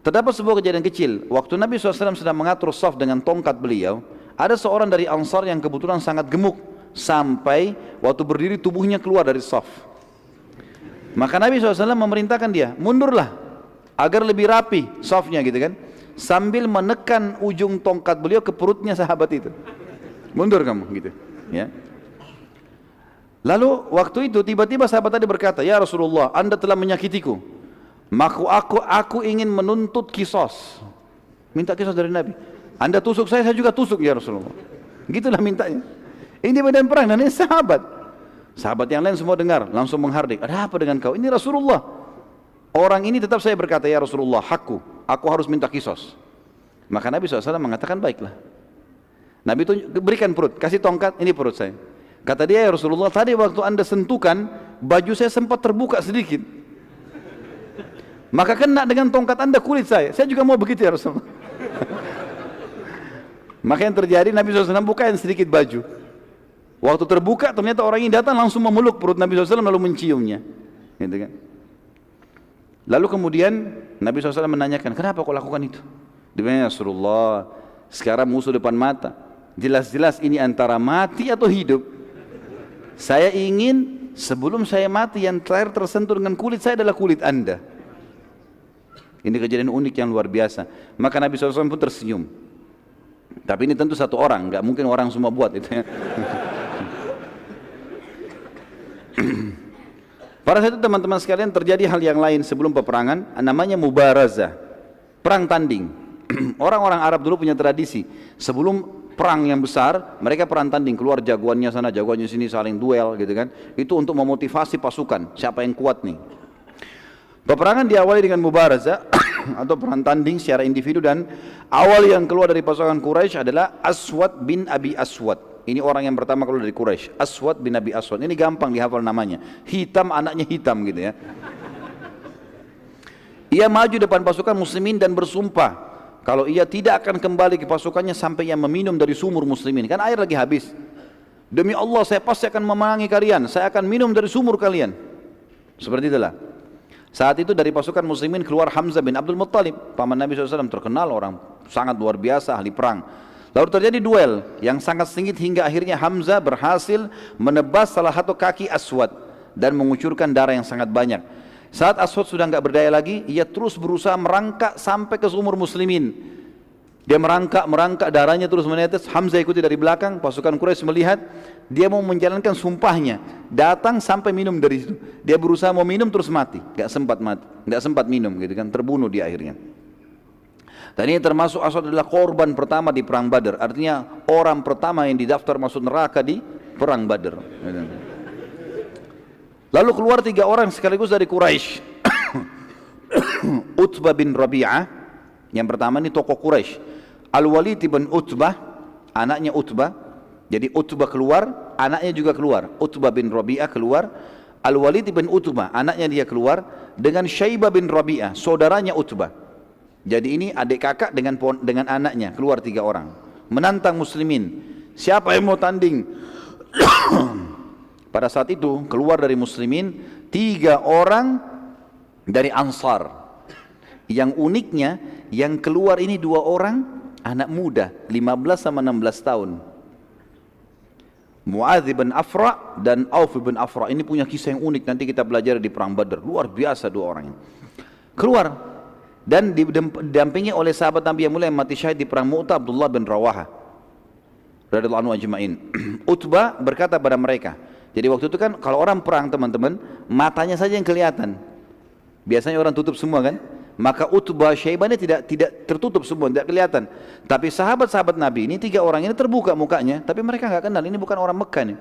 Terdapat sebuah kejadian kecil. Waktu Nabi SAW sedang mengatur saf dengan tongkat beliau, ada seorang dari Ansar yang kebetulan sangat gemuk, sampai waktu berdiri tubuhnya keluar dari saf. Maka Nabi SAW memerintahkan dia, mundurlah agar lebih rapi safnya gitu kan, sambil menekan ujung tongkat beliau ke perutnya sahabat itu. Mundur kamu gitu ya. Lalu waktu itu tiba-tiba sahabat tadi berkata, ya Rasulullah, Anda telah menyakitiku, maka aku ingin menuntut kisos, minta kisos dari Nabi. Anda tusuk saya juga tusuk ya Rasulullah. Gitulah mintanya. Ini medan perang dan ini sahabat. Sahabat yang lain semua dengar, langsung menghardik. Ada apa dengan kau? Ini Rasulullah. Orang ini tetap saya berkata, ya Rasulullah, aku harus minta kisos. Maka Nabi SAW mengatakan, baiklah. Nabi itu berikan perut, kasih tongkat, ini perut saya. Kata dia, ya Rasulullah, tadi waktu Anda sentuhkan, baju saya sempat terbuka sedikit. Maka kena dengan tongkat Anda kulit saya juga mau begitu ya Rasulullah. Maka yang terjadi, Nabi SAW bukain sedikit baju. Waktu terbuka ternyata orang ini datang langsung memeluk perut Nabi SAW lalu menciumnya, gitu kan. Lalu kemudian Nabi SAW menanyakan, kenapa kau lakukan itu? Dia bilang, ya Rasulullah, sekarang musuh depan mata, jelas-jelas ini antara mati atau hidup. Saya ingin sebelum saya mati yang terakhir tersentuh dengan kulit saya adalah kulit Anda. Ini kejadian unik yang luar biasa. Maka Nabi SAW pun tersenyum. Tapi ini tentu satu orang, nggak mungkin orang semua buat itu ya. Pada saat itu teman-teman sekalian terjadi hal yang lain sebelum peperangan, namanya mubarazah, perang tanding. Orang-orang Arab dulu punya tradisi, sebelum perang yang besar, mereka perang tanding, keluar jagoannya sana, jagoannya sini, saling duel gitu kan. Itu untuk memotivasi pasukan, siapa yang kuat nih. Peperangan diawali dengan mubarazah atau perang tanding secara individu, dan awal yang keluar dari pasukan Quraisy adalah Aswad bin Abi Aswad. Ini orang yang pertama keluar dari Quraisy, Aswad bin Abi Aswad. Ini gampang dihafal namanya, hitam anaknya hitam gitu ya. Ia maju depan pasukan muslimin dan bersumpah kalau ia tidak akan kembali ke pasukannya sampai ia meminum dari sumur muslimin. Kan air lagi habis. Demi Allah saya pasti akan memenangi kalian, saya akan minum dari sumur kalian. Seperti itulah. Saat itu dari pasukan muslimin keluar Hamzah bin Abdul Muttalib, paman Nabi SAW, terkenal orang sangat luar biasa, ahli perang. Lalu terjadi duel yang sangat sengit hingga akhirnya Hamzah berhasil menebas salah satu kaki Aswad dan mengucurkan darah yang sangat banyak. Saat Aswad sudah enggak berdaya lagi, ia terus berusaha merangkak sampai ke sumur muslimin. Dia merangkak, darahnya terus menetes. Hamzah ikuti dari belakang. Pasukan Quraisy melihat dia mau menjalankan sumpahnya, datang sampai minum dari situ. Dia berusaha mau minum terus mati, enggak sempat minum gitu kan, terbunuh dia akhirnya. Dan ini termasuk Aswad adalah korban pertama di perang Badar. Artinya orang pertama yang didaftar masuk neraka di perang Badar. Lalu keluar 3 orang sekaligus dari Quraisy. Utbah bin Rabi'ah, yang pertama ini tokoh Quraisy. Al-Walid bin Utbah, anaknya Utbah. Jadi Utbah keluar, anaknya juga keluar. Utbah bin Rabi'ah keluar. Al-Walid bin Utbah, anaknya dia keluar. Dengan Syaibah bin Rabi'ah, saudaranya Utbah. Jadi ini adik kakak dengan anaknya, keluar 3 orang menantang muslimin. Siapa yang mau tanding? Pada saat itu keluar dari muslimin 3 orang dari Ansar. Yang uniknya yang keluar ini 2 orang anak muda, 15 sama 16 tahun. Muadz bin Afra dan Auf bin Afra. Ini punya kisah yang unik, nanti kita belajar di perang Badar. Luar biasa 2 orang ini. Keluar dan didampingi oleh sahabat Nabi yang mulia yang mati syahid di perang Mu'tah, Abdullah bin Rawaha radhiyallahu anhu ajma'in. Utbah berkata pada mereka, jadi waktu itu kan kalau orang perang teman-teman, matanya saja yang kelihatan, biasanya orang tutup semua kan, maka Utbah, Syaibah ini tidak tertutup semua, tidak kelihatan. Tapi sahabat-sahabat Nabi ini 3 orang ini terbuka mukanya, tapi mereka nggak kenal, ini bukan orang Mekah nih.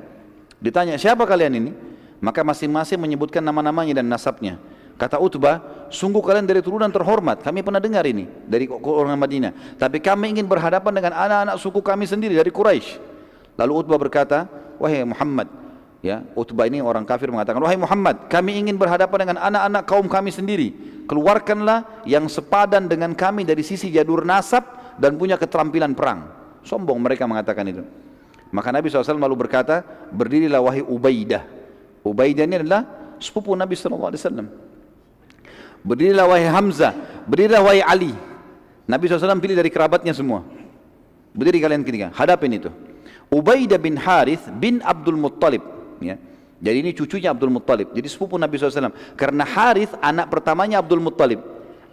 Ditanya, siapa kalian ini? Maka masing-masing menyebutkan nama-namanya dan nasabnya. Kata Utbah, sungguh kalian dari turunan terhormat, kami pernah dengar ini dari orang Madinah, tapi kami ingin berhadapan dengan anak-anak suku kami sendiri dari Quraisy. Lalu Utbah berkata, wahai Muhammad, Ya, Utbah ini orang kafir mengatakan, wahai Muhammad, kami ingin berhadapan dengan anak-anak kaum kami sendiri. Keluarkanlah yang sepadan dengan kami dari sisi jadur nasab dan punya keterampilan perang. Sombong mereka mengatakan itu. Maka Nabi SAW lalu berkata, berdirilah wahai Ubaidah. Ubaidah ini adalah sepupu Nabi SAW. Berdirilah wahai Hamzah, berdirilah wahai Ali. Nabi SAW pilih dari kerabatnya semua. Berdiri kalian ketiga, hadapin itu. Ubaidah bin Harith bin Abdul Muttalib. Ya. Jadi ini cucunya Abdul Muttalib. Jadi sepupu Nabi SAW. Karena Harith anak pertamanya Abdul Muttalib.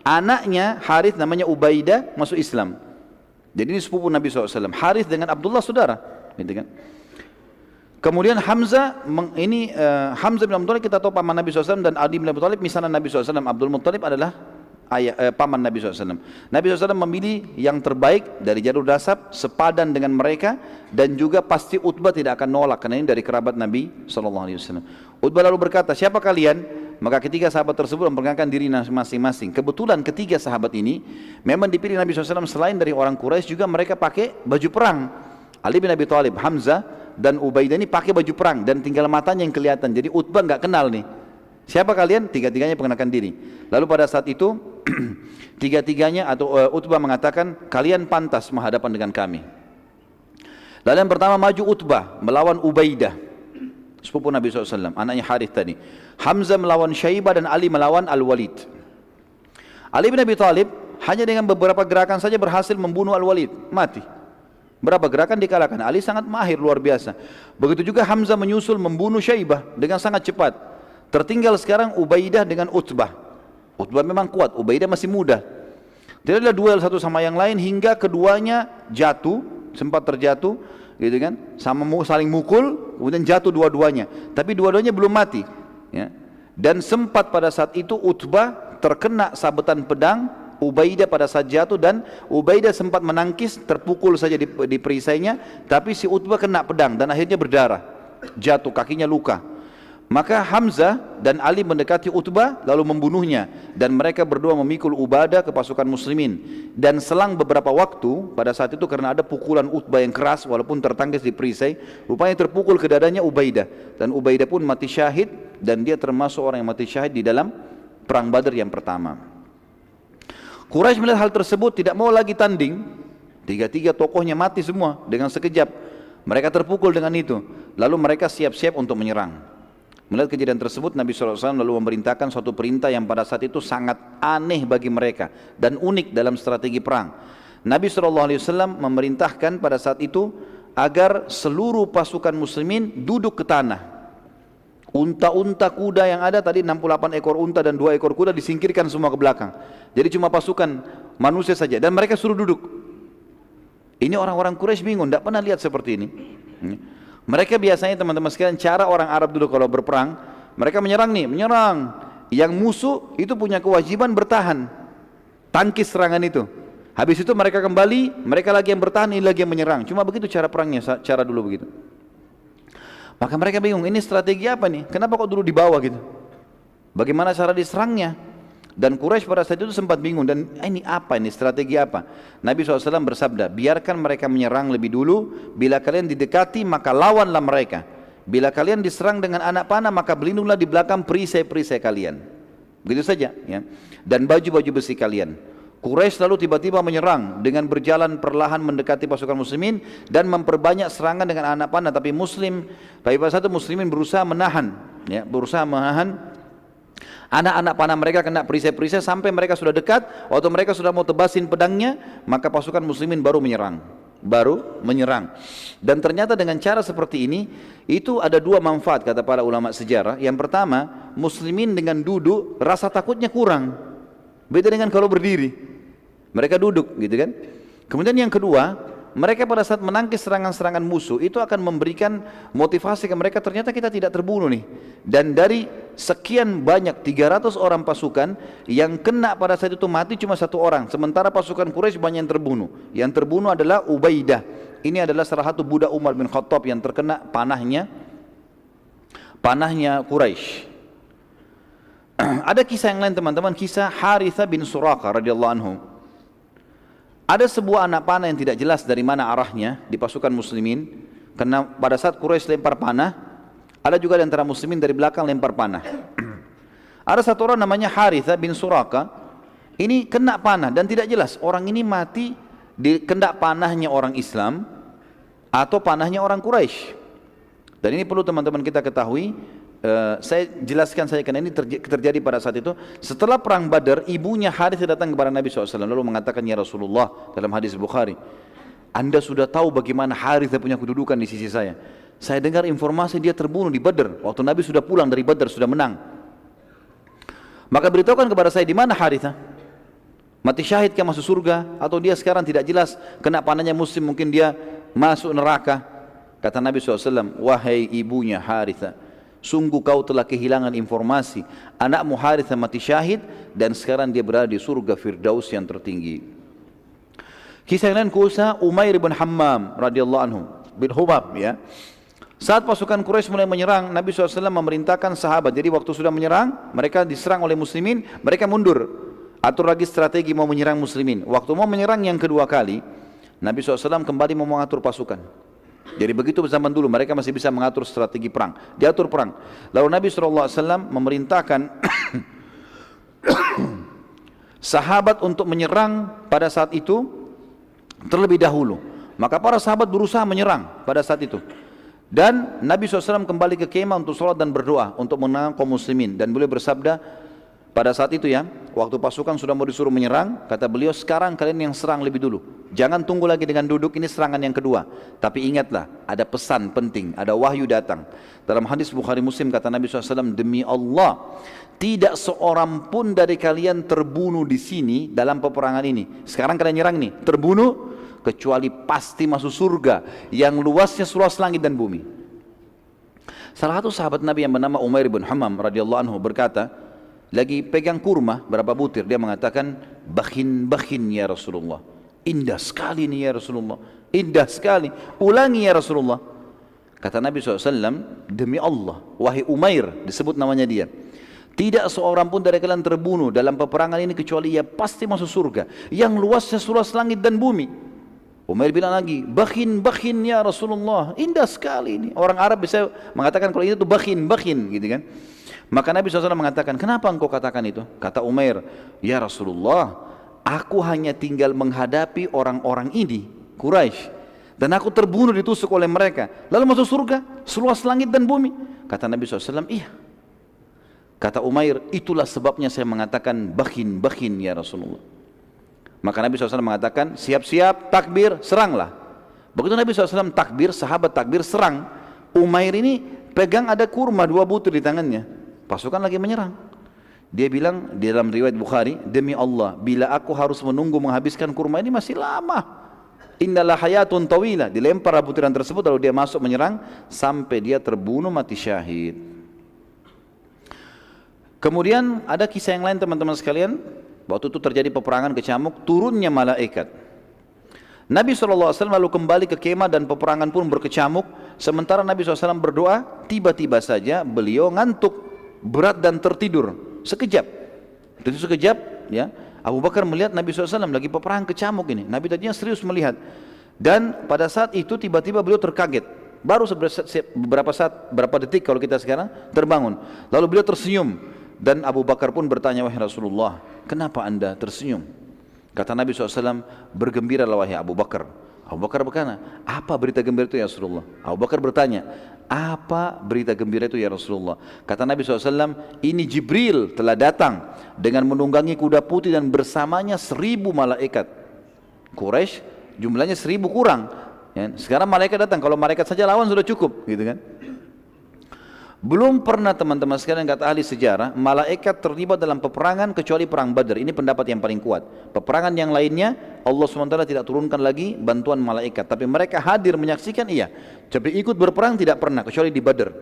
Anaknya Harith namanya Ubaidah masuk Islam. Jadi ini sepupu Nabi SAW. Harith dengan Abdullah saudara. Gitu kan? Kemudian Hamzah, Hamzah bin Abdul Muttalib kita tahu paman Nabi SAW, dan Adi bin Abi Thalib misalnya Nabi SAW. Abdul Muttalib adalah paman Nabi SAW. Nabi SAW memilih yang terbaik dari jalur nasab, sepadan dengan mereka, dan juga pasti Utbah tidak akan nolak karena ini dari kerabat Nabi SAW. Utbah lalu berkata, siapa kalian? Maka ketiga sahabat tersebut memperkenalkan diri masing-masing. Kebetulan ketiga sahabat ini memang dipilih Nabi SAW selain dari orang Quraisy, juga mereka pakai baju perang. Ali bin Abi Thalib, Hamzah dan Ubaidah ini pakai baju perang dan tinggal matanya yang kelihatan. Jadi Utbah nggak kenal nih. Siapa kalian? Tiga-tiganya perkenalkan diri. Lalu pada saat itu tiga-tiganya atau Utbah mengatakan, kalian pantas menghadapan dengan kami. Lalu yang pertama maju Utbah melawan Ubaidah, sepupu Nabi SAW, anaknya Harith tadi. Hamzah melawan Syaibah dan Ali melawan Al-Walid. Ali bin Abi Thalib hanya dengan beberapa gerakan saja berhasil membunuh Al-Walid, mati. Berapa gerakan dikalahkan. Ali sangat mahir, luar biasa. Begitu juga Hamzah menyusul membunuh Syaibah dengan sangat cepat. Tertinggal sekarang Ubaidah dengan Utbah. Utbah memang kuat, Ubaidah masih muda. Tidak ada duel satu sama yang lain hingga keduanya jatuh, sempat terjatuh, gitu kan? Sama saling mukul, kemudian jatuh dua-duanya. Tapi dua-duanya belum mati. Ya. Dan sempat pada saat itu Utbah terkena sabetan pedang Ubaidah pada saat jatuh, dan Ubaidah sempat menangkis, terpukul saja di perisainya, tapi si Utbah kena pedang dan akhirnya berdarah, jatuh, kakinya luka. Maka Hamzah dan Ali mendekati Utbah lalu membunuhnya, dan mereka berdua memikul Ubadah ke pasukan muslimin. Dan selang beberapa waktu pada saat itu, karena ada pukulan Utbah yang keras walaupun tertangkis di perisai, rupanya terpukul ke dadanya Ubaidah, dan Ubaidah pun mati syahid, dan dia termasuk orang yang mati syahid di dalam perang Badar yang pertama. Quraisy melihat hal tersebut tidak mau lagi tanding. Tiga-tiga tokohnya mati semua dengan sekejap. Mereka terpukul dengan itu. Lalu mereka siap-siap untuk menyerang. Melihat kejadian tersebut, Nabi SAW lalu memerintahkan suatu perintah yang pada saat itu sangat aneh bagi mereka dan unik dalam strategi perang. Nabi SAW memerintahkan pada saat itu agar seluruh pasukan muslimin duduk ke tanah. Unta-unta kuda yang ada tadi 68 ekor unta dan 2 ekor kuda disingkirkan semua ke belakang. Jadi cuma pasukan manusia saja, dan mereka suruh duduk. Ini orang-orang Quraisy bingung, tidak pernah lihat seperti ini. Mereka biasanya teman-teman sekalian, cara orang Arab dulu kalau berperang, mereka menyerang nih, menyerang. Yang musuh itu punya kewajiban bertahan, tangkis serangan itu. Habis itu mereka kembali, mereka lagi yang bertahan, ini lagi yang menyerang. Cuma begitu cara perangnya, cara dulu begitu. Maka mereka bingung, ini strategi apa nih? Kenapa kok dulu di bawah gitu? Bagaimana cara diserangnya? Dan Quraisy pada saat itu sempat bingung, dan ini apa, ini strategi apa? Nabi SAW bersabda, biarkan mereka menyerang lebih dulu, bila kalian didekati maka lawanlah mereka. Bila kalian diserang dengan anak panah maka berlindunglah di belakang perisai-perisai kalian. Begitu saja ya. Dan baju-baju besi kalian. Quraisy lalu tiba-tiba menyerang dengan berjalan perlahan mendekati pasukan muslimin dan memperbanyak serangan dengan anak panah, tapi pada saat itu muslimin berusaha menahan anak-anak panah mereka kena perisai-perisai sampai mereka sudah dekat. Waktu mereka sudah mau tebasin pedangnya, maka pasukan muslimin baru menyerang. Dan ternyata dengan cara seperti ini itu ada dua manfaat kata para ulama sejarah. Yang pertama, muslimin dengan duduk rasa takutnya kurang, beda dengan kalau berdiri. Mereka duduk gitu kan. Kemudian yang kedua, mereka pada saat menangkis serangan-serangan musuh itu akan memberikan motivasi ke mereka, ternyata kita tidak terbunuh nih. Dan dari sekian banyak 300 orang pasukan yang kena pada saat itu mati cuma 1 orang, sementara pasukan Quraisy banyak yang terbunuh. Yang terbunuh adalah Ubaidah. Ini adalah salah satu budak Umar bin Khattab yang terkena panahnya Quraisy. Ada kisah yang lain teman-teman, kisah Harithah bin Suraqah radhiyallahu anhu. Ada sebuah anak panah yang tidak jelas dari mana arahnya di pasukan muslimin, karena pada saat Quraisy lempar panah, Ada juga di antara muslimin dari belakang lempar panah. Ada satu orang namanya Haritha bin Suraka, ini kena panah dan tidak jelas orang ini mati di kena panahnya orang Islam atau panahnya orang Quraisy. Dan ini perlu teman-teman kita ketahui. Saya jelaskan saja karena ini terjadi pada saat itu. Setelah perang Badar, ibunya Harithah datang kepada Nabi SAW lalu mengatakan, ya Rasulullah, dalam hadis Bukhari, Anda sudah tahu bagaimana Harithah punya kedudukan di sisi saya. Saya dengar informasi dia terbunuh di Badar waktu Nabi sudah pulang dari Badar, sudah menang. Maka beritahukan kepada saya, di mana Harithah? Mati syahid ke masuk surga atau dia sekarang tidak jelas kena panahnya muslim, mungkin dia masuk neraka. Kata Nabi SAW, wahai ibunya Harithah, sungguh kau telah kehilangan informasi. Anakmu Harithah mati syahid dan sekarang dia berada di surga Firdaus yang tertinggi. Kisah yang lain kisah Umair bin Hammam radhiyallahu anhu bin Hubab, ya. Saat pasukan Quraisy mulai menyerang, Nabi SAW memerintahkan sahabat. Jadi waktu sudah menyerang, mereka diserang oleh muslimin, mereka mundur. Atur lagi strategi mau menyerang muslimin. Waktu mau menyerang yang kedua kali, Nabi SAW kembali mau mengatur pasukan. Jadi begitu zaman dulu mereka masih bisa mengatur strategi perang, diatur perang. Lalu Nabi SAW memerintahkan sahabat untuk menyerang pada saat itu terlebih dahulu. Maka para sahabat berusaha menyerang pada saat itu. Dan Nabi SAW kembali ke kemah untuk sholat dan berdoa untuk menang kaum muslimin. Dan beliau bersabda pada saat itu, ya, waktu pasukan sudah mau disuruh menyerang, kata beliau, sekarang kalian yang serang lebih dulu. Jangan tunggu lagi dengan duduk, ini serangan yang kedua. Tapi ingatlah, ada pesan penting, ada wahyu datang. Dalam hadis Bukhari Muslim kata Nabi SAW, demi Allah, tidak seorang pun dari kalian terbunuh di sini dalam peperangan ini. Sekarang kalian nyerang nih, terbunuh, kecuali pasti masuk surga yang luasnya seluas langit dan bumi. Salah satu sahabat Nabi yang bernama Umair bin Hammam radhiyallahu anhu berkata, lagi pegang kurma berapa butir, dia mengatakan, bakhin ya Rasulullah, indah sekali ini ya Rasulullah, indah sekali, ulangi ya Rasulullah. Kata Nabi SAW, demi Allah, wahai Umair, disebut namanya dia, tidak seorang pun dari kalian terbunuh dalam peperangan ini kecuali ia pasti masuk surga yang luasnya seluas langit dan bumi. Umair bilang lagi, bakhin ya Rasulullah, indah sekali ini. Orang Arab bisa mengatakan kalau itu bakhin gitu kan. Maka Nabi SAW mengatakan, kenapa engkau katakan itu? Kata Umair, ya Rasulullah, aku hanya tinggal menghadapi orang-orang ini, Quraisy, dan aku terbunuh ditusuk oleh mereka, lalu masuk surga seluas langit dan bumi. Kata Nabi SAW, iya. Kata Umair, itulah sebabnya saya mengatakan bakhin ya Rasulullah. Maka Nabi SAW mengatakan, siap-siap, takbir, seranglah. Begitu Nabi SAW takbir, sahabat takbir, serang. Umair ini pegang ada kurma 2 butir di tangannya. Pasukan lagi menyerang. Dia bilang di dalam riwayat Bukhari, demi Allah, bila aku harus menunggu menghabiskan kurma ini masih lama. Innalah hayatun tawila. Dilempar butiran tersebut lalu dia masuk menyerang sampai dia terbunuh mati syahid. Kemudian ada kisah yang lain teman-teman sekalian. Waktu itu terjadi peperangan kecamuk, turunnya malaikat. Nabi SAW lalu kembali ke kemah dan peperangan pun berkecamuk. Sementara Nabi SAW berdoa, tiba-tiba saja beliau ngantuk, berat dan tertidur sekejap. Itu sekejap, ya. Abu Bakar melihat Nabi SAW lagi peperangan kecamuk ini. Nabi tadinya serius melihat. Dan pada saat itu tiba-tiba beliau terkaget. Baru beberapa detik kalau kita sekarang terbangun. Lalu beliau tersenyum. Dan Abu Bakar pun bertanya, wahai Rasulullah, kenapa anda tersenyum? Kata Nabi SAW, bergembiralah wahai Abu Bakar. Abu Bakar berkata, apa berita gembira itu ya Rasulullah? Abu Bakar bertanya, apa berita gembira itu ya Rasulullah? Kata Nabi SAW, ini Jibril telah datang dengan menunggangi kuda putih dan bersamanya 1000 malaikat. Quraisy jumlahnya 1000 kurang. Ya, sekarang malaikat datang, kalau malaikat saja lawan sudah cukup, gitu kan? Belum pernah teman-teman sekalian, kata ahli sejarah, malaikat terlibat dalam peperangan kecuali perang Badar. Ini pendapat yang paling kuat. Peperangan yang lainnya Allah SWT tidak turunkan lagi bantuan malaikat, tapi mereka hadir menyaksikan, iya. Tapi ikut berperang tidak pernah kecuali di Badar.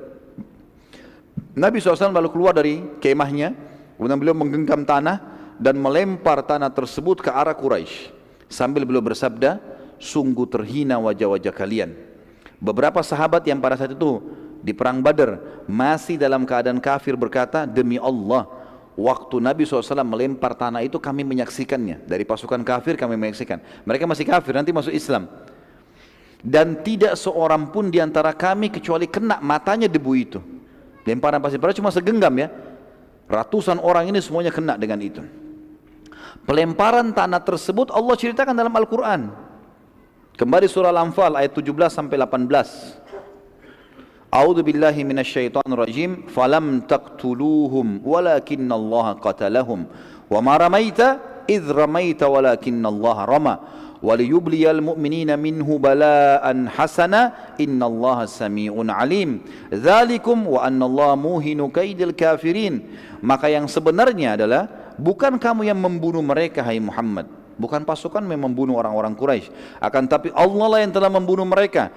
Nabi SAW lalu keluar dari kemahnya, kemudian beliau menggenggam tanah dan melempar tanah tersebut ke arah Quraisy sambil beliau bersabda, sungguh terhina wajah-wajah kalian. Beberapa sahabat yang pada saat itu di perang Badar masih dalam keadaan kafir berkata, demi Allah, waktu Nabi SAW melempar tanah itu kami menyaksikannya. Dari pasukan kafir kami menyaksikan. Mereka masih kafir, nanti masuk Islam. dan tidak seorang pun di antara kami kecuali kena matanya debu itu. Lemparan pasir padahal cuma segenggam ya. Ratusan orang ini semuanya kena dengan itu. Pelemparan tanah tersebut Allah ceritakan dalam Al-Quran. Kembali surah Al-Anfal ayat 17 sampai 18. A'udzu billahi minasyaitonir rajim. Falam taqtuluhum walakinnallaha qatalahum wa ma ramaita idz ramaita walakinnallaha rama waliyubliyal mu'minina minhu bala'an hasana innallaha sami'un alim. Dzalikum wa annallaha muhinu kaidil kafirin. Maka yang sebenarnya adalah bukan kamu yang membunuh mereka hai Muhammad, bukan pasukan yang membunuh orang-orang Quraisy, akan tapi Allah lah yang telah membunuh mereka,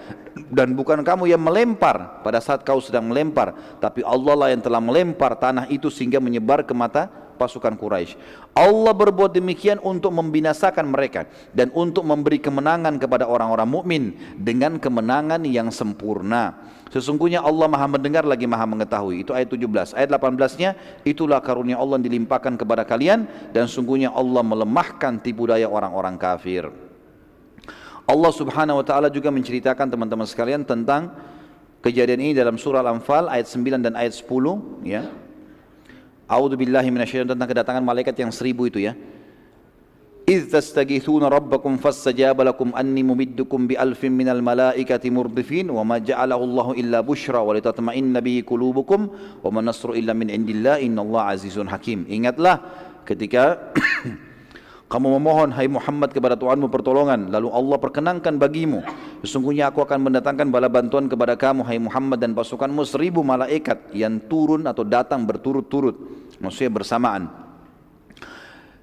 dan bukan kamu yang melempar pada saat kau sedang melempar, tapi Allah lah yang telah melempar tanah itu sehingga menyebar ke mata pasukan Quraisy. Allah berbuat demikian untuk membinasakan mereka dan untuk memberi kemenangan kepada orang-orang mukmin dengan kemenangan yang sempurna. Sesungguhnya Allah Maha mendengar lagi Maha mengetahui. Itu ayat 17. Ayat 18-nya, itulah karunia Allah yang dilimpahkan kepada kalian dan sungguhnya Allah melemahkan tipu daya orang-orang kafir. Allah Subhanahu wa taala juga menceritakan teman-teman sekalian tentang kejadian ini dalam surah Al-Anfal ayat 9 dan ayat 10 ya. A'udzu billahi minasyaitonir tentang kedatangan malaikat yang 1000 itu ya. إذ تستغيثون ربكم فاستجاب لكم أني ممدكم بألف من الملائكة مردفين وما جعله الله إلا بشرى ولتطمئن به قلوبكم وما النصر إلا من عند الله إن الله عزيز حكيم. Ingatlah ketika kamu memohon hai Muhammad kepada Tuhanmu pertolongan, lalu Allah perkenankan bagimu, sesungguhnya aku akan mendatangkan bala bantuan kepada kamu hai Muhammad dan pasukanmu 1000 malaikat yang turun atau datang berturut-turut, maksudnya bersamaan.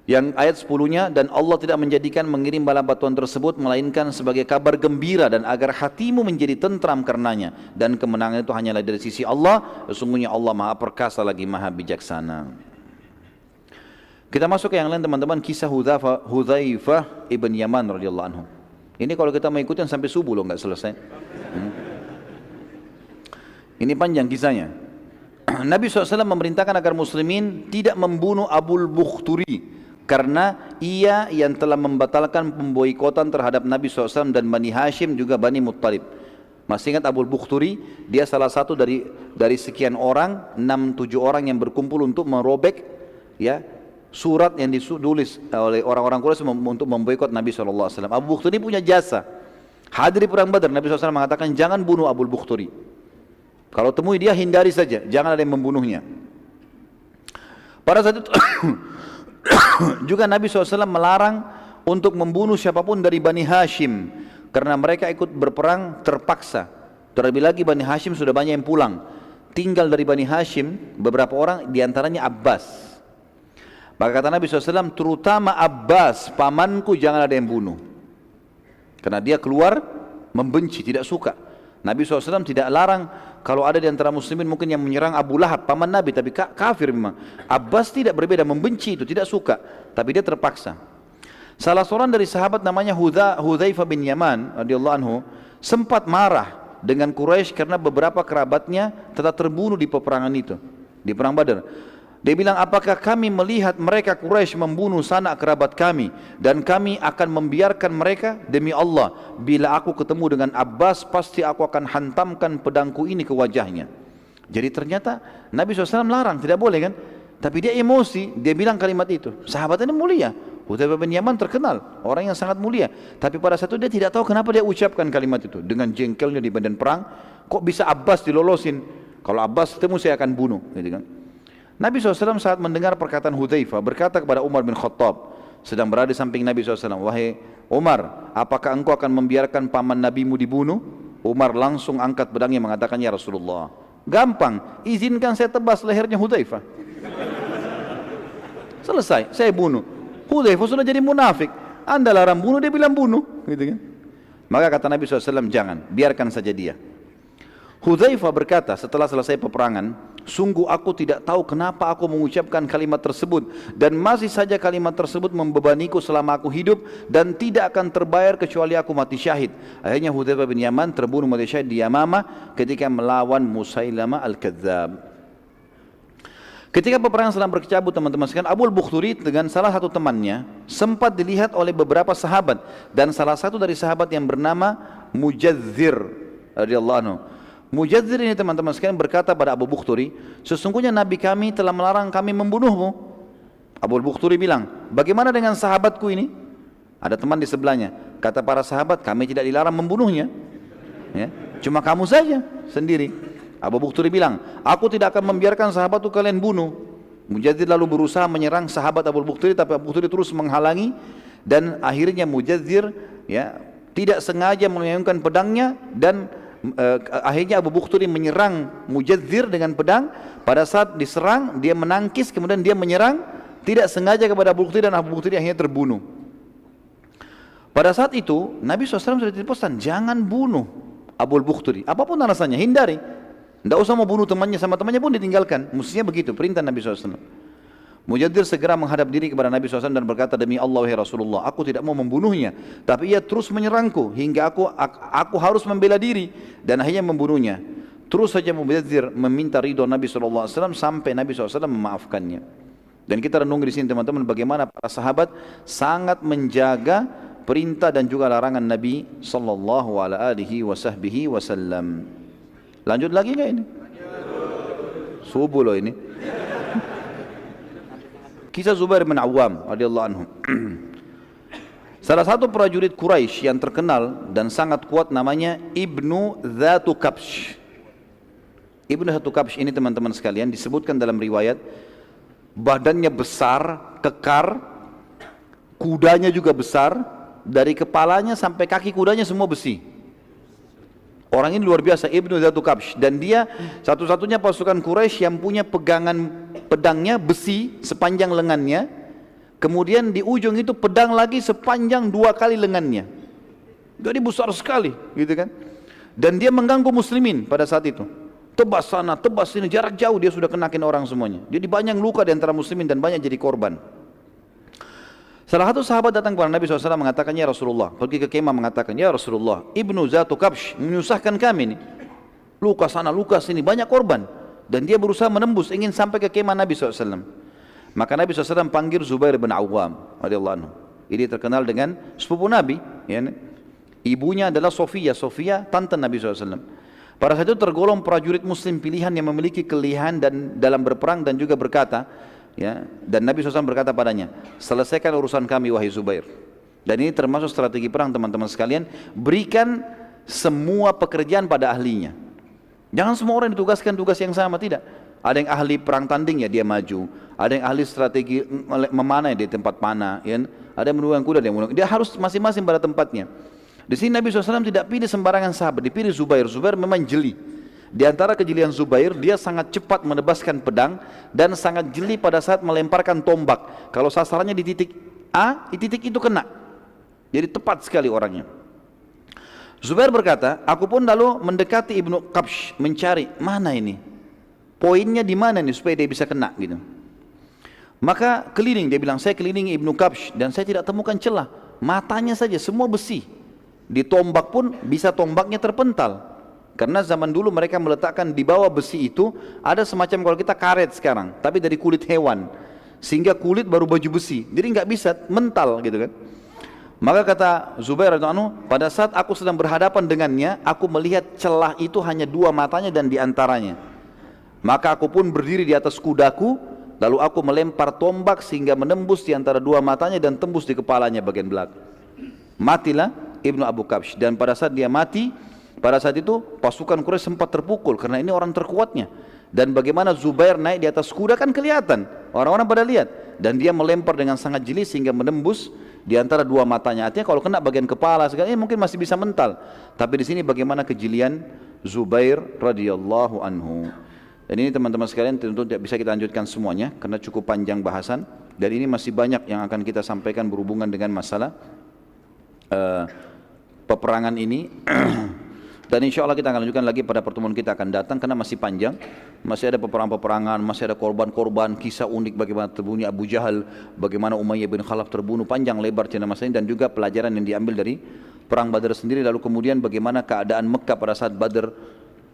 Yang ayat 10-nya, dan Allah tidak menjadikan mengirim bala bantuan tersebut melainkan sebagai kabar gembira dan agar hatimu menjadi tentram karenanya, dan kemenangan itu hanyalah dari sisi Allah, sesungguhnya Allah Maha perkasa lagi Maha bijaksana. Kita masuk ke yang lain teman-teman, kisah Hudzaifah ibn Yaman radhiyallahu anhu. Ini kalau kita mau ikutin sampai subuh loh, nggak selesai. Ini panjang kisahnya. Nabi SAW memerintahkan agar muslimin tidak membunuh Abul Bukhturi karena ia yang telah membatalkan pemboikotan terhadap Nabi SAW dan Bani Hashim juga Bani Muttalib. Masih ingat Abul Bukhturi? Dia salah satu dari sekian orang, 6-7 orang yang berkumpul untuk merobek ya surat yang ditulis oleh orang-orang Quraisy untuk memboikot Nabi SAW. Abu Bukhturi punya jasa. Hadir di perang Badar, Nabi SAW mengatakan jangan bunuh Abul Bukhturi. Kalau temui dia hindari saja, jangan ada yang membunuhnya. Pada saat itu juga Nabi SAW melarang untuk membunuh siapapun dari Bani Hashim karena mereka ikut berperang terpaksa. Terlebih lagi Bani Hashim sudah banyak yang pulang. Tinggal dari Bani Hashim beberapa orang, diantaranya Abbas. Maka kata Nabi SAW, terutama Abbas pamanku jangan ada yang bunuh, karena dia keluar membenci, tidak suka. Nabi SAW tidak larang. Kalau ada di antara muslimin mungkin yang menyerang Abu Lahab, paman Nabi, tapi kafir memang. Abbas tidak berbeda, membenci itu, tidak suka, tapi dia terpaksa. Salah seorang dari sahabat namanya Hudzaifah bin Yaman radhiyallahu anhu sempat marah dengan Quraisy karena beberapa kerabatnya telah terbunuh di peperangan itu, di perang Badar. Dia bilang, apakah kami melihat mereka Quraisy membunuh sanak kerabat kami dan kami akan membiarkan mereka? Demi Allah, bila aku ketemu dengan Abbas pasti aku akan hantamkan pedangku ini ke wajahnya. Jadi ternyata Nabi SAW larang, tidak boleh kan? Tapi dia emosi, dia bilang kalimat itu. Sahabat ini mulia, Hudzaifah bin Yaman terkenal, orang yang sangat mulia. Tapi pada saat itu dia tidak tahu kenapa dia ucapkan kalimat itu. Dengan jengkelnya di medan perang, kok bisa Abbas dilolosin? Kalau Abbas ketemu saya akan bunuh, gitu kan? Nabi SAW saat mendengar perkataan Hudzaifah berkata kepada Umar bin Khattab, sedang berada di samping Nabi SAW, wahai Umar, apakah engkau akan membiarkan paman nabimu dibunuh? Umar langsung angkat pedangnya mengatakan, ya Rasulullah, gampang, izinkan saya tebas lehernya Hudzaifah. Selesai, saya bunuh. Hudzaifah sudah jadi munafik, anda larang bunuh, dia bilang bunuh, gitu kan? Maka kata Nabi SAW, jangan, biarkan saja dia. Hudzaifah berkata setelah selesai peperangan, sungguh aku tidak tahu kenapa aku mengucapkan kalimat tersebut dan masih saja kalimat tersebut membebaniku selama aku hidup dan tidak akan terbayar kecuali aku mati syahid. Akhirnya Hudzaifah bin Yaman terbunuh mati syahid di Yamamah ketika melawan Musailamah al-Kadzdzab. Ketika peperangan sedang berkecamuk teman-teman sekalian, Abu al-Bukhturi dengan salah satu temannya sempat dilihat oleh beberapa sahabat, dan salah satu dari sahabat yang bernama Mujadzir radhiyallahu anhu. Mujadzir ini teman-teman sekalian berkata pada Abu Bukhturi, sesungguhnya Nabi kami telah melarang kami membunuhmu. Abu al-Bukhturi bilang, bagaimana dengan sahabatku ini? Ada teman di sebelahnya. Kata para sahabat, kami tidak dilarang membunuhnya, ya, cuma kamu saja sendiri. Abu Bukhturi bilang, aku tidak akan membiarkan sahabatku kalian bunuh. Mujadzir lalu berusaha menyerang sahabat Abu Bukhturi, tapi Abu Bukhturi terus menghalangi, dan akhirnya Mujadzir, ya, tidak sengaja melayangkan pedangnya, dan akhirnya Abu Bukhturi menyerang Mujadzir dengan pedang. Pada saat diserang dia menangkis, kemudian dia menyerang tidak sengaja kepada Abu Bukhturi, dan Abu Bukhturi akhirnya terbunuh. Pada saat itu Nabi SAW sudah dipesan, jangan bunuh Abu Bukhturi, apapun alasannya, hindari. Tidak usah mau bunuh temannya, sama temannya pun ditinggalkan. Mestinya begitu perintah Nabi SAW. Mujadzir segera menghadap diri kepada Nabi SAW dan berkata, demi Allah ya Rasulullah, aku tidak mau membunuhnya, tapi ia terus menyerangku hingga aku harus membela diri, dan akhirnya membunuhnya. Terus saja Mujadzir meminta ridho Nabi SAW sampai Nabi SAW memaafkannya. Dan kita renung di sini teman-teman, bagaimana para sahabat sangat menjaga perintah dan juga larangan Nabi SAW. Lanjut lagi nggak ini? Subuh loh ini. Kisah Zubair bin Awam radhiyallahu anhu. Salah satu prajurit Quraisy yang terkenal dan sangat kuat namanya Ibnu Dzatu Kabsh. Ibnu Dzatu Kabsh ini teman-teman sekalian disebutkan dalam riwayat, badannya besar, kekar, kudanya juga besar, dari kepalanya sampai kaki kudanya semua besi. Orang ini luar biasa, Ibnu Dzatu Kabsh, dan dia satu-satunya pasukan Quraisy yang punya pegangan pedangnya besi sepanjang lengannya, kemudian di ujung itu pedang lagi sepanjang 2 kali lengannya. Jadi besar sekali, gitu kan? Dan dia mengganggu muslimin pada saat itu. Tebas sana, tebas sini, jarak jauh dia sudah kenakin orang semuanya. Jadi banyak luka di antara muslimin dan banyak jadi korban. Salah satu sahabat datang kepada Nabi SAW mengatakan, ya Rasulullah, pergi ke kemah mengatakan, ya Rasulullah, Ibnu Dzatu Kabsh menyusahkan kami nih. Luka sana, luka sini, banyak korban. Dan dia berusaha menembus, ingin sampai ke kemah Nabi SAW. Maka Nabi SAW panggil Zubair bin Awam radhiyallahu anhu. Ini terkenal dengan sepupu Nabi, ya. Ibunya adalah Sofia, tante Nabi SAW. Pada saat itu tergolong prajurit muslim pilihan yang memiliki kelihan dan dalam berperang dan juga berkata, ya, dan Nabi SAW berkata padanya, selesaikan urusan kami wahai Zubair. Dan ini termasuk strategi perang teman-teman sekalian, berikan semua pekerjaan pada ahlinya. Jangan semua orang ditugaskan tugas yang sama, tidak. Ada yang ahli perang tanding, ya dia maju. Ada yang ahli strategi memanah di tempat panah, ya. Ada yang menunggang kuda, dia harus masing-masing pada tempatnya. Di sini Nabi SAW tidak pilih sembarangan sahabat, dipilih Zubair. Zubair memang jeli. Di antara kejelian Zubair, dia sangat cepat menebaskan pedang dan sangat jeli pada saat melemparkan tombak. Kalau sasarannya di titik A, di titik itu kena. Jadi tepat sekali orangnya. Zubair berkata, aku pun lalu mendekati Ibnu Kabsh, mencari mana ini, poinnya di mana nih supaya dia bisa kena gitu. Maka keliling, dia bilang, saya kelilingi Ibnu Kabsh dan saya tidak temukan celah. Matanya saja semua besi. Di tombak pun bisa tombaknya terpental. Karena zaman dulu mereka meletakkan di bawah besi itu ada semacam kalau kita karet sekarang, tapi dari kulit hewan, sehingga kulit baru baju besi, jadi nggak bisa mental gitu kan. Maka kata Zubair radhiyallahu anhu, pada saat aku sedang berhadapan dengannya, aku melihat celah itu hanya 2 matanya dan diantaranya. Maka aku pun berdiri di atas kudaku, lalu aku melempar tombak sehingga menembus di antara 2 matanya dan tembus di kepalanya bagian belakang. Matilah Ibnu Abu Kabsh, dan pada saat dia mati, pada saat itu pasukan Quraisy sempat terpukul karena ini orang terkuatnya. Dan bagaimana Zubair naik di atas kuda kan kelihatan, orang-orang pada lihat. Dan dia melempar dengan sangat jeli sehingga menembus di antara 2 matanya. Artinya kalau kena bagian kepala segala mungkin masih bisa mental. Tapi di sini bagaimana kejelian Zubair radhiyallahu anhu. Dan ini teman-teman sekalian tentu tidak bisa kita lanjutkan semuanya karena cukup panjang bahasan. Dan ini masih banyak yang akan kita sampaikan berhubungan dengan masalah peperangan ini. Dan insya Allah kita akan lanjutkan lagi pada pertemuan kita akan datang karena masih panjang, masih ada peperangan-peperangan, masih ada korban-korban, kisah unik bagaimana terbunuh Abu Jahal, bagaimana Umayyah bin Khalaf terbunuh, panjang lebar cerita masa ini, dan juga pelajaran yang diambil dari perang Badar sendiri. Lalu kemudian bagaimana keadaan Mekah pada saat Badar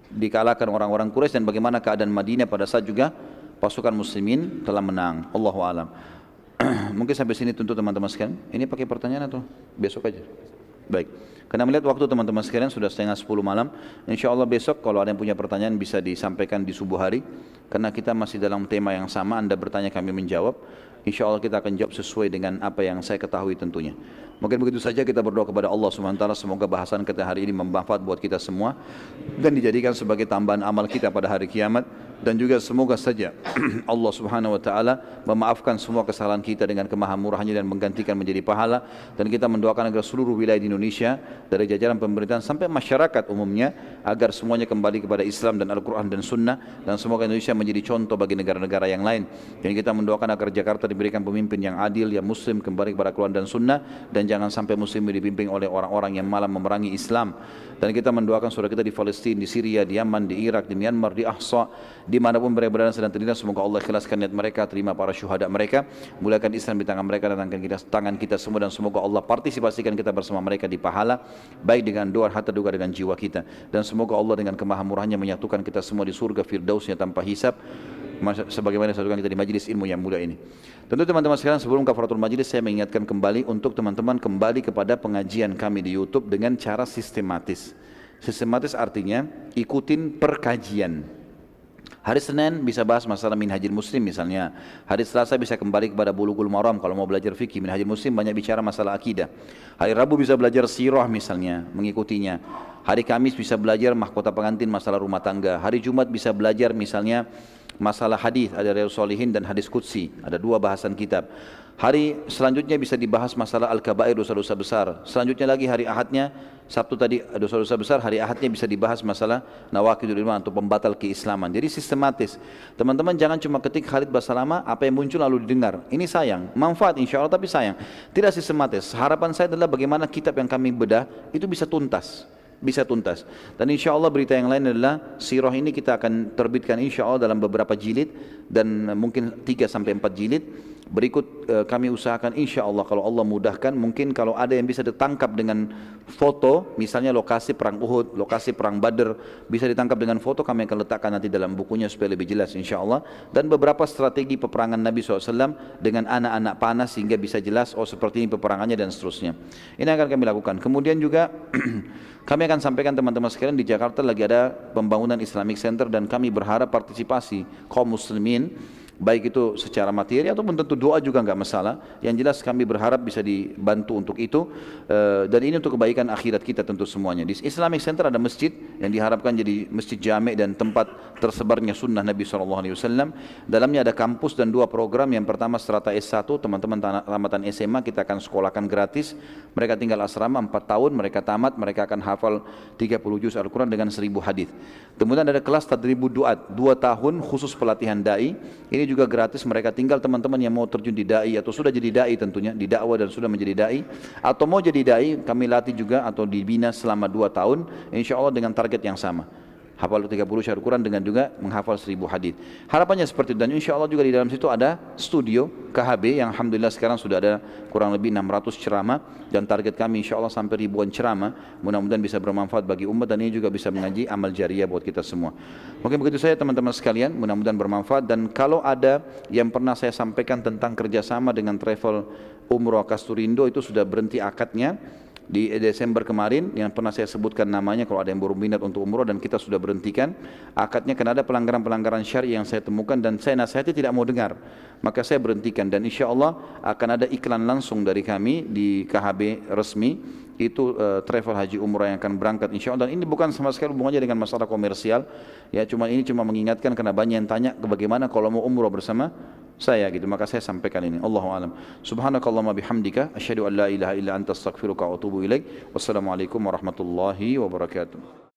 dikalahkan orang-orang Quraisy dan bagaimana keadaan Madinah pada saat juga pasukan muslimin telah menang. Allahu a'lam. Mungkin sampai sini tentu teman-teman sekalian. Ini pakai pertanyaan atau besok aja? Baik. Karena melihat waktu teman-teman sekalian sudah setengah 10 malam. Insya Allah besok kalau ada yang punya pertanyaan bisa disampaikan di subuh hari. Karena kita masih dalam tema yang sama, Anda bertanya kami menjawab. Insya Allah kita akan jawab sesuai dengan apa yang saya ketahui tentunya. Mungkin begitu saja, kita berdoa kepada Allah SWT. Semoga bahasan kita hari ini bermanfaat buat kita semua. Dan dijadikan sebagai tambahan amal kita pada hari kiamat. Dan juga semoga saja Allah Subhanahu wa taala memaafkan semua kesalahan kita dengan kemahamurahannya dan menggantikan menjadi pahala. Dan kita mendoakan agar seluruh wilayah di Indonesia dari jajaran pemerintahan sampai masyarakat umumnya agar semuanya kembali kepada Islam dan Al-Quran dan Sunnah, dan semoga Indonesia menjadi contoh bagi negara-negara yang lain. Dan kita mendoakan agar Jakarta diberikan pemimpin yang adil, yang muslim, kembali kepada Al-Quran dan Sunnah, dan jangan sampai muslim dipimpin oleh orang-orang yang malah memerangi Islam. Dan kita mendoakan saudara kita di Palestina, di Syria, di Yaman, di Irak, di Myanmar, di Ahsa, dimanapun mereka berada sedang terlindas, semoga Allah ikhlaskan niat mereka, terima para syuhada mereka, muliakan Islam di tangan mereka dan tangan kita semua, dan semoga Allah partisipasikan kita bersama mereka di pahala, baik dengan doa, harta juga dengan jiwa kita. Dan semoga Allah dengan kemahamurahannya menyatukan kita semua di surga firdausnya tanpa hisab, sebagaimana disatukan kita di majlis ilmu yang mulia ini. Tentu teman-teman sekalian, sebelum kafaratul majlis saya mengingatkan kembali untuk teman-teman kembali kepada pengajian kami di YouTube dengan cara sistematis. Sistematis artinya ikutin perkajian. Hari Senin bisa bahas masalah Minhajul Muslim misalnya. Hari Selasa bisa kembali kepada Bulughul Maram kalau mau belajar fikih. Minhajul Muslim banyak bicara masalah akidah. Hari Rabu bisa belajar sirah misalnya, mengikutinya. Hari Kamis bisa belajar mahkota pengantin, masalah rumah tangga. Hari Jumat bisa belajar misalnya masalah hadis, ada Riyadhus Shalihin dan hadis qudsi, ada 2 bahasan kitab. Hari selanjutnya bisa dibahas masalah al-kabair, dosa-dosa besar. Selanjutnya lagi hari Ahadnya, Sabtu tadi dosa-dosa besar, hari Ahadnya bisa dibahas masalah nawaqidul iman atau pembatal keislaman. Jadi sistematis. Teman-teman jangan cuma ketik Khalid Basalamah, apa yang muncul lalu didengar. Ini sayang, manfaat insya Allah tapi sayang. Tidak sistematis. Harapan saya adalah bagaimana kitab yang kami bedah itu bisa tuntas. Dan insya Allah berita yang lain adalah sirah ini kita akan terbitkan insya Allah dalam beberapa jilid, dan mungkin 3-4 jilid. Berikut kami usahakan insya Allah kalau Allah mudahkan, mungkin kalau ada yang bisa ditangkap dengan foto, misalnya lokasi perang Uhud, lokasi perang Badr, bisa ditangkap dengan foto, kami akan letakkan nanti dalam bukunya supaya lebih jelas insya Allah. Dan beberapa strategi peperangan Nabi SAW dengan anak-anak panah sehingga bisa jelas, oh seperti ini peperangannya dan seterusnya. Ini akan kami lakukan. Kemudian juga kami akan sampaikan teman-teman sekalian, di Jakarta lagi ada pembangunan Islamic Center, dan kami berharap partisipasi kaum muslimin, baik itu secara materi ataupun tentu doa juga enggak masalah. Yang jelas kami berharap bisa dibantu untuk itu, dan ini untuk kebaikan akhirat kita tentu semuanya. Di Islamic Center ada masjid yang diharapkan jadi masjid jami' dan tempat tersebarnya sunnah Nabi SAW. Dalamnya ada kampus dan 2 program. Yang pertama strata S1, teman-teman tamatan SMA kita akan sekolahkan gratis. Mereka tinggal asrama 4 tahun, mereka tamat, mereka akan hafal 30 juz Al-Quran dengan 1000 hadis. Kemudian ada kelas tadribud duat 2 tahun khusus pelatihan da'i. Ini juga gratis, mereka tinggal teman-teman yang mau terjun di da'i atau sudah jadi da'i tentunya, di dakwah dan sudah menjadi da'i, atau mau jadi da'i, kami latih juga atau dibina selama 2 tahun, insya Allah dengan target yang sama. Hafal 30 syair Quran dengan juga menghafal 1000 hadis. Harapannya seperti itu, dan insya Allah juga di dalam situ ada studio KHB yang alhamdulillah sekarang sudah ada kurang lebih 600 ceramah, dan target kami insya Allah sampai ribuan ceramah. Mudah-mudahan bisa bermanfaat bagi umat, dan ini juga bisa mengaji amal jariah buat kita semua. Mungkin begitu saja teman-teman sekalian, mudah-mudahan bermanfaat. Dan kalau ada yang pernah saya sampaikan tentang kerjasama dengan travel Umroh Kasturindo, itu sudah berhenti akadnya di Desember kemarin, yang pernah saya sebutkan namanya kalau ada yang baru minat untuk umroh, dan kita sudah berhentikan akadnya karena ada pelanggaran-pelanggaran syar'i yang saya temukan dan saya nasihati tidak mau dengar, maka saya berhentikan. Dan insya Allah akan ada iklan langsung dari kami di KHB resmi, itu travel haji umrah yang akan berangkat insya Allah. Dan ini bukan sama sekali hubungannya dengan masalah komersial ya, ini cuma mengingatkan karena banyak yang tanya bagaimana kalau mau umrah bersama saya gitu, maka saya sampaikan ini. Allahu a'lam. Subhanakallahumma bihamdika asyhadu an la ilaha illa anta astaghfiruka wa atubu ilaik. Wassalamualaikum warahmatullahi wabarakatuh.